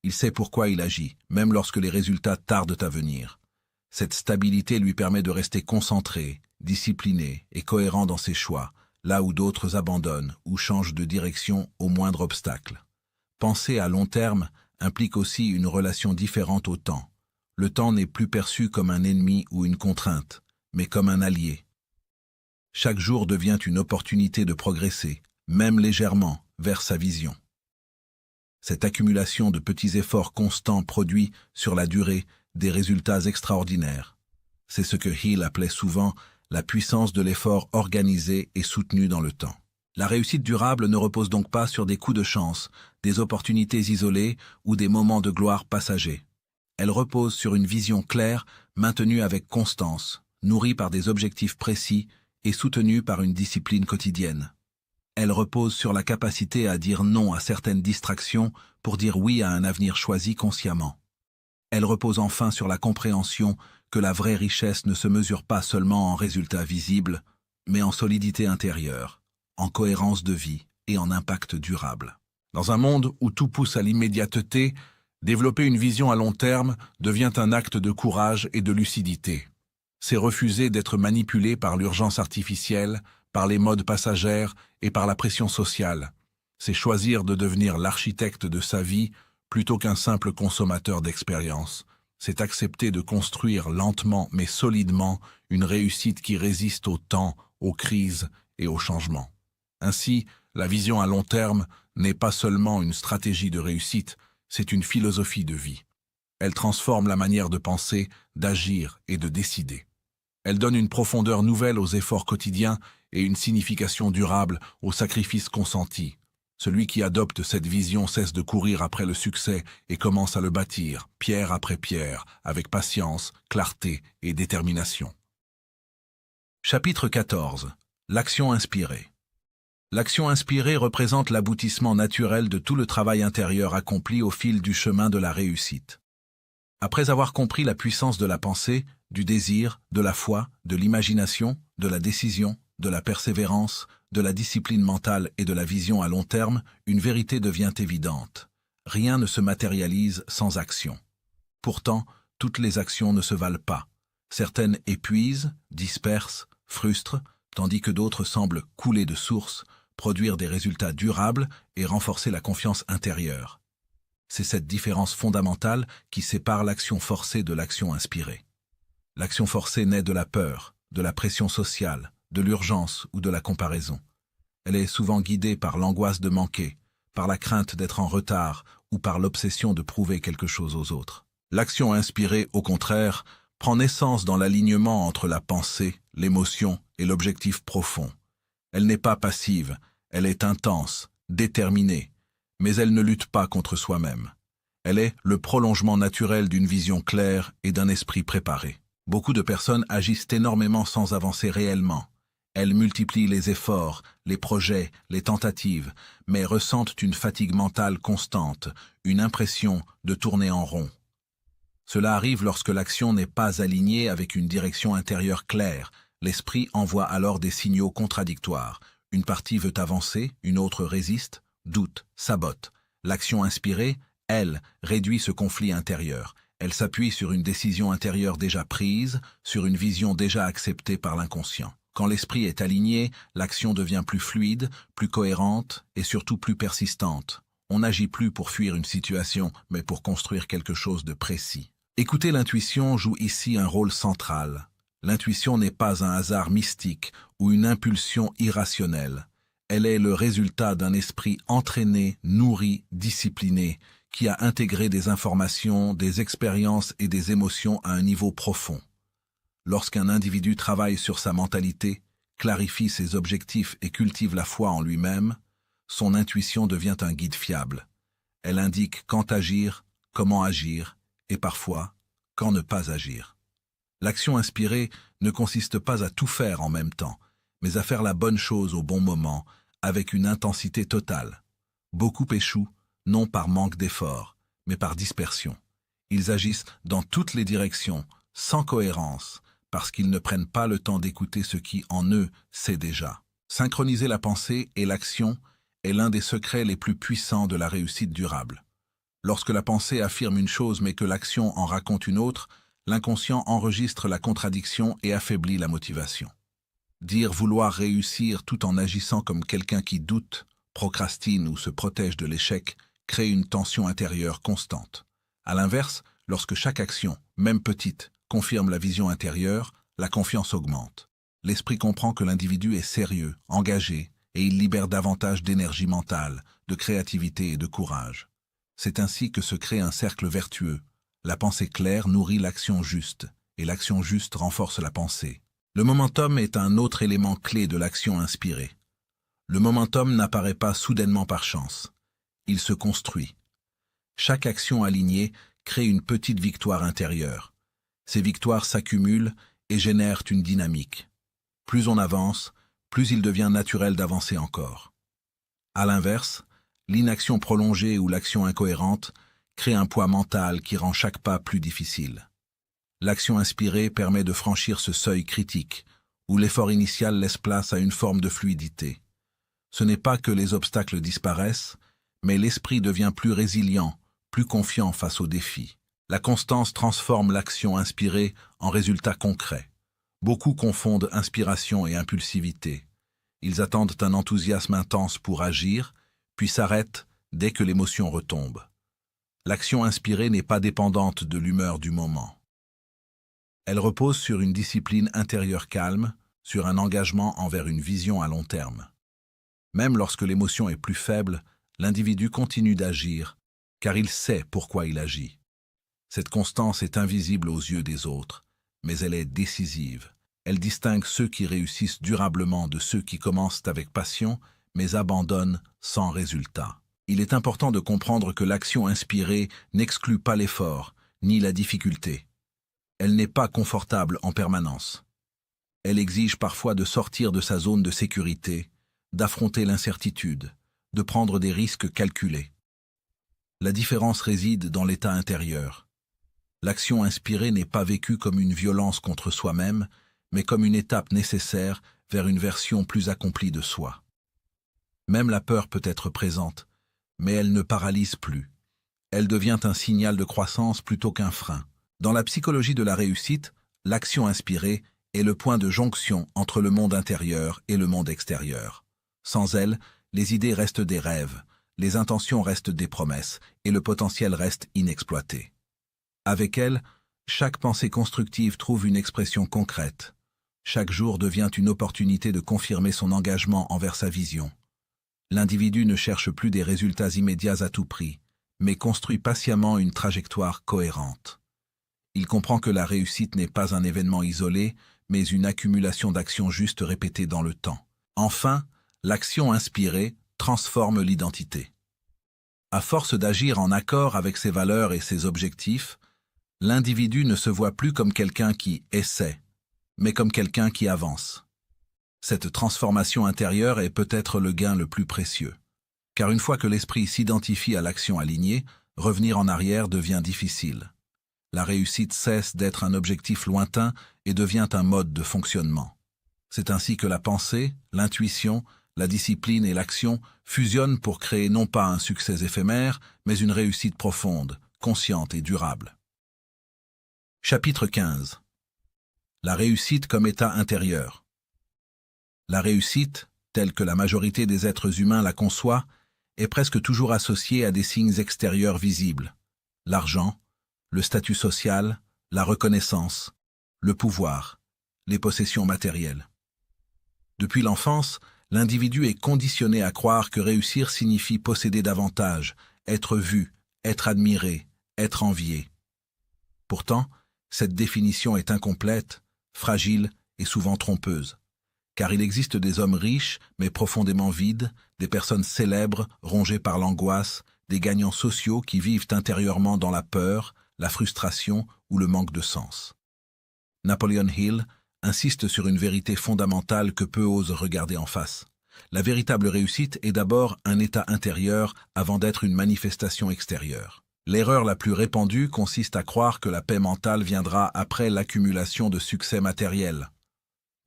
Il sait pourquoi il agit, même lorsque les résultats tardent à venir. Cette stabilité lui permet de rester concentré, discipliné et cohérent dans ses choix, là où d'autres abandonnent ou changent de direction au moindre obstacle. Penser à long terme implique aussi une relation différente au temps. Le temps n'est plus perçu comme un ennemi ou une contrainte, mais comme un allié. Chaque jour devient une opportunité de progresser, même légèrement, vers sa vision. Cette accumulation de petits efforts constants produit, sur la durée, des résultats extraordinaires. C'est ce que Hill appelait souvent la puissance de l'effort organisé et soutenu dans le temps. La réussite durable ne repose donc pas sur des coups de chance, des opportunités isolées ou des moments de gloire passagers. Elle repose sur une vision claire, maintenue avec constance, nourrie par des objectifs précis et soutenue par une discipline quotidienne. Elle repose sur la capacité à dire non à certaines distractions pour dire oui à un avenir choisi consciemment. Elle repose enfin sur la compréhension que la vraie richesse ne se mesure pas seulement en résultats visibles, mais en solidité intérieure, en cohérence de vie et en impact durable. Dans un monde où tout pousse à l'immédiateté, développer une vision à long terme devient un acte de courage et de lucidité. C'est refuser d'être manipulé par l'urgence artificielle, par les modes passagères et par la pression sociale. C'est choisir de devenir l'architecte de sa vie plutôt qu'un simple consommateur d'expérience. C'est accepter de construire lentement mais solidement une réussite qui résiste au temps, aux crises et aux changements. Ainsi, la vision à long terme n'est pas seulement une stratégie de réussite, c'est une philosophie de vie. Elle transforme la manière de penser, d'agir et de décider. Elle donne une profondeur nouvelle aux efforts quotidiens et une signification durable aux sacrifices consentis. Celui qui adopte cette vision cesse de courir après le succès et commence à le bâtir, pierre après pierre, avec patience, clarté et détermination. Chapitre 14. L'action inspirée. L'action inspirée représente l'aboutissement naturel de tout le travail intérieur accompli au fil du chemin de la réussite. Après avoir compris la puissance de la pensée, du désir, de la foi, de l'imagination, de la décision, de la persévérance, de la discipline mentale et de la vision à long terme, une vérité devient évidente. Rien ne se matérialise sans action. Pourtant, toutes les actions ne se valent pas. Certaines épuisent, dispersent, frustrent, tandis que d'autres semblent couler de source, produire des résultats durables et renforcer la confiance intérieure. C'est cette différence fondamentale qui sépare l'action forcée de l'action inspirée. L'action forcée naît de la peur, de la pression sociale, de l'urgence ou de la comparaison. Elle est souvent guidée par l'angoisse de manquer, par la crainte d'être en retard ou par l'obsession de prouver quelque chose aux autres. L'action inspirée, au contraire, prend naissance dans l'alignement entre la pensée, l'émotion et l'objectif profond. Elle n'est pas passive, elle est intense, déterminée, mais elle ne lutte pas contre soi-même. Elle est le prolongement naturel d'une vision claire et d'un esprit préparé. Beaucoup de personnes agissent énormément sans avancer réellement. Elles multiplient les efforts, les projets, les tentatives, mais ressentent une fatigue mentale constante, une impression de tourner en rond. Cela arrive lorsque l'action n'est pas alignée avec une direction intérieure claire. L'esprit envoie alors des signaux contradictoires. Une partie veut avancer, une autre résiste, doute, sabote. L'action inspirée, elle, réduit ce conflit intérieur. Elle s'appuie sur une décision intérieure déjà prise, sur une vision déjà acceptée par l'inconscient. Quand l'esprit est aligné, l'action devient plus fluide, plus cohérente et surtout plus persistante. On n'agit plus pour fuir une situation, mais pour construire quelque chose de précis. Écouter l'intuition joue ici un rôle central. L'intuition n'est pas un hasard mystique ou une impulsion irrationnelle. Elle est le résultat d'un esprit entraîné, nourri, discipliné, qui a intégré des informations, des expériences et des émotions à un niveau profond. Lorsqu'un individu travaille sur sa mentalité, clarifie ses objectifs et cultive la foi en lui-même, son intuition devient un guide fiable. Elle indique quand agir, comment agir, et parfois, quand ne pas agir. L'action inspirée ne consiste pas à tout faire en même temps, mais à faire la bonne chose au bon moment, avec une intensité totale. Beaucoup échouent, non par manque d'effort, mais par dispersion. Ils agissent dans toutes les directions, sans cohérence, parce qu'ils ne prennent pas le temps d'écouter ce qui, en eux, sait déjà. Synchroniser la pensée et l'action est l'un des secrets les plus puissants de la réussite durable. Lorsque la pensée affirme une chose mais que l'action en raconte une autre, l'inconscient enregistre la contradiction et affaiblit la motivation. Dire vouloir réussir tout en agissant comme quelqu'un qui doute, procrastine ou se protège de l'échec crée une tension intérieure constante. À l'inverse, lorsque chaque action, même petite, confirme la vision intérieure, la confiance augmente. L'esprit comprend que l'individu est sérieux, engagé, et il libère davantage d'énergie mentale, de créativité et de courage. C'est ainsi que se crée un cercle vertueux. La pensée claire nourrit l'action juste, et l'action juste renforce la pensée. Le momentum est un autre élément clé de l'action inspirée. Le momentum n'apparaît pas soudainement par chance. Il se construit. Chaque action alignée crée une petite victoire intérieure. Ces victoires s'accumulent et génèrent une dynamique. Plus on avance, plus il devient naturel d'avancer encore. À l'inverse, l'inaction prolongée ou l'action incohérente crée un poids mental qui rend chaque pas plus difficile. L'action inspirée permet de franchir ce seuil critique, où l'effort initial laisse place à une forme de fluidité. Ce n'est pas que les obstacles disparaissent, mais l'esprit devient plus résilient, plus confiant face aux défis. La constance transforme l'action inspirée en résultat concret. Beaucoup confondent inspiration et impulsivité. Ils attendent un enthousiasme intense pour agir, puis s'arrêtent dès que l'émotion retombe. L'action inspirée n'est pas dépendante de l'humeur du moment. Elle repose sur une discipline intérieure calme, sur un engagement envers une vision à long terme. Même lorsque l'émotion est plus faible, l'individu continue d'agir, car il sait pourquoi il agit. Cette constance est invisible aux yeux des autres, mais elle est décisive. Elle distingue ceux qui réussissent durablement de ceux qui commencent avec passion, mais abandonnent sans résultat. Il est important de comprendre que l'action inspirée n'exclut pas l'effort, ni la difficulté. Elle n'est pas confortable en permanence. Elle exige parfois de sortir de sa zone de sécurité, d'affronter l'incertitude, de prendre des risques calculés. La différence réside dans l'état intérieur. L'action inspirée n'est pas vécue comme une violence contre soi-même, mais comme une étape nécessaire vers une version plus accomplie de soi. Même la peur peut être présente, mais elle ne paralyse plus. Elle devient un signal de croissance plutôt qu'un frein. Dans la psychologie de la réussite, l'action inspirée est le point de jonction entre le monde intérieur et le monde extérieur. Sans elle, les idées restent des rêves, les intentions restent des promesses et le potentiel reste inexploité. Avec elle, chaque pensée constructive trouve une expression concrète. Chaque jour devient une opportunité de confirmer son engagement envers sa vision. L'individu ne cherche plus des résultats immédiats à tout prix, mais construit patiemment une trajectoire cohérente. Il comprend que la réussite n'est pas un événement isolé, mais une accumulation d'actions justes répétées dans le temps. Enfin, l'action inspirée transforme l'identité. À force d'agir en accord avec ses valeurs et ses objectifs, l'individu ne se voit plus comme quelqu'un qui essaie, mais comme quelqu'un qui avance. Cette transformation intérieure est peut-être le gain le plus précieux. Car une fois que l'esprit s'identifie à l'action alignée, revenir en arrière devient difficile. La réussite cesse d'être un objectif lointain et devient un mode de fonctionnement. C'est ainsi que la pensée, l'intuition, la discipline et l'action fusionnent pour créer non pas un succès éphémère, mais une réussite profonde, consciente et durable. Chapitre 15. La réussite comme état intérieur. La réussite, telle que la majorité des êtres humains la conçoit, est presque toujours associée à des signes extérieurs visibles. L'argent, le statut social, la reconnaissance, le pouvoir, les possessions matérielles. Depuis l'enfance, l'individu est conditionné à croire que réussir signifie posséder davantage, être vu, être admiré, être envié. Pourtant, cette définition est incomplète, fragile et souvent trompeuse. Car il existe des hommes riches mais profondément vides, des personnes célèbres rongées par l'angoisse, des gagnants sociaux qui vivent intérieurement dans la peur, la frustration ou le manque de sens. Napoleon Hill, insiste sur une vérité fondamentale que peu osent regarder en face. La véritable réussite est d'abord un état intérieur avant d'être une manifestation extérieure. L'erreur la plus répandue consiste à croire que la paix mentale viendra après l'accumulation de succès matériels.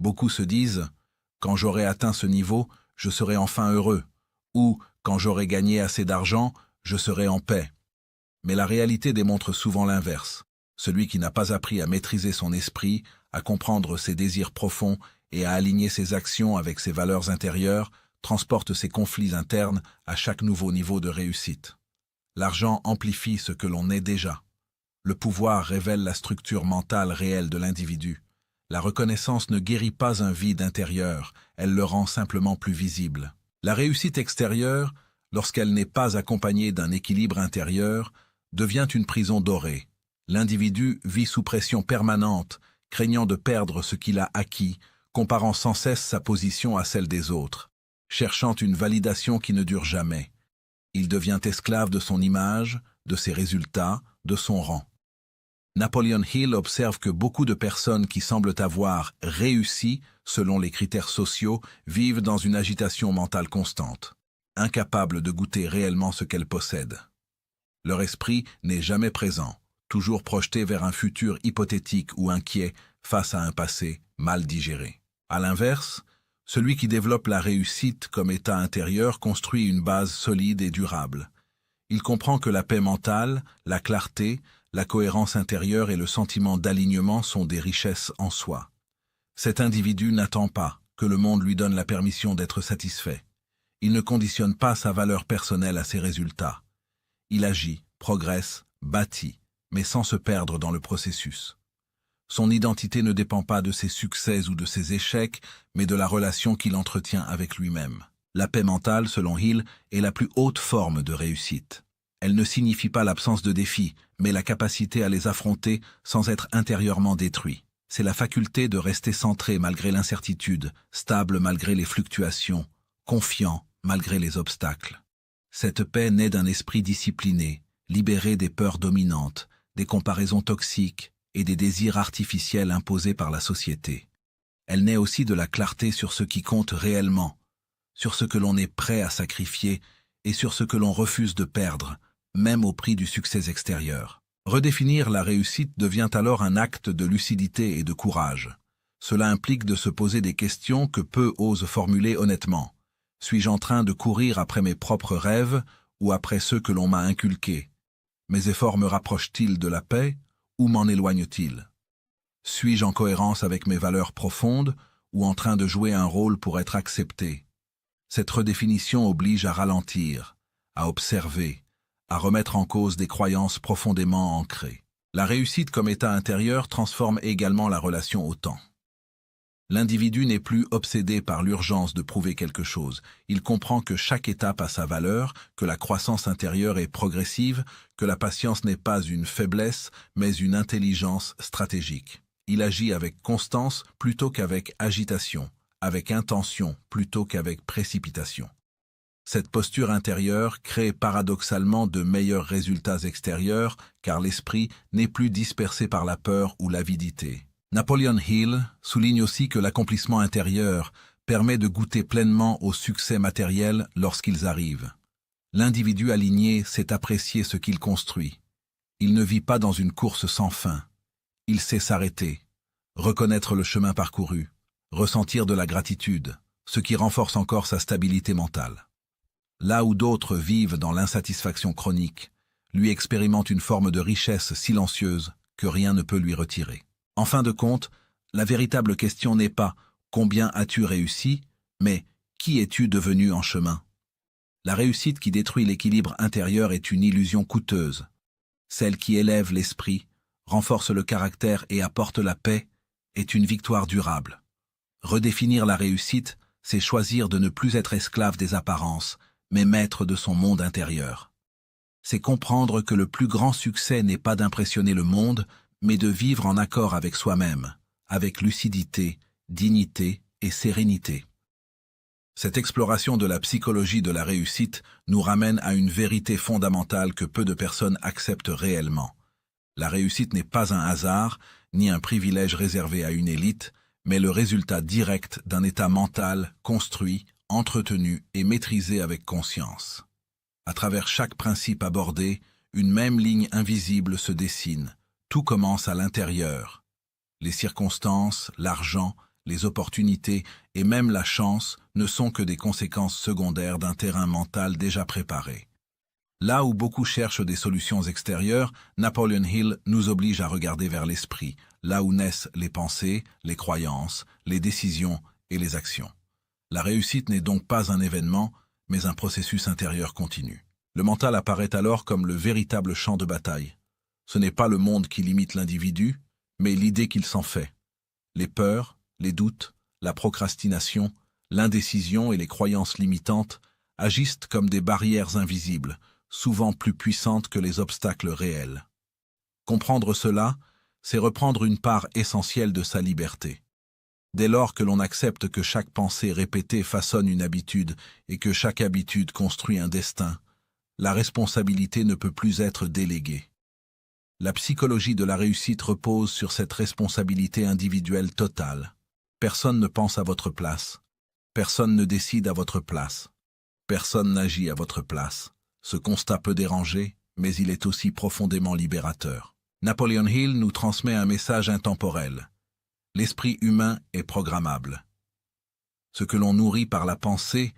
Beaucoup se disent « quand j'aurai atteint ce niveau, je serai enfin heureux » ou « quand j'aurai gagné assez d'argent, je serai en paix ». Mais la réalité démontre souvent l'inverse. Celui qui n'a pas appris à maîtriser son esprit, à comprendre ses désirs profonds et à aligner ses actions avec ses valeurs intérieures, transporte ses conflits internes à chaque nouveau niveau de réussite. L'argent amplifie ce que l'on est déjà. Le pouvoir révèle la structure mentale réelle de l'individu. La reconnaissance ne guérit pas un vide intérieur, elle le rend simplement plus visible. La réussite extérieure, lorsqu'elle n'est pas accompagnée d'un équilibre intérieur, devient une prison dorée. L'individu vit sous pression permanente, craignant de perdre ce qu'il a acquis, comparant sans cesse sa position à celle des autres, cherchant une validation qui ne dure jamais. Il devient esclave de son image, de ses résultats, de son rang. Napoleon Hill observe que beaucoup de personnes qui semblent avoir réussi, selon les critères sociaux, vivent dans une agitation mentale constante, incapables de goûter réellement ce qu'elles possèdent. Leur esprit n'est jamais présent, toujours projeté vers un futur hypothétique ou inquiet face à un passé mal digéré. À l'inverse, celui qui développe la réussite comme état intérieur construit une base solide et durable. Il comprend que la paix mentale, la clarté, la cohérence intérieure et le sentiment d'alignement sont des richesses en soi. Cet individu n'attend pas que le monde lui donne la permission d'être satisfait. Il ne conditionne pas sa valeur personnelle à ses résultats. Il agit, progresse, bâtit, mais sans se perdre dans le processus. Son identité ne dépend pas de ses succès ou de ses échecs, mais de la relation qu'il entretient avec lui-même. La paix mentale, selon Hill, est la plus haute forme de réussite. Elle ne signifie pas l'absence de défis, mais la capacité à les affronter sans être intérieurement détruit. C'est la faculté de rester centré malgré l'incertitude, stable malgré les fluctuations, confiant malgré les obstacles. Cette paix naît d'un esprit discipliné, libéré des peurs dominantes, des comparaisons toxiques et des désirs artificiels imposés par la société. Elle naît aussi de la clarté sur ce qui compte réellement, sur ce que l'on est prêt à sacrifier et sur ce que l'on refuse de perdre, même au prix du succès extérieur. Redéfinir la réussite devient alors un acte de lucidité et de courage. Cela implique de se poser des questions que peu osent formuler honnêtement. Suis-je en train de courir après mes propres rêves ou après ceux que l'on m'a inculqués? Mes efforts me rapprochent-ils de la paix ou m'en éloignent-ils? Suis-je en cohérence avec mes valeurs profondes ou en train de jouer un rôle pour être accepté? Cette redéfinition oblige à ralentir, à observer, à remettre en cause des croyances profondément ancrées. La réussite comme état intérieur transforme également la relation au temps. L'individu n'est plus obsédé par l'urgence de prouver quelque chose. Il comprend que chaque étape a sa valeur, que la croissance intérieure est progressive, que la patience n'est pas une faiblesse, mais une intelligence stratégique. Il agit avec constance plutôt qu'avec agitation, avec intention plutôt qu'avec précipitation. Cette posture intérieure crée paradoxalement de meilleurs résultats extérieurs car l'esprit n'est plus dispersé par la peur ou l'avidité. Napoleon Hill souligne aussi que l'accomplissement intérieur permet de goûter pleinement au succès matériel lorsqu'ils arrivent. L'individu aligné sait apprécier ce qu'il construit. Il ne vit pas dans une course sans fin. Il sait s'arrêter, reconnaître le chemin parcouru, ressentir de la gratitude, ce qui renforce encore sa stabilité mentale. Là où d'autres vivent dans l'insatisfaction chronique, lui expérimente une forme de richesse silencieuse que rien ne peut lui retirer. En fin de compte, la véritable question n'est pas « combien as-tu réussi ?», mais « qui es-tu devenu en chemin ?» La réussite qui détruit l'équilibre intérieur est une illusion coûteuse. Celle qui élève l'esprit, renforce le caractère et apporte la paix est une victoire durable. Redéfinir la réussite, c'est choisir de ne plus être esclave des apparences, mais maître de son monde intérieur. C'est comprendre que le plus grand succès n'est pas d'impressionner le monde, mais de vivre en accord avec soi-même, avec lucidité, dignité et sérénité. Cette exploration de la psychologie de la réussite nous ramène à une vérité fondamentale que peu de personnes acceptent réellement. La réussite n'est pas un hasard, ni un privilège réservé à une élite, mais le résultat direct d'un état mental construit, entretenu et maîtrisé avec conscience. À travers chaque principe abordé, une même ligne invisible se dessine. Tout commence à l'intérieur. Les circonstances, l'argent, les opportunités et même la chance ne sont que des conséquences secondaires d'un terrain mental déjà préparé. Là où beaucoup cherchent des solutions extérieures, Napoleon Hill nous oblige à regarder vers l'esprit, là où naissent les pensées, les croyances, les décisions et les actions. La réussite n'est donc pas un événement, mais un processus intérieur continu. Le mental apparaît alors comme le véritable champ de bataille. Ce n'est pas le monde qui limite l'individu, mais l'idée qu'il s'en fait. Les peurs, les doutes, la procrastination, l'indécision et les croyances limitantes agissent comme des barrières invisibles, souvent plus puissantes que les obstacles réels. Comprendre cela, c'est reprendre une part essentielle de sa liberté. Dès lors que l'on accepte que chaque pensée répétée façonne une habitude et que chaque habitude construit un destin, la responsabilité ne peut plus être déléguée. La psychologie de la réussite repose sur cette responsabilité individuelle totale. Personne ne pense à votre place. Personne ne décide à votre place. Personne n'agit à votre place. Ce constat peut déranger, mais il est aussi profondément libérateur. Napoleon Hill nous transmet un message intemporel. L'esprit humain est programmable. Ce que l'on nourrit par la pensée,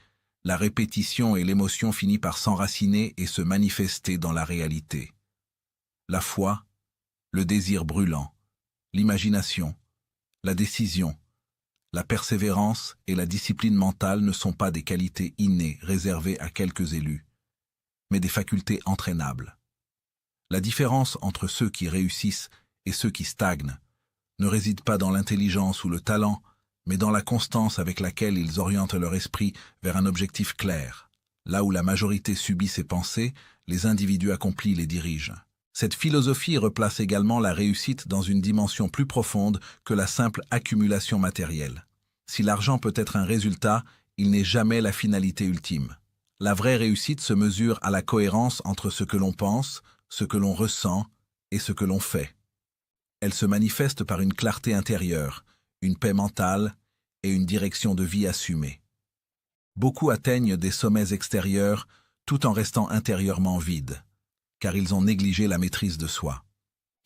la répétition et l'émotion finit par s'enraciner et se manifester dans la réalité. La foi, le désir brûlant, l'imagination, la décision, la persévérance et la discipline mentale ne sont pas des qualités innées réservées à quelques élus, mais des facultés entraînables. La différence entre ceux qui réussissent et ceux qui stagnent ne réside pas dans l'intelligence ou le talent, mais dans la constance avec laquelle ils orientent leur esprit vers un objectif clair. Là où la majorité subit ses pensées, les individus accomplis les dirigent. Cette philosophie replace également la réussite dans une dimension plus profonde que la simple accumulation matérielle. Si l'argent peut être un résultat, il n'est jamais la finalité ultime. La vraie réussite se mesure à la cohérence entre ce que l'on pense, ce que l'on ressent et ce que l'on fait. Elle se manifeste par une clarté intérieure, une paix mentale et une direction de vie assumée. Beaucoup atteignent des sommets extérieurs tout en restant intérieurement vides, car ils ont négligé la maîtrise de soi.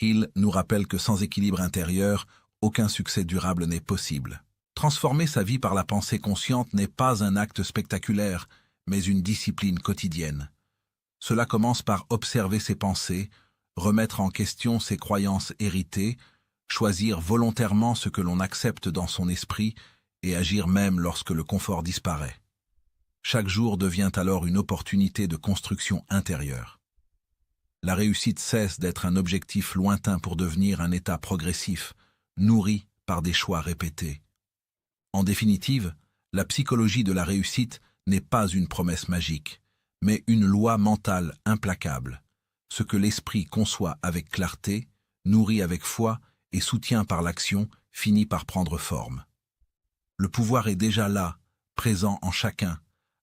Hill nous rappelle que sans équilibre intérieur, aucun succès durable n'est possible. Transformer sa vie par la pensée consciente n'est pas un acte spectaculaire, mais une discipline quotidienne. Cela commence par observer ses pensées, remettre en question ses croyances héritées, choisir volontairement ce que l'on accepte dans son esprit et agir même lorsque le confort disparaît. Chaque jour devient alors une opportunité de construction intérieure. La réussite cesse d'être un objectif lointain pour devenir un état progressif, nourri par des choix répétés. En définitive, la psychologie de la réussite n'est pas une promesse magique, mais une loi mentale implacable. Ce que l'esprit conçoit avec clarté, nourrit avec foi et soutient par l'action, finit par prendre forme. Le pouvoir est déjà là, présent en chacun,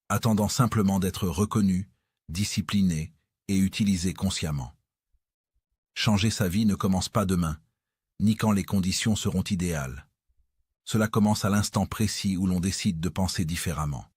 attendant simplement d'être reconnu, discipliné et utilisé consciemment. Changer sa vie ne commence pas demain, ni quand les conditions seront idéales. Cela commence à l'instant précis où l'on décide de penser différemment.